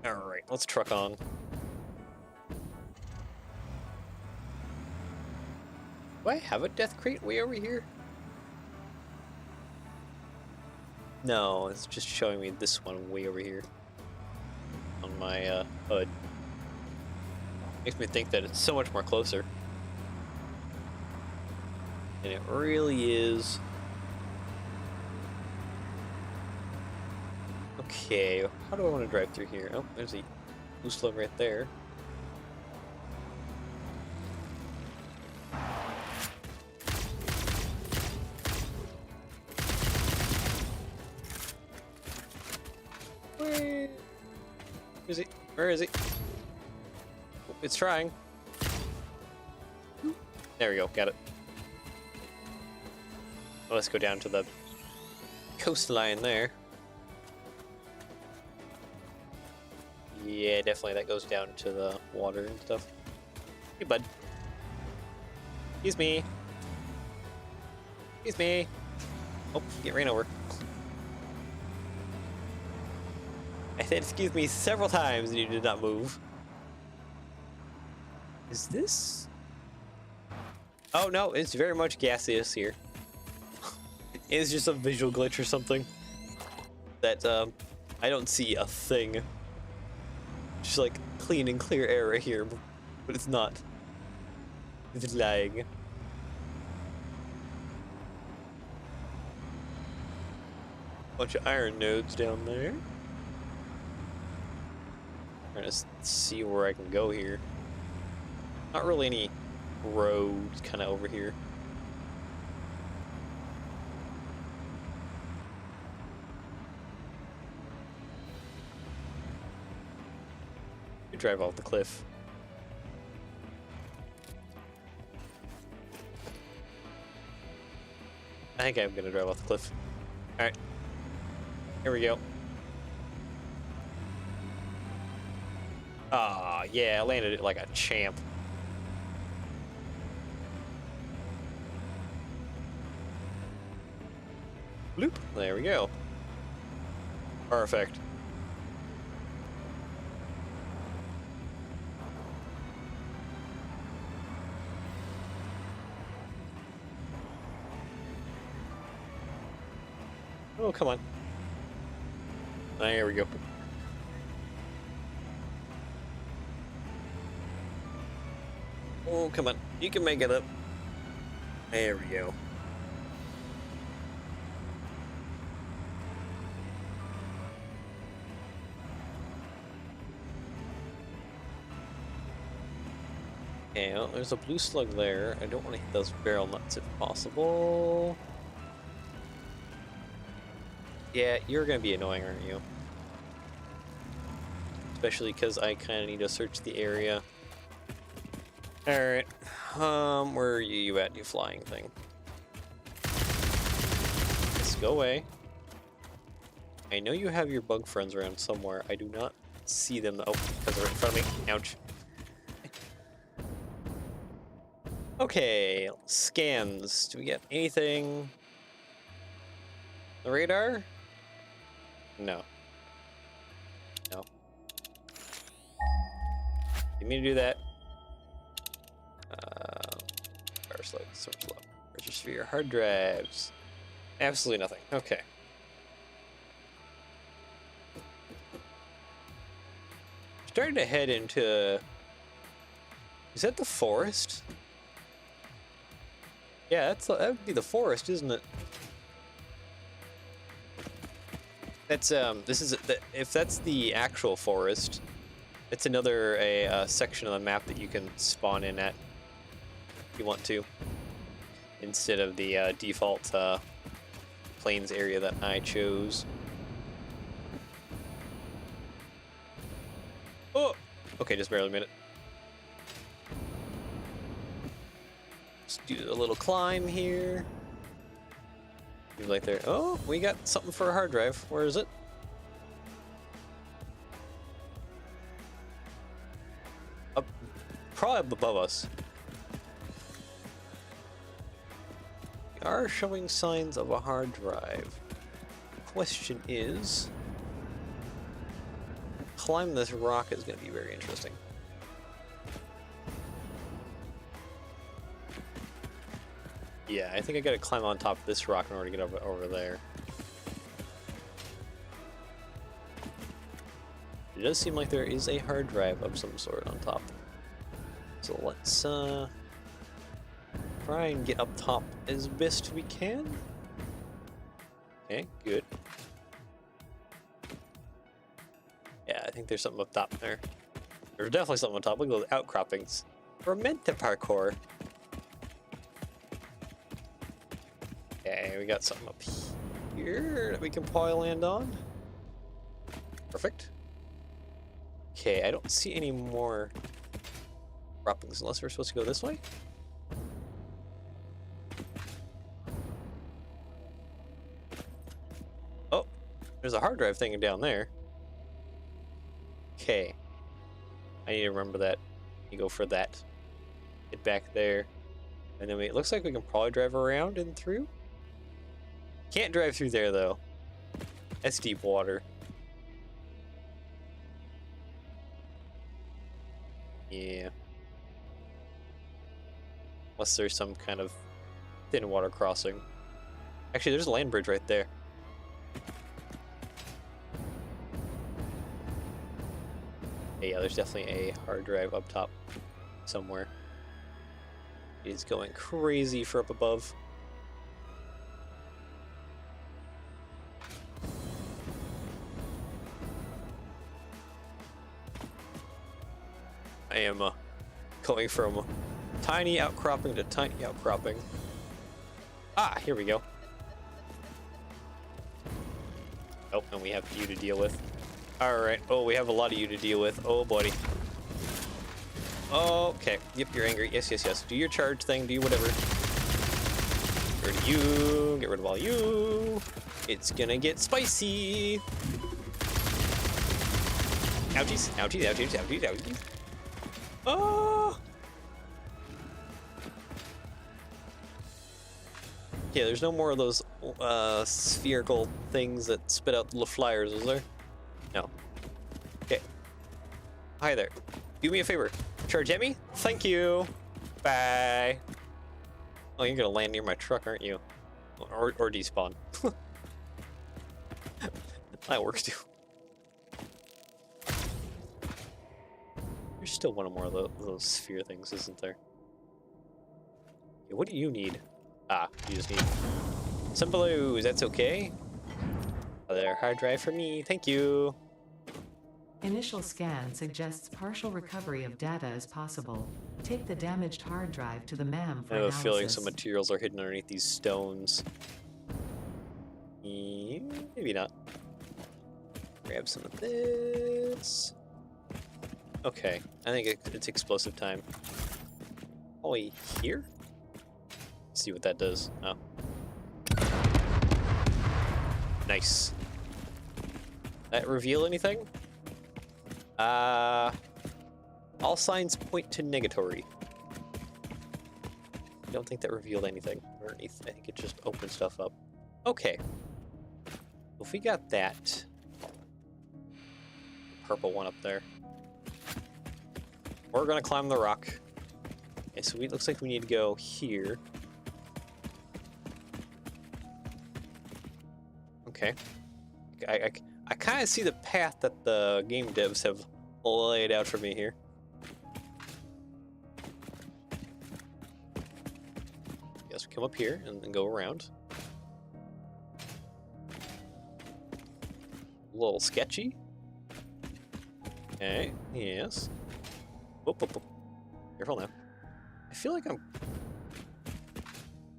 Alright, let's truck on. Do I have a death crate way over here? No, it's just showing me this one way over here on my HUD. Makes me think that it's so much more closer. And it really is. Okay, how do I want to drive through here? Oh, there's a blue slug right there. Where is he? Where is he? Oh, it's trying. There we go, got it. Well, let's go down to the coastline there. Yeah, definitely that goes down to the water and stuff. Hey, bud. Excuse me. Excuse me. Oh, get ran over. I said excuse me several times and you did not move. Is this? Oh no, it's very much gaseous here. It's just a visual glitch or something. That I don't see a thing. Just like clean and clear air right here, but it's not. It's lying. Bunch of iron nodes down there. Trying to see where I can go here. Not really any roads kind of over here. You drive off the cliff. I think I'm gonna drive off the cliff. Alright. Here we go. Ah, yeah, I landed it like a champ. Bloop. There we go. Perfect. Oh, come on. There we go. Oh, come on. You can make it up. There we go. Okay, well, there's a blue slug there. I don't want to hit those barrel nuts if possible. Yeah, you're gonna be annoying, aren't you? Especially because I kind of need to search the area. Alright. Where are you at, you flying thing? Let's go away. I know you have your bug friends around somewhere. I do not see them. Oh, because they're in front of me. Ouch. Okay, scans. Do we get anything? The radar? No. No. Didn't mean to do that. Power slug, source log. Register your hard drives. Absolutely nothing. Okay. Starting to head into... Is that the forest? Yeah, that would be the forest, isn't it? That's this is if that's the actual forest, it's another section of the map that you can spawn in at if you want to, instead of the default plains area that I chose. Oh, okay, just barely made it. Let's do a little climb here. You like there? Oh, we got something for a hard drive. Where is it? Up, probably up above us. We are showing signs of a hard drive. Question is, climb this rock is going to be very interesting. Yeah, I think I gotta climb on top of this rock in order to get over there. It does seem like there is a hard drive of some sort on top. So let's try and get up top as best we can. Okay, good. Yeah, I think there's something up top there. There's definitely something on top. Look at those outcroppings. We're meant to parkour. Okay, we got something up here that we can probably land on. Perfect. Okay, I don't see any more droppings unless we're supposed to go this way. Oh, there's a hard drive thing down there. Okay, I need to remember that. You go for that. Get back there. And then it looks like we can probably drive around and through. Can't drive through there though. That's deep water. Yeah. Unless there's some kind of thin water crossing. Actually, there's a land bridge right there. Yeah, there's definitely a hard drive up top somewhere. It's going crazy for up above. I am going from tiny outcropping to tiny outcropping. Ah, here we go. Oh, and we have you to deal with. Alright. Oh, we have a lot of you to deal with. Oh, buddy. Okay. Yep, you're angry. Yes, yes, yes. Do your charge thing. Do whatever. Get rid of you. Get rid of all you. It's gonna get spicy. Ouchies. Ouchies, ouchies, ouchies, ouchies. Oh! Yeah, there's no more of those spherical things that spit out little flyers, is there? No. Okay. Hi there. Do me a favor. Charge at me? Thank you. Bye. Oh, you're gonna land near my truck, aren't you? Or despawn. That works too. There's still one or more of those sphere things, isn't there? Okay, what do you need? Ah, you just need some blues. That's okay. Another hard drive for me. Thank you.
Initial scan suggests partial recovery of data is possible. Take the damaged hard drive to the MAM
I
for
have a
analysis.
feeling some materials are hidden underneath these stones. Maybe not. Grab some of this. Okay, I think it's explosive time. Oh, wait, here? Let's see what that does. Oh. Nice. That reveal anything? All signs point to negatory. I don't think that revealed anything underneath. I think it just opened stuff up. Okay. If we got that purple one up there, we're gonna climb the rock. Okay, so it looks like we need to go here. Okay. I kind of see the path that the game devs have laid out for me here. Yes, we come up here and then go around. A little sketchy. Okay, yes. Whoop, whoop, whoop. Careful now. I feel like I'm...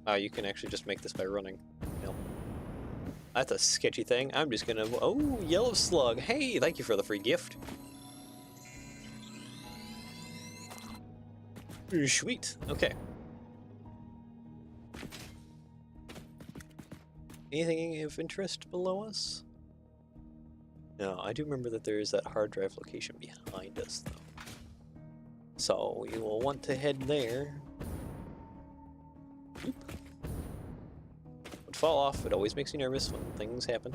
Oh, you can actually just make this by running. No. That's a sketchy thing. I'm just gonna... Oh, yellow slug. Hey, thank you for the free gift. Sweet. Okay. Anything of interest below us? No, I do remember that there is that hard drive location behind us, though. So we will want to head there. Oop. Would fall off. It always makes me nervous when things happen.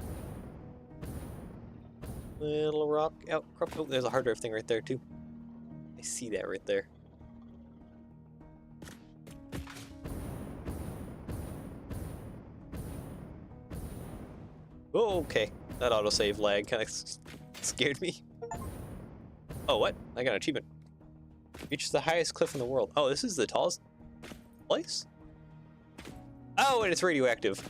Little rock outcrop. Oh, there's a hard drive thing right there, too. I see that right there. Oh, okay. That autosave lag kind of scared me. Oh, what? I got an achievement. Reach the highest cliff in the world. Oh, this is the tallest place? Oh, and it's radioactive.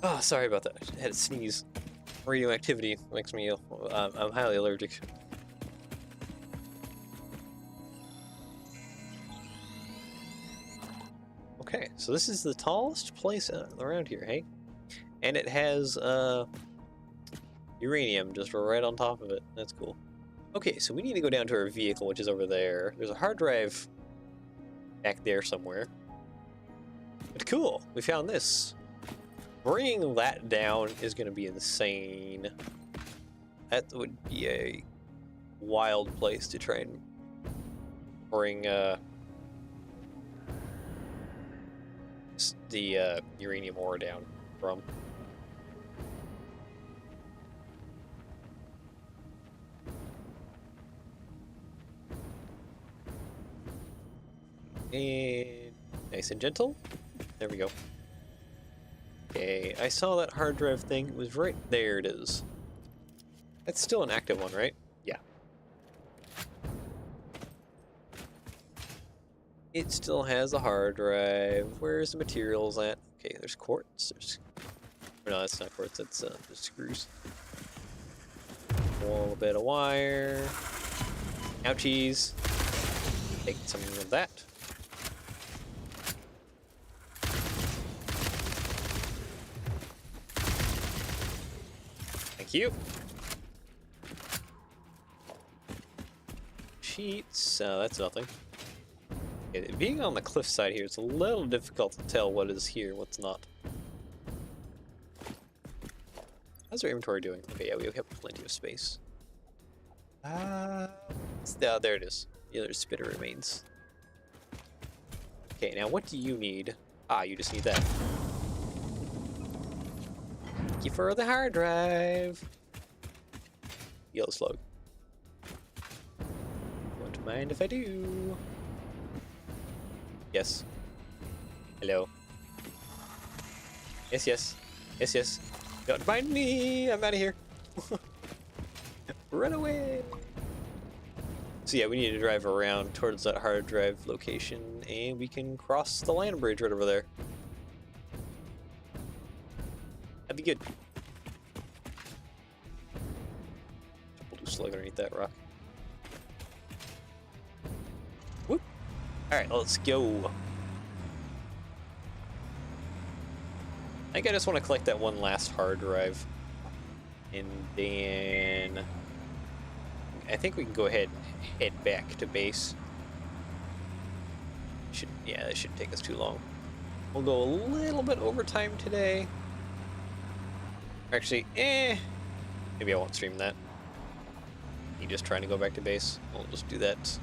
Oh, sorry about that. I had to sneeze. Radioactivity makes me ill. I'm highly allergic. Okay, so this is the tallest place around here, hey? And it has uranium just right on top of it. That's cool. Okay, so we need to go down to our vehicle, which is over there. There's a hard drive back there somewhere. But cool, we found this. Bringing that down is going to be insane. That would be a wild place to try and bring the uranium ore down from. And nice and gentle. There we go. Okay, I saw that hard drive thing. It was right there. It is. That's still an active one, right? Yeah. It still has a hard drive. Where's the materials at? Okay, there's quartz. There's... No, that's not quartz. That's just screws. A little bit of wire. Ouchies. Take some of that. Thank you. Sheets. That's nothing. Okay, being on the cliffside here, it's a little difficult to tell what is here, what's not. How's our inventory doing? Okay, yeah, we have plenty of space. There it is. The other spitter remains. Okay, now what do you need? Ah, you just need that. Thank you for the hard drive. Yellow slug. Go into mind if I do? Yes. Hello. Yes, yes. Yes, yes. Don't mind me! I'm out of here. Run away! So yeah, we need to drive around towards that hard drive location, and we can cross the land bridge right over there. That'd be good. We'll do slug underneath that rock. Whoop! Alright, let's go. I think I just want to collect that one last hard drive. And then I think we can go ahead and head back to base. Yeah, that shouldn't take us too long. We'll go a little bit overtime today. Actually, maybe I won't stream that. You just trying to go back to base. We'll just do that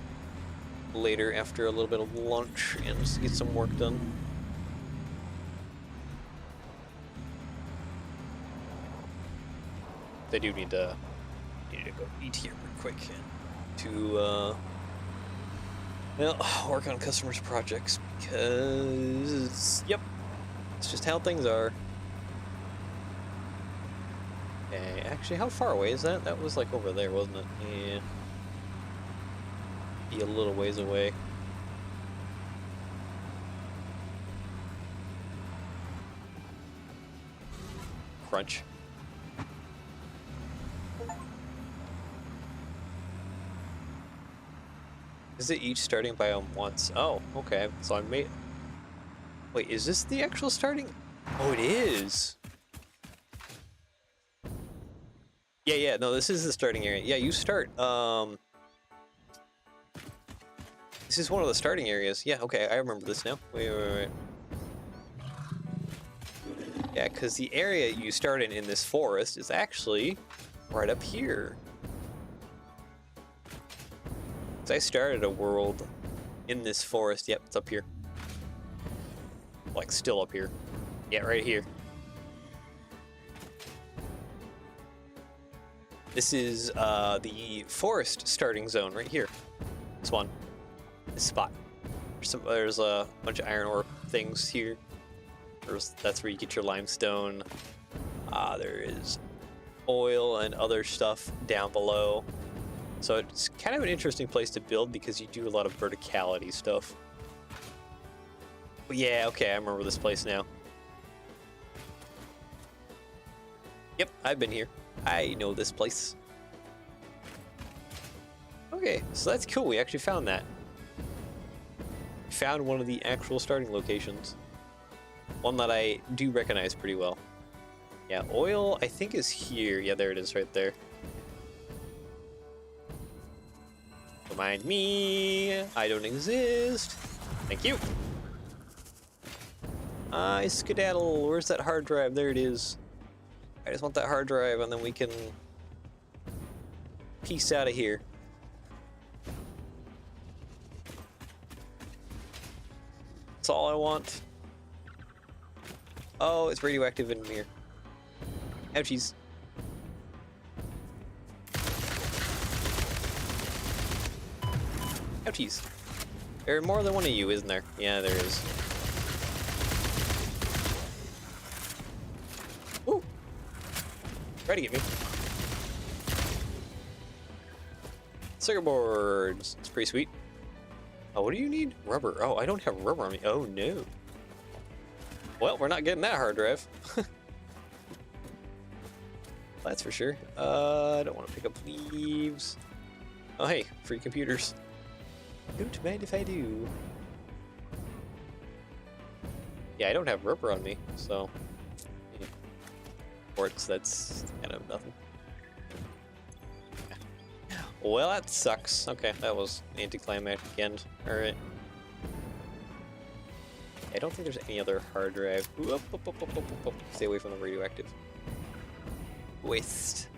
later after a little bit of lunch and just get some work done. I do need to go eat here real quick to well, work on customers' projects because yep, it's just how things are. Okay, actually, how far away is that? That was like over there, wasn't it? Yeah, be a little ways away. Crunch. Is it each starting biome once? Oh, okay. So I made... Wait, is this the actual starting? Oh, it is! Yeah, no, this is the starting area. Yeah, you start, This is one of the starting areas. Yeah, okay, I remember this now. Wait. Yeah, because the area you start in this forest is actually right up here. I started a world in this forest. Yep, it's up here. Like, still up here. Yeah, right here. This is the forest starting zone right here. This one. This spot. There's a bunch of iron ore things here. That's where you get your limestone. There is oil and other stuff down below. So it's kind of an interesting place to build because you do a lot of verticality stuff. But yeah, okay, I remember this place now. Yep, I've been here. I know this place. Okay, so that's cool. We actually found that. We found one of the actual starting locations. One that I do recognize pretty well. Yeah, oil, I think, is here. Yeah, there it is right there. Don't mind me. I don't exist. Thank you. I skedaddle. Where's that hard drive? There it is. I just want that hard drive and then we can peace out of here. That's all I want. Oh, it's radioactive in here. Ouchies. Ouchies. There are more than one of you, isn't there? Yeah, there is. Ooh! Try to get me. Circuit boards. It's pretty sweet. Oh, what do you need? Rubber. Oh, I don't have rubber on me. Oh, no. Well, we're not getting that hard drive. That's for sure. I don't want to pick up leaves. Oh, hey, free computers. Don't mind if I do. Yeah, I don't have rubber on me, so... Yeah. Quartz, that's kind of nothing. Well, that sucks. Okay, that was anticlimactic end. Alright. I don't think there's any other hard drive. Ooh, up. Stay away from the radioactive waste.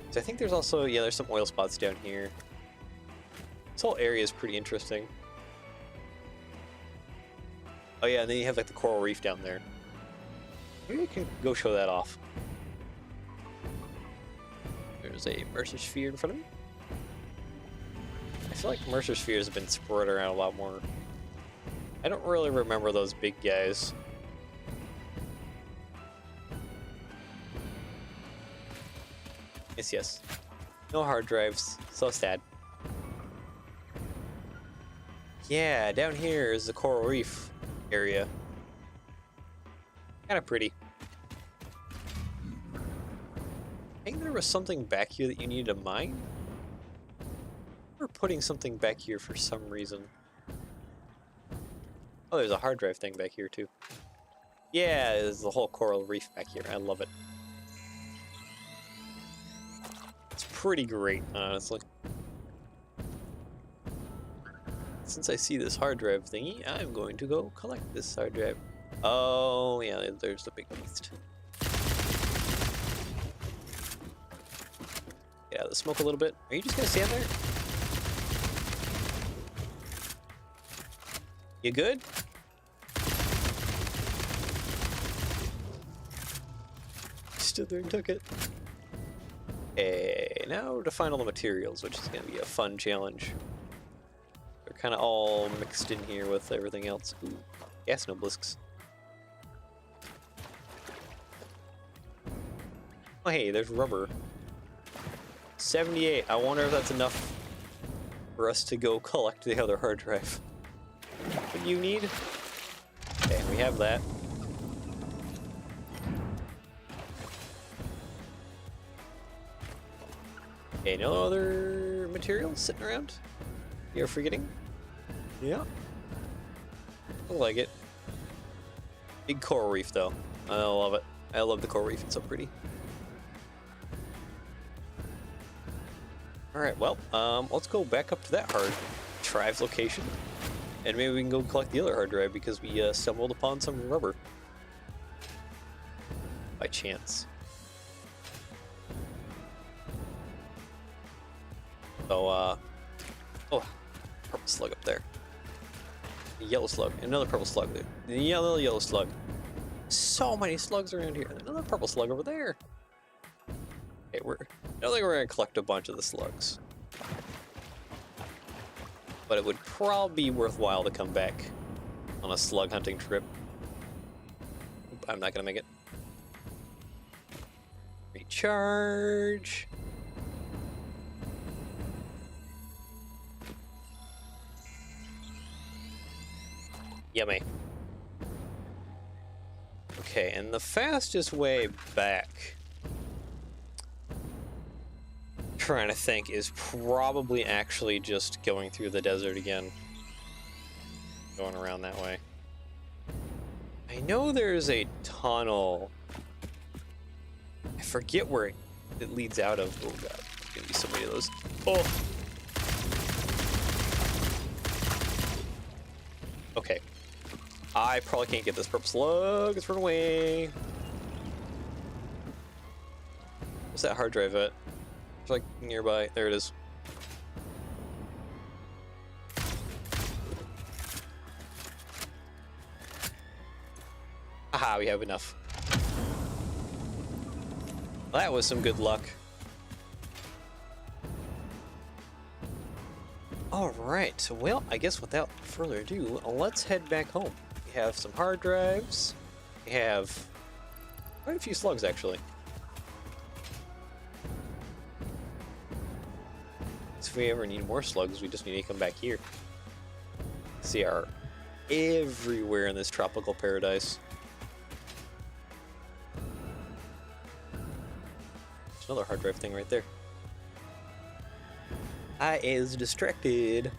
So I think there's also, yeah, there's some oil spots down here. This whole area is pretty interesting. Oh yeah, and then you have like the coral reef down there. Maybe you can go show that off. There's a Mercer sphere in front of me. I feel like Mercer spheres have been spread around a lot more. I don't really remember those big guys. Yes. No hard drives. So sad. Yeah, down here is the coral reef area. Kind of pretty. I think there was something back here that you needed to mine. We're putting something back here for some reason. Oh, there's a hard drive thing back here too. Yeah, there's the whole coral reef back here. I love it. It's pretty great, honestly. Since I see this hard drive thingy, I'm going to go collect this hard drive. Oh, yeah, there's the big beast. Get out of the smoke a little bit. Are you just gonna stand there? You good? Stood there and took it. Okay, now to find all the materials, which is gonna be a fun challenge. They're kind of all mixed in here with everything else. Ooh, gas noblisks. Oh hey, there's rubber. 78. I wonder if that's enough for us to go collect the other hard drive. What do you need? Okay, we have that. Okay, no other materials sitting around? You're forgetting? Yeah. I like it. Big coral reef though. I love it. I love the coral reef, it's so pretty. Alright, well, let's go back up to that hard drive location. And maybe we can go collect the other hard drive because we stumbled upon some rubber. By chance. So, oh, purple slug up there. A yellow slug, another purple slug there. The yellow slug. So many slugs around here. Another purple slug over there. Okay, I don't think we're gonna collect a bunch of the slugs. But it would probably be worthwhile to come back on a slug hunting trip. Oop, I'm not gonna make it. Recharge. Yummy. Okay, and the fastest way back, trying to think, is probably actually just going through the desert again. Going around that way. I know there's a tunnel. I forget where it leads out of. Oh god, there's gonna be so many of those. Oh! Okay. I probably can't get this purple slug. It's run away. Where's that hard drive at? It's like nearby. There it is. Aha, we have enough. That was some good luck. Alright, well, I guess without further ado, let's head back home. We have some hard drives. We have quite a few slugs, actually. So if we ever need more slugs, we just need to come back here. See, are everywhere in this tropical paradise. There's another hard drive thing right there. I is distracted.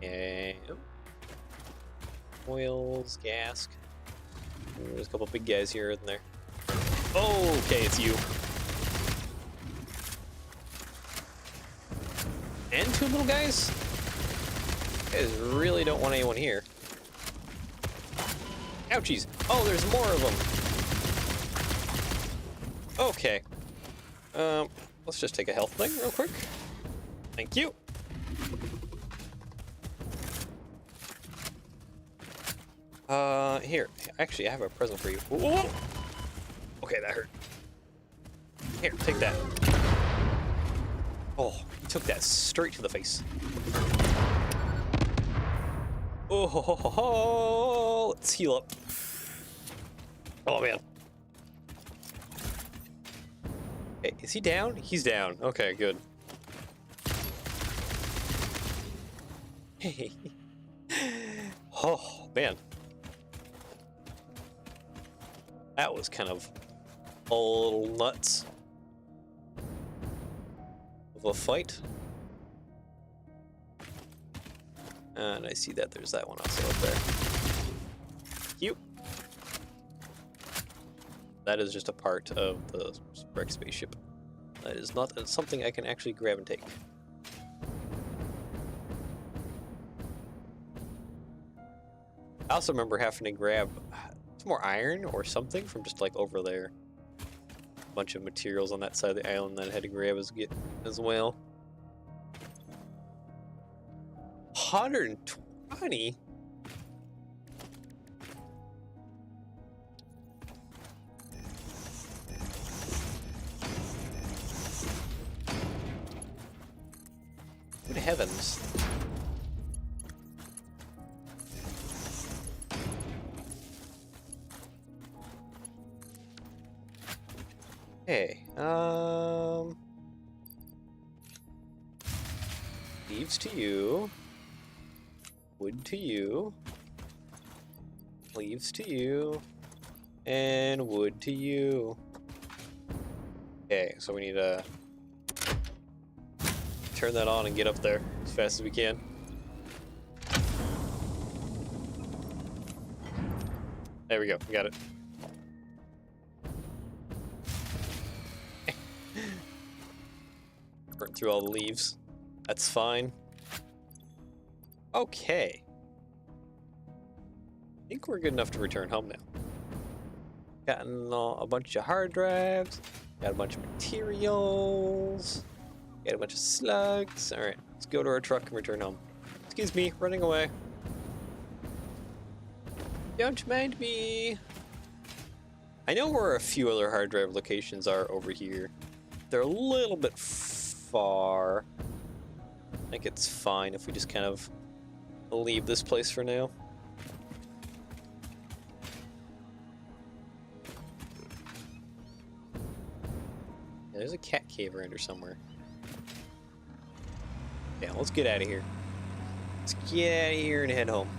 And oils, gas. There's a couple big guys here and there. Oh, okay, it's you. And two little guys? You guys really don't want anyone here. Ouchies! Oh, there's more of them. Okay. Let's just take a health thing real quick. Thank you. Here. Actually, I have a present for you. Whoa! Okay, that hurt. Here, take that. Oh, you took that straight to the face. Oh, ho, ho, ho, ho. Let's heal up. Oh, man. Hey, is he down? He's down. Okay, good. Hey. Oh, man. That was kind of a little nuts of a fight. And I see that there's that one also up there. Cute. That is just a part of the wrecked spaceship. That is not something I can actually grab and take. I also remember having to grab some more iron or something from just like over there. A bunch of materials on that side of the island that I had to grab as well. 120? Good heavens. Okay, leaves to you, wood to you, leaves to you, and wood to you. Okay, so we need to turn that on and get up there as fast as we can. There we go, we got it. Burn through all the leaves. That's fine. Okay. I think we're good enough to return home now. Gotten a bunch of hard drives. Got a bunch of materials. Got a bunch of slugs. Alright, let's go to our truck and return home. Excuse me, running away. Don't mind me. I know where a few other hard drive locations are over here. They're a little bit far. I think it's fine if we just kind of leave this place for now. Yeah, there's a cat cave around here somewhere. Yeah, let's get out of here. Let's get out of here and head home.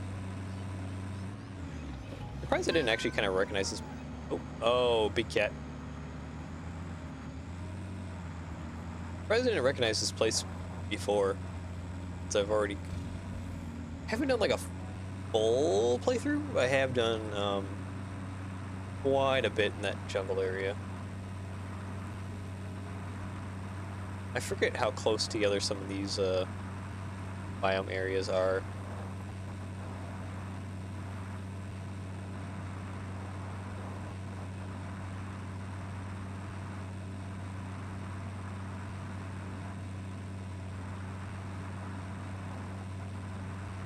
Surprised I didn't actually kind of recognize this. Oh, big cat. Surprised I didn't recognize this place before. So I've already... haven't done like a full playthrough. I have done quite a bit in that jungle area. I forget how close together some of these biome areas are.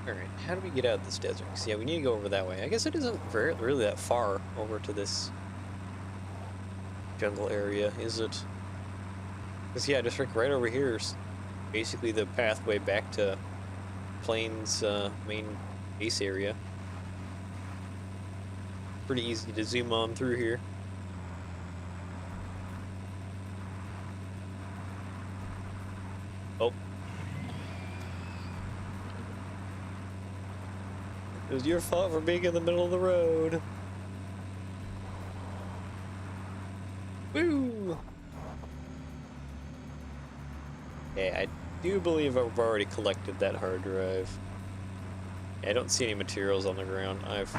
Alright, how do we get out of this desert? Because, yeah, we need to go over that way. I guess it isn't really that far over to this jungle area, is it? Because, yeah, just right over here is basically the pathway back to Plains' main base area. Pretty easy to zoom on through here. Oh. It was your fault for being in the middle of the road. Woo! Okay, I do believe I've already collected that hard drive. Yeah, I don't see any materials on the ground. I've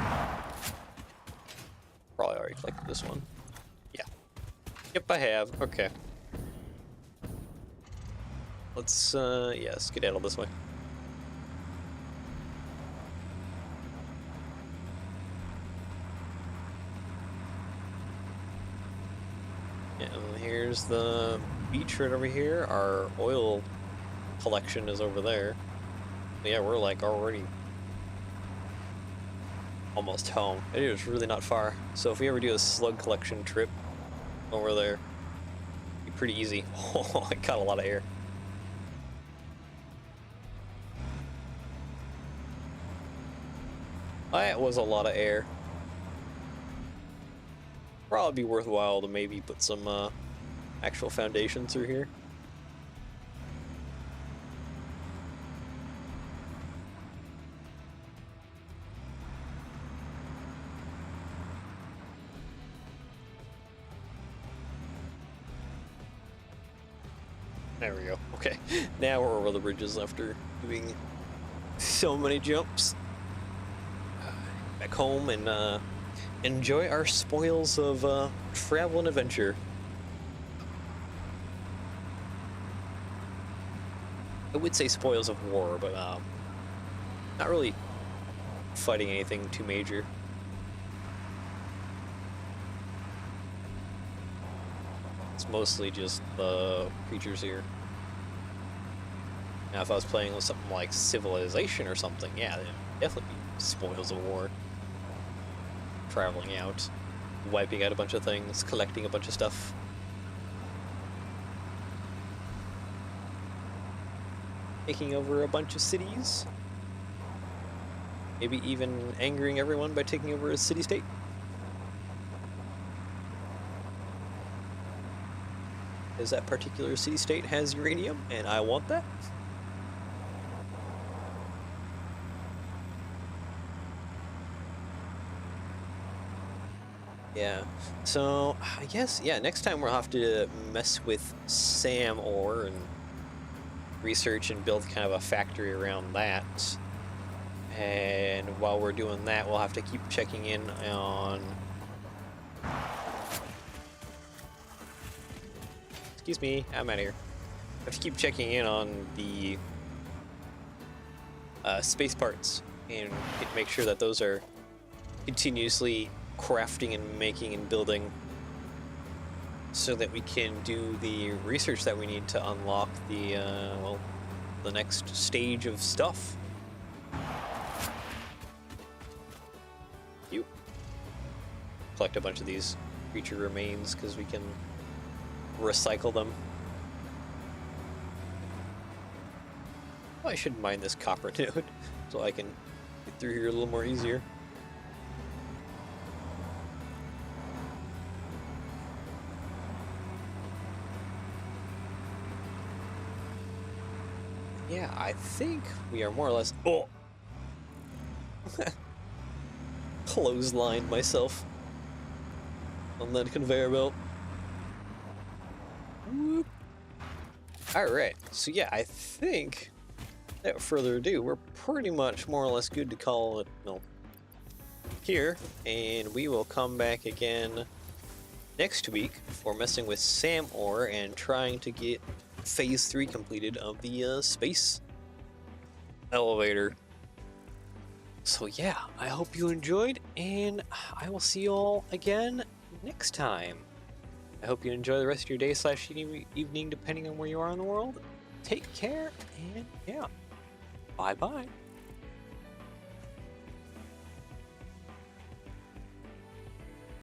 probably already collected this one. Yeah. Yep, I have. Okay. Let's, yeah, skedaddle this way. And here's the beach right over here. Our oil collection is over there. But yeah, we're like already almost home. It is really not far. So if we ever do a slug collection trip over there, it'd be pretty easy. Oh, I got a lot of air. That was a lot of air. Probably be worthwhile to maybe put some actual foundation through here. There we go. Okay, now we're over the bridges after doing so many jumps. Back home and enjoy our spoils of travel and adventure. I would say spoils of war, but not really fighting anything too major. It's mostly just the creatures here. Now, if I was playing with something like Civilization or something, yeah, there'd definitely be spoils of war. Traveling out, wiping out a bunch of things, collecting a bunch of stuff. Taking over a bunch of cities. Maybe even angering everyone by taking over a city-state. Because that particular city-state has uranium, and I want that. Yeah, so I guess, yeah, next time we'll have to mess with Sam ore and research and build kind of a factory around that. And while we're doing that, we'll have to keep checking in on... Excuse me, I'm out of here. I have to keep checking in on the space parts and make sure that those are continuously crafting and making and building so that we can do the research that we need to unlock the, well, the next stage of stuff. You collect a bunch of these creature remains because we can recycle them. Oh, I should mine this copper node so I can get through here a little more easier. Yeah, I think we are more or less... Oh! Clotheslined myself on that conveyor belt. Whoop. Alright, so yeah, I think, without further ado, we're pretty much more or less good to call it, no, here, and we will come back again next week for messing with Sam ore and trying to get Phase 3 completed of the space elevator. So yeah, I hope you enjoyed, and I will see you all again next time. I hope you enjoy the rest of your day / evening, depending on where you are in the world. Take care, and yeah, bye-bye.